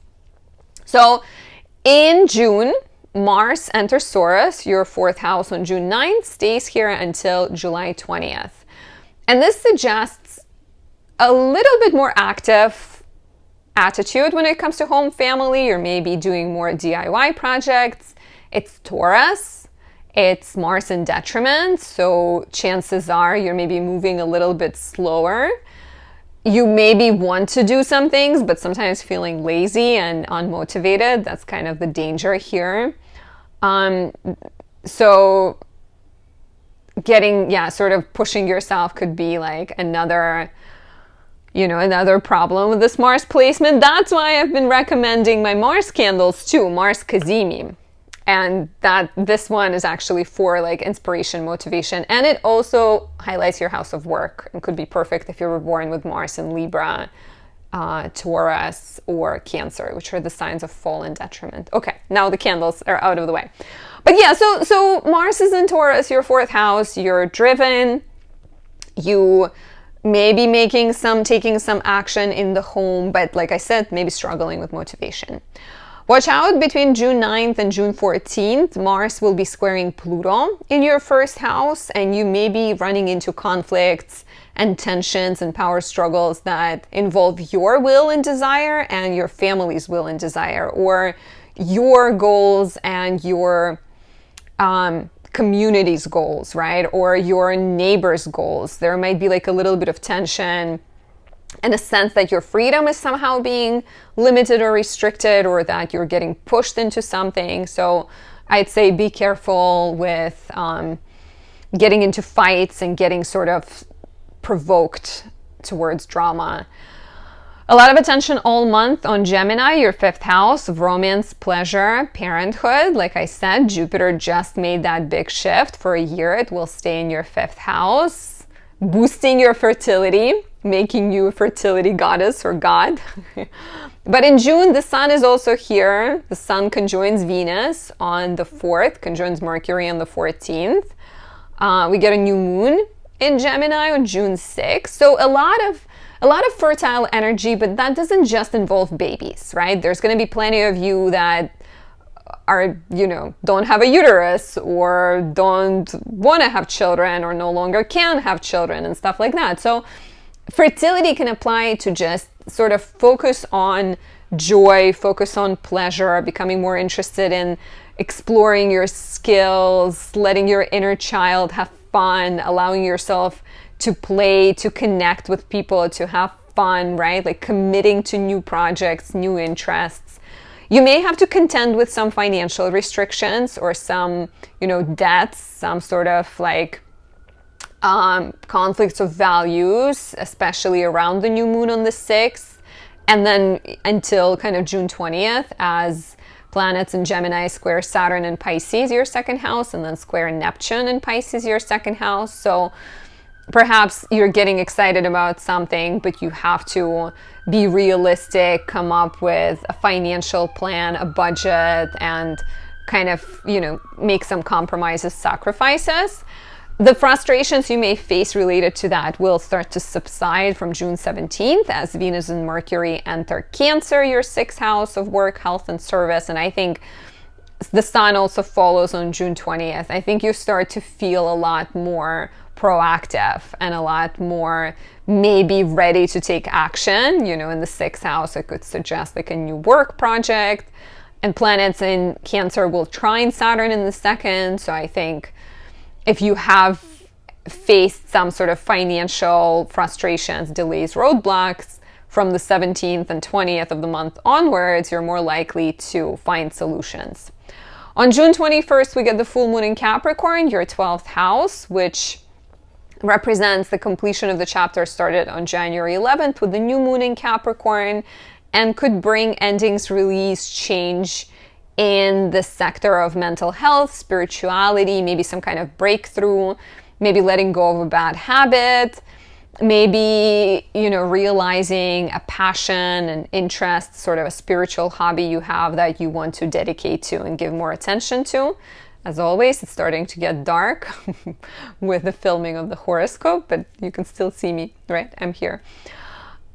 So in June, Mars enters Taurus, your 4th house on June 9th, stays here until July 20th. And this suggests a little bit more active attitude when it comes to home, family. You're maybe doing more DIY projects. It's Taurus. It's Mars in detriment, so chances are you're maybe moving a little bit slower. You maybe want to do some things, but sometimes feeling lazy and unmotivated. That's kind of the danger here. So getting, sort of pushing yourself could be like another problem with this Mars placement. That's why I've been recommending my Mars candles too, Mars Kazimi. And that this one is actually for like inspiration, motivation, and it also highlights your house of work and could be perfect if you were born with Mars in Libra, Taurus, or Cancer, which are the signs of fall and detriment. Okay, now the candles are out of the way. But yeah, so Mars is in Taurus, your 4th house. You're driven. You may be taking some action in the home, but like I said, maybe struggling with motivation. Watch out, between June 9th and June 14th, Mars will be squaring Pluto in your 1st house, and you may be running into conflicts and tensions and power struggles that involve your will and desire and your family's will and desire, or your goals and your community's goals, right? Or your neighbor's goals. There might be like a little bit of tension and a sense that your freedom is somehow being limited or restricted, or that you're getting pushed into something. So I'd say be careful with getting into fights and getting sort of provoked towards drama. A lot of attention all month on Gemini, your 5th house of romance, pleasure, parenthood. Like I said, Jupiter just made that big shift for a year. It will stay in your 5th house, boosting your fertility, making you a fertility goddess or god. But in June, the sun is also here. The sun conjoins Venus on the 4th, conjoins Mercury on the 14th. We get a new moon in Gemini on June 6th. So a lot of fertile energy, but that doesn't just involve babies, right? There's going to be plenty of you that are, don't have a uterus or don't want to have children or no longer can have children and stuff like that. So fertility can apply to just sort of focus on joy, focus on pleasure, becoming more interested in exploring your skills, letting your inner child have fun, allowing yourself to play, to connect with people, to have fun, right? Like committing to new projects, new interests. You may have to contend with some financial restrictions or some, debts, some sort of like conflicts of values, especially around the new moon on the 6th, and then until kind of June 20th, as planets in Gemini square Saturn in Pisces, your second house, and then square Neptune in Pisces, your second house. So perhaps you're getting excited about something, but you have to be realistic, come up with a financial plan, a budget, and kind of, make some compromises, sacrifices. The frustrations you may face related to that will start to subside from June 17th as Venus and Mercury enter Cancer, your sixth house of work, health, and service. And I think the Sun also follows on June 20th. I think you start to feel a lot more proactive and a lot more maybe ready to take action. In the sixth house, I could suggest like a new work project. And planets in Cancer will trine Saturn in the second. So I think if you have faced some sort of financial frustrations, delays, roadblocks from the 17th and 20th of the month onwards, you're more likely to find solutions. On June 21st, we get the full moon in Capricorn, your 12th house, which represents the completion of the chapter started on January 11th with the new moon in Capricorn, and could bring endings, release, change in the sector of mental health, spirituality, maybe some kind of breakthrough, maybe letting go of a bad habit, maybe, realizing a passion and interest, sort of a spiritual hobby you have that you want to dedicate to and give more attention to. As always, it's starting to get dark with the filming of the horoscope, but you can still see me, right? I'm here.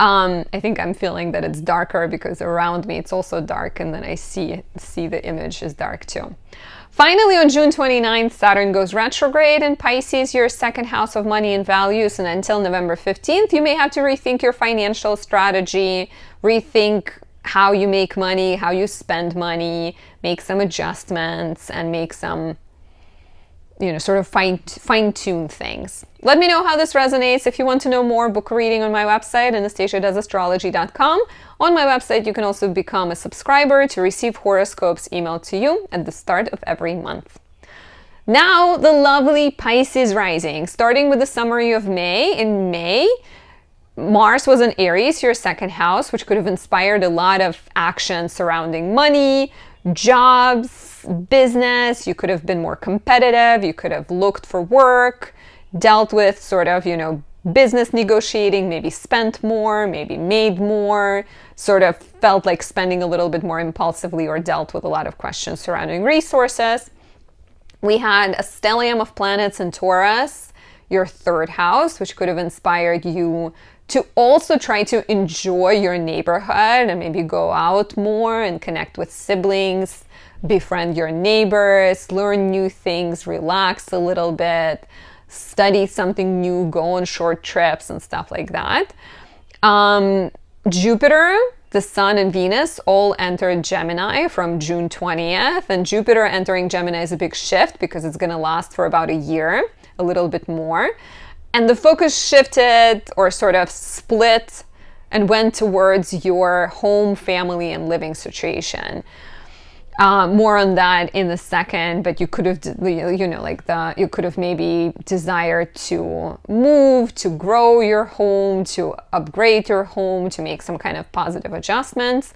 I think I'm feeling that it's darker because around me it's also dark, and then I see the image is dark too. Finally, on June 29th, Saturn goes retrograde in Pisces, your second house of money and values, and until November 15th, you may have to rethink your financial strategy, rethink how you make money, how you spend money, make some adjustments, and make some sort of fine-tune things. Let me know how this resonates. If you want to know more, book a reading on my website, anastasiadoesastrology.com. On my website, you can also become a subscriber to receive horoscopes emailed to you at the start of every month. Now, the lovely Pisces rising, starting with the summary of May. In May, Mars was in Aries, your second house, which could have inspired a lot of action surrounding money, jobs, business. You could have been more competitive. You could have looked for work, dealt with sort of, business negotiating, maybe spent more, maybe made more, sort of felt like spending a little bit more impulsively, or dealt with a lot of questions surrounding resources. We had a stellium of planets in Taurus, your third house, which could have inspired you to also try to enjoy your neighborhood and maybe go out more and connect with siblings, befriend your neighbors, learn new things, relax a little bit, study something new, go on short trips and stuff like that. Jupiter, the Sun, and Venus all entered Gemini from June 20th. And Jupiter entering Gemini is a big shift because it's going to last for about a year, a little bit more. And the focus shifted, or sort of split, and went towards your home, family, and living situation. More on that in a second, but you could have, you could have maybe desired to move, to grow your home, to upgrade your home, to make some kind of positive adjustments.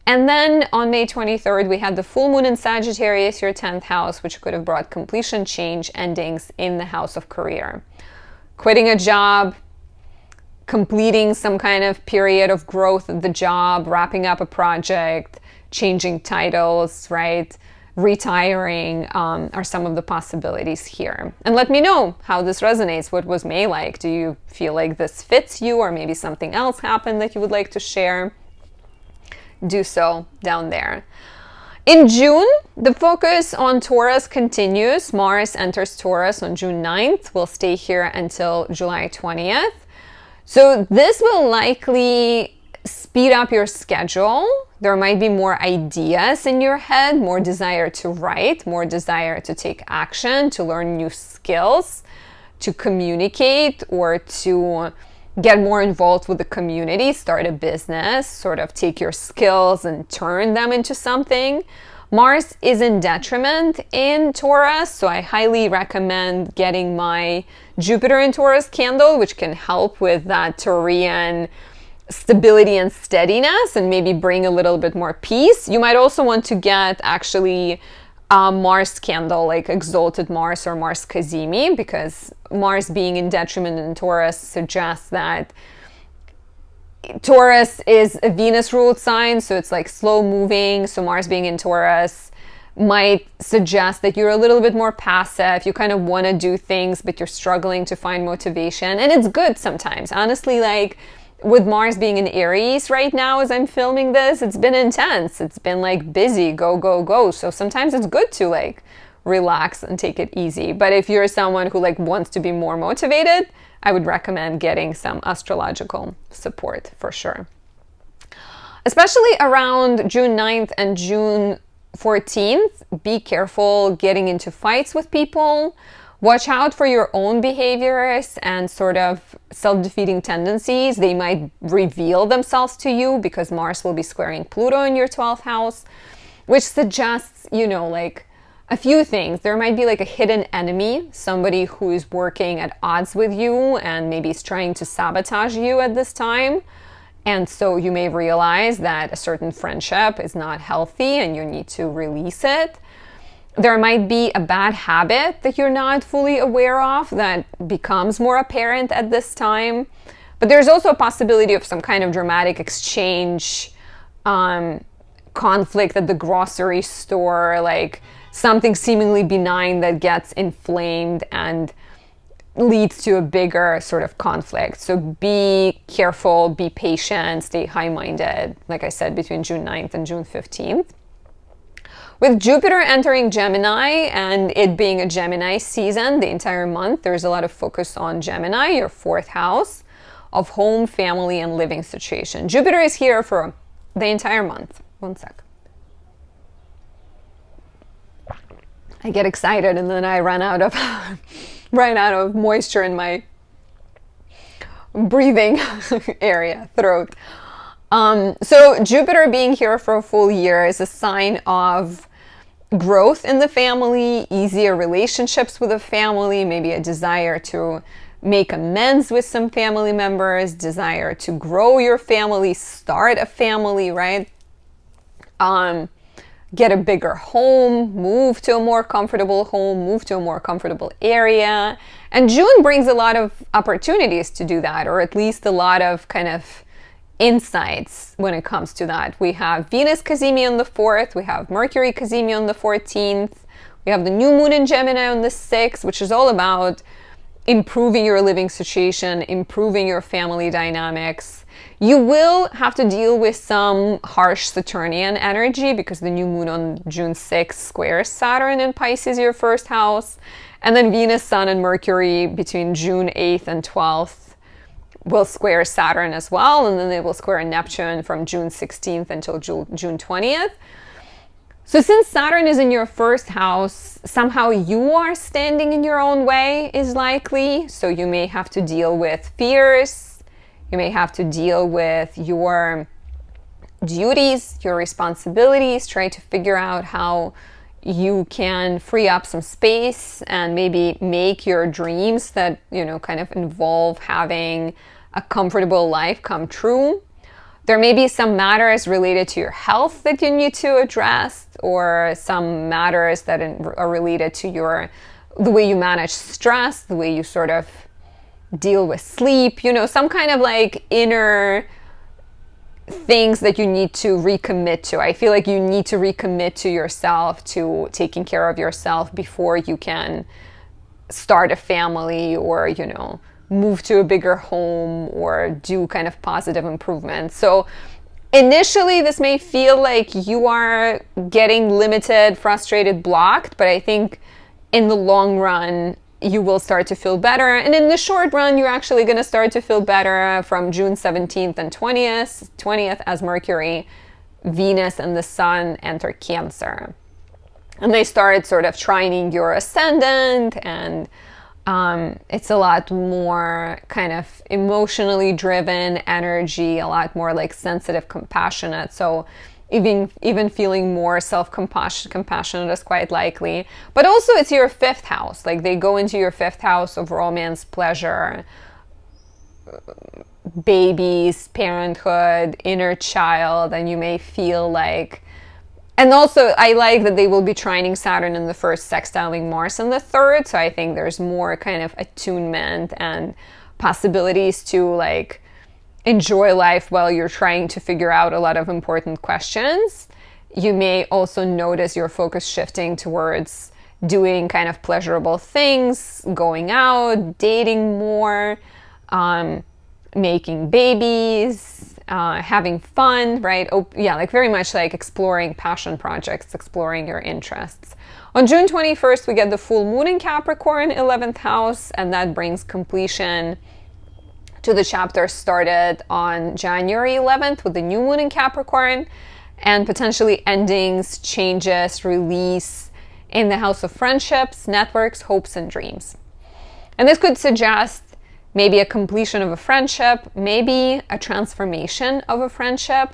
And then on May 23rd, we had the full moon in Sagittarius, your 10th house, which could have brought completion, change, endings in the house of career. Quitting a job, completing some kind of period of growth at the job, wrapping up a project, changing titles, right? Retiring are some of the possibilities here. And let me know how this resonates. What was May like? Do you feel like this fits you, or maybe something else happened that you would like to share? Do so down there. In June, the focus on Taurus continues. Mars enters Taurus on June 9th. Will stay here until July 20th. So this will likely speed up your schedule. There might be more ideas in your head, more desire to write, more desire to take action, to learn new skills, to communicate, or to get more involved with the community, start a business, sort of take your skills and turn them into something. Mars is in detriment in Taurus, so I highly recommend getting my Jupiter in Taurus candle, which can help with that Taurian stability and steadiness and maybe bring a little bit more peace. You might also want to get actually Mars candle, like exalted Mars or Mars Kazemi, because Mars being in detriment in Taurus suggests that Taurus is a Venus ruled sign, so it's like slow moving. So Mars being in Taurus might suggest that you're a little bit more passive. You kind of want to do things, but you're struggling to find motivation. And it's good sometimes. Honestly, like with Mars being in Aries right now as I'm filming this, it's been intense. It's been like busy, go, go, go. So sometimes it's good to like relax and take it easy. But if you're someone who like wants to be more motivated, I would recommend getting some astrological support for sure. Especially around June 9th and June 14th, be careful getting into fights with people. Watch out for your own behaviors and sort of self-defeating tendencies. They might reveal themselves to you because Mars will be squaring Pluto in your 12th house, which suggests, you know, like a few things. There might be like a hidden enemy, somebody who is working at odds with you and maybe is trying to sabotage you at this time. And so you may realize that a certain friendship is not healthy and you need to release it. There might be a bad habit that you're not fully aware of that becomes more apparent at this time. But there's also a possibility of some kind of dramatic exchange, conflict at the grocery store, like something seemingly benign that gets inflamed and leads to a bigger sort of conflict. So be careful, be patient, stay high-minded, like I said, between June 9th and June 15th. With Jupiter entering Gemini and it being a Gemini season the entire month, there's a lot of focus on Gemini, your 4th house of home, family, and living situation. Jupiter is here for the entire month. One sec. I get excited and then I run out of moisture in my breathing area, throat. So Jupiter being here for a full year is a sign of growth in the family, easier relationships with the family, maybe a desire to make amends with some family members, desire to grow your family, start a family, right? Get a bigger home, move to a more comfortable home, move to a more comfortable area. And June brings a lot of opportunities to do that, or at least a lot of kind of insights when it comes to that. We have Venus Kazemi on the 4th, we have Mercury Kazemi on the 14th, we have the new moon in Gemini on the 6th, which is all about improving your living situation, improving your family dynamics. You will have to deal with some harsh Saturnian energy because the new moon on June 6th squares Saturn in Pisces, your 1st house. And then Venus, Sun, and Mercury between June 8th and 12th will square Saturn as well. And then they will square Neptune from June 16th until June 20th. So since Saturn is in your 1st house, somehow you are standing in your own way is likely. So you may have to deal with fears. You may have to deal with your duties, your responsibilities, try to figure out how you can free up some space and maybe make your dreams that, you know, kind of involve having a comfortable life come true. There may be some matters related to your health that you need to address, or some matters that are related to the way you manage stress, the way you sort of deal with sleep, you know, some kind of like inner things that you need to recommit to. I feel like you need to recommit to yourself, to taking care of yourself before you can start a family or, you know, move to a bigger home or do kind of positive improvements. So initially this may feel like you are getting limited, frustrated, blocked, but I think in the long run you will start to feel better. And in the short run, you're actually going to start to feel better from June 17th and 20th as Mercury, Venus, and the Sun enter Cancer. And they start sort of trining your ascendant, and it's a lot more kind of emotionally driven energy, a lot more like sensitive, compassionate. So even feeling more compassionate is quite likely. But also it's your 5th house. Like they go into your 5th house of romance, pleasure, babies, parenthood, inner child, and you may feel like, and also I like that they will be trining Saturn in the first, sextiling Mars in the third, so I think there's more kind of attunement and possibilities to like enjoy life while you're trying to figure out a lot of important questions. You may also notice your focus shifting towards doing kind of pleasurable things, going out, dating more, making babies, having fun, right? Yeah, like very much like exploring passion projects, exploring your interests. On June 21st, we get the full moon in Capricorn, 11th house, and that brings completion to the chapter started on January 11th with the new moon in Capricorn, and potentially endings, changes, release in the house of friendships, networks, hopes, and dreams. And this could suggest maybe a completion of a friendship, maybe a transformation of a friendship,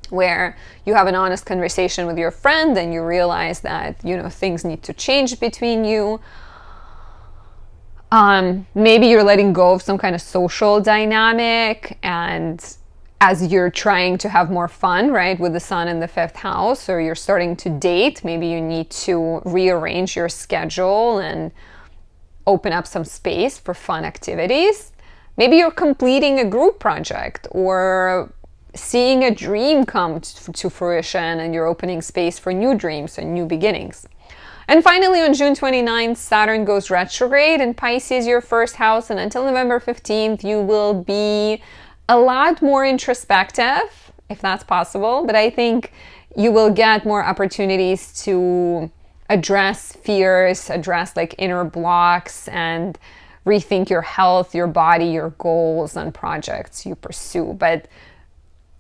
where you have an honest conversation with your friend and you realize that, you know, things need to change between you. Maybe you're letting go of some kind of social dynamic, and as you're trying to have more fun, right, with the sun in the 5th house, or you're starting to date, maybe you need to rearrange your schedule and open up some space for fun activities. Maybe you're completing a group project or seeing a dream come to fruition, and you're opening space for new dreams and new beginnings. And finally, on June 29th, Saturn goes retrograde in Pisces, your 1st house, and until November 15th, you will be a lot more introspective, if that's possible, but I think you will get more opportunities to address fears, address like inner blocks, and rethink your health, your body, your goals, and projects you pursue. But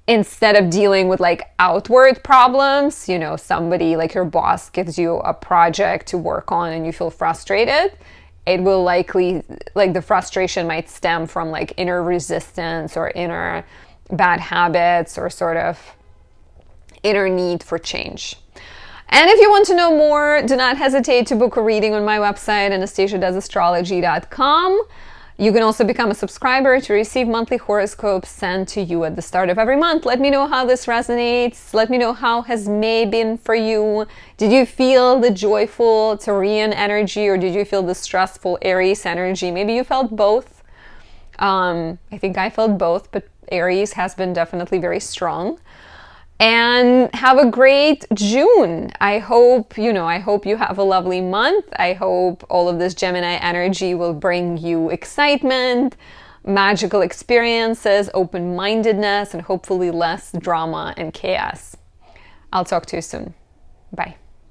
instead of dealing with like outward problems, you know, somebody like your boss gives you a project to work on and you feel frustrated, it will likely, like the frustration might stem from like inner resistance or inner bad habits or sort of inner need for change. And if you want to know more, do not hesitate to book a reading on my website, anastasiadoesastrology.com. You can also become a subscriber to receive monthly horoscopes sent to you at the start of every month. Let me know how this resonates. Let me know how has May been for you. Did you feel the joyful Taurian energy, or did you feel the stressful Aries energy? Maybe you felt both. I think I felt both, but Aries has been definitely very strong. And have a great June. I hope you have a lovely month. I hope all of this Gemini energy will bring you excitement, magical experiences, open-mindedness, and hopefully less drama and chaos. I'll talk to you soon. Bye.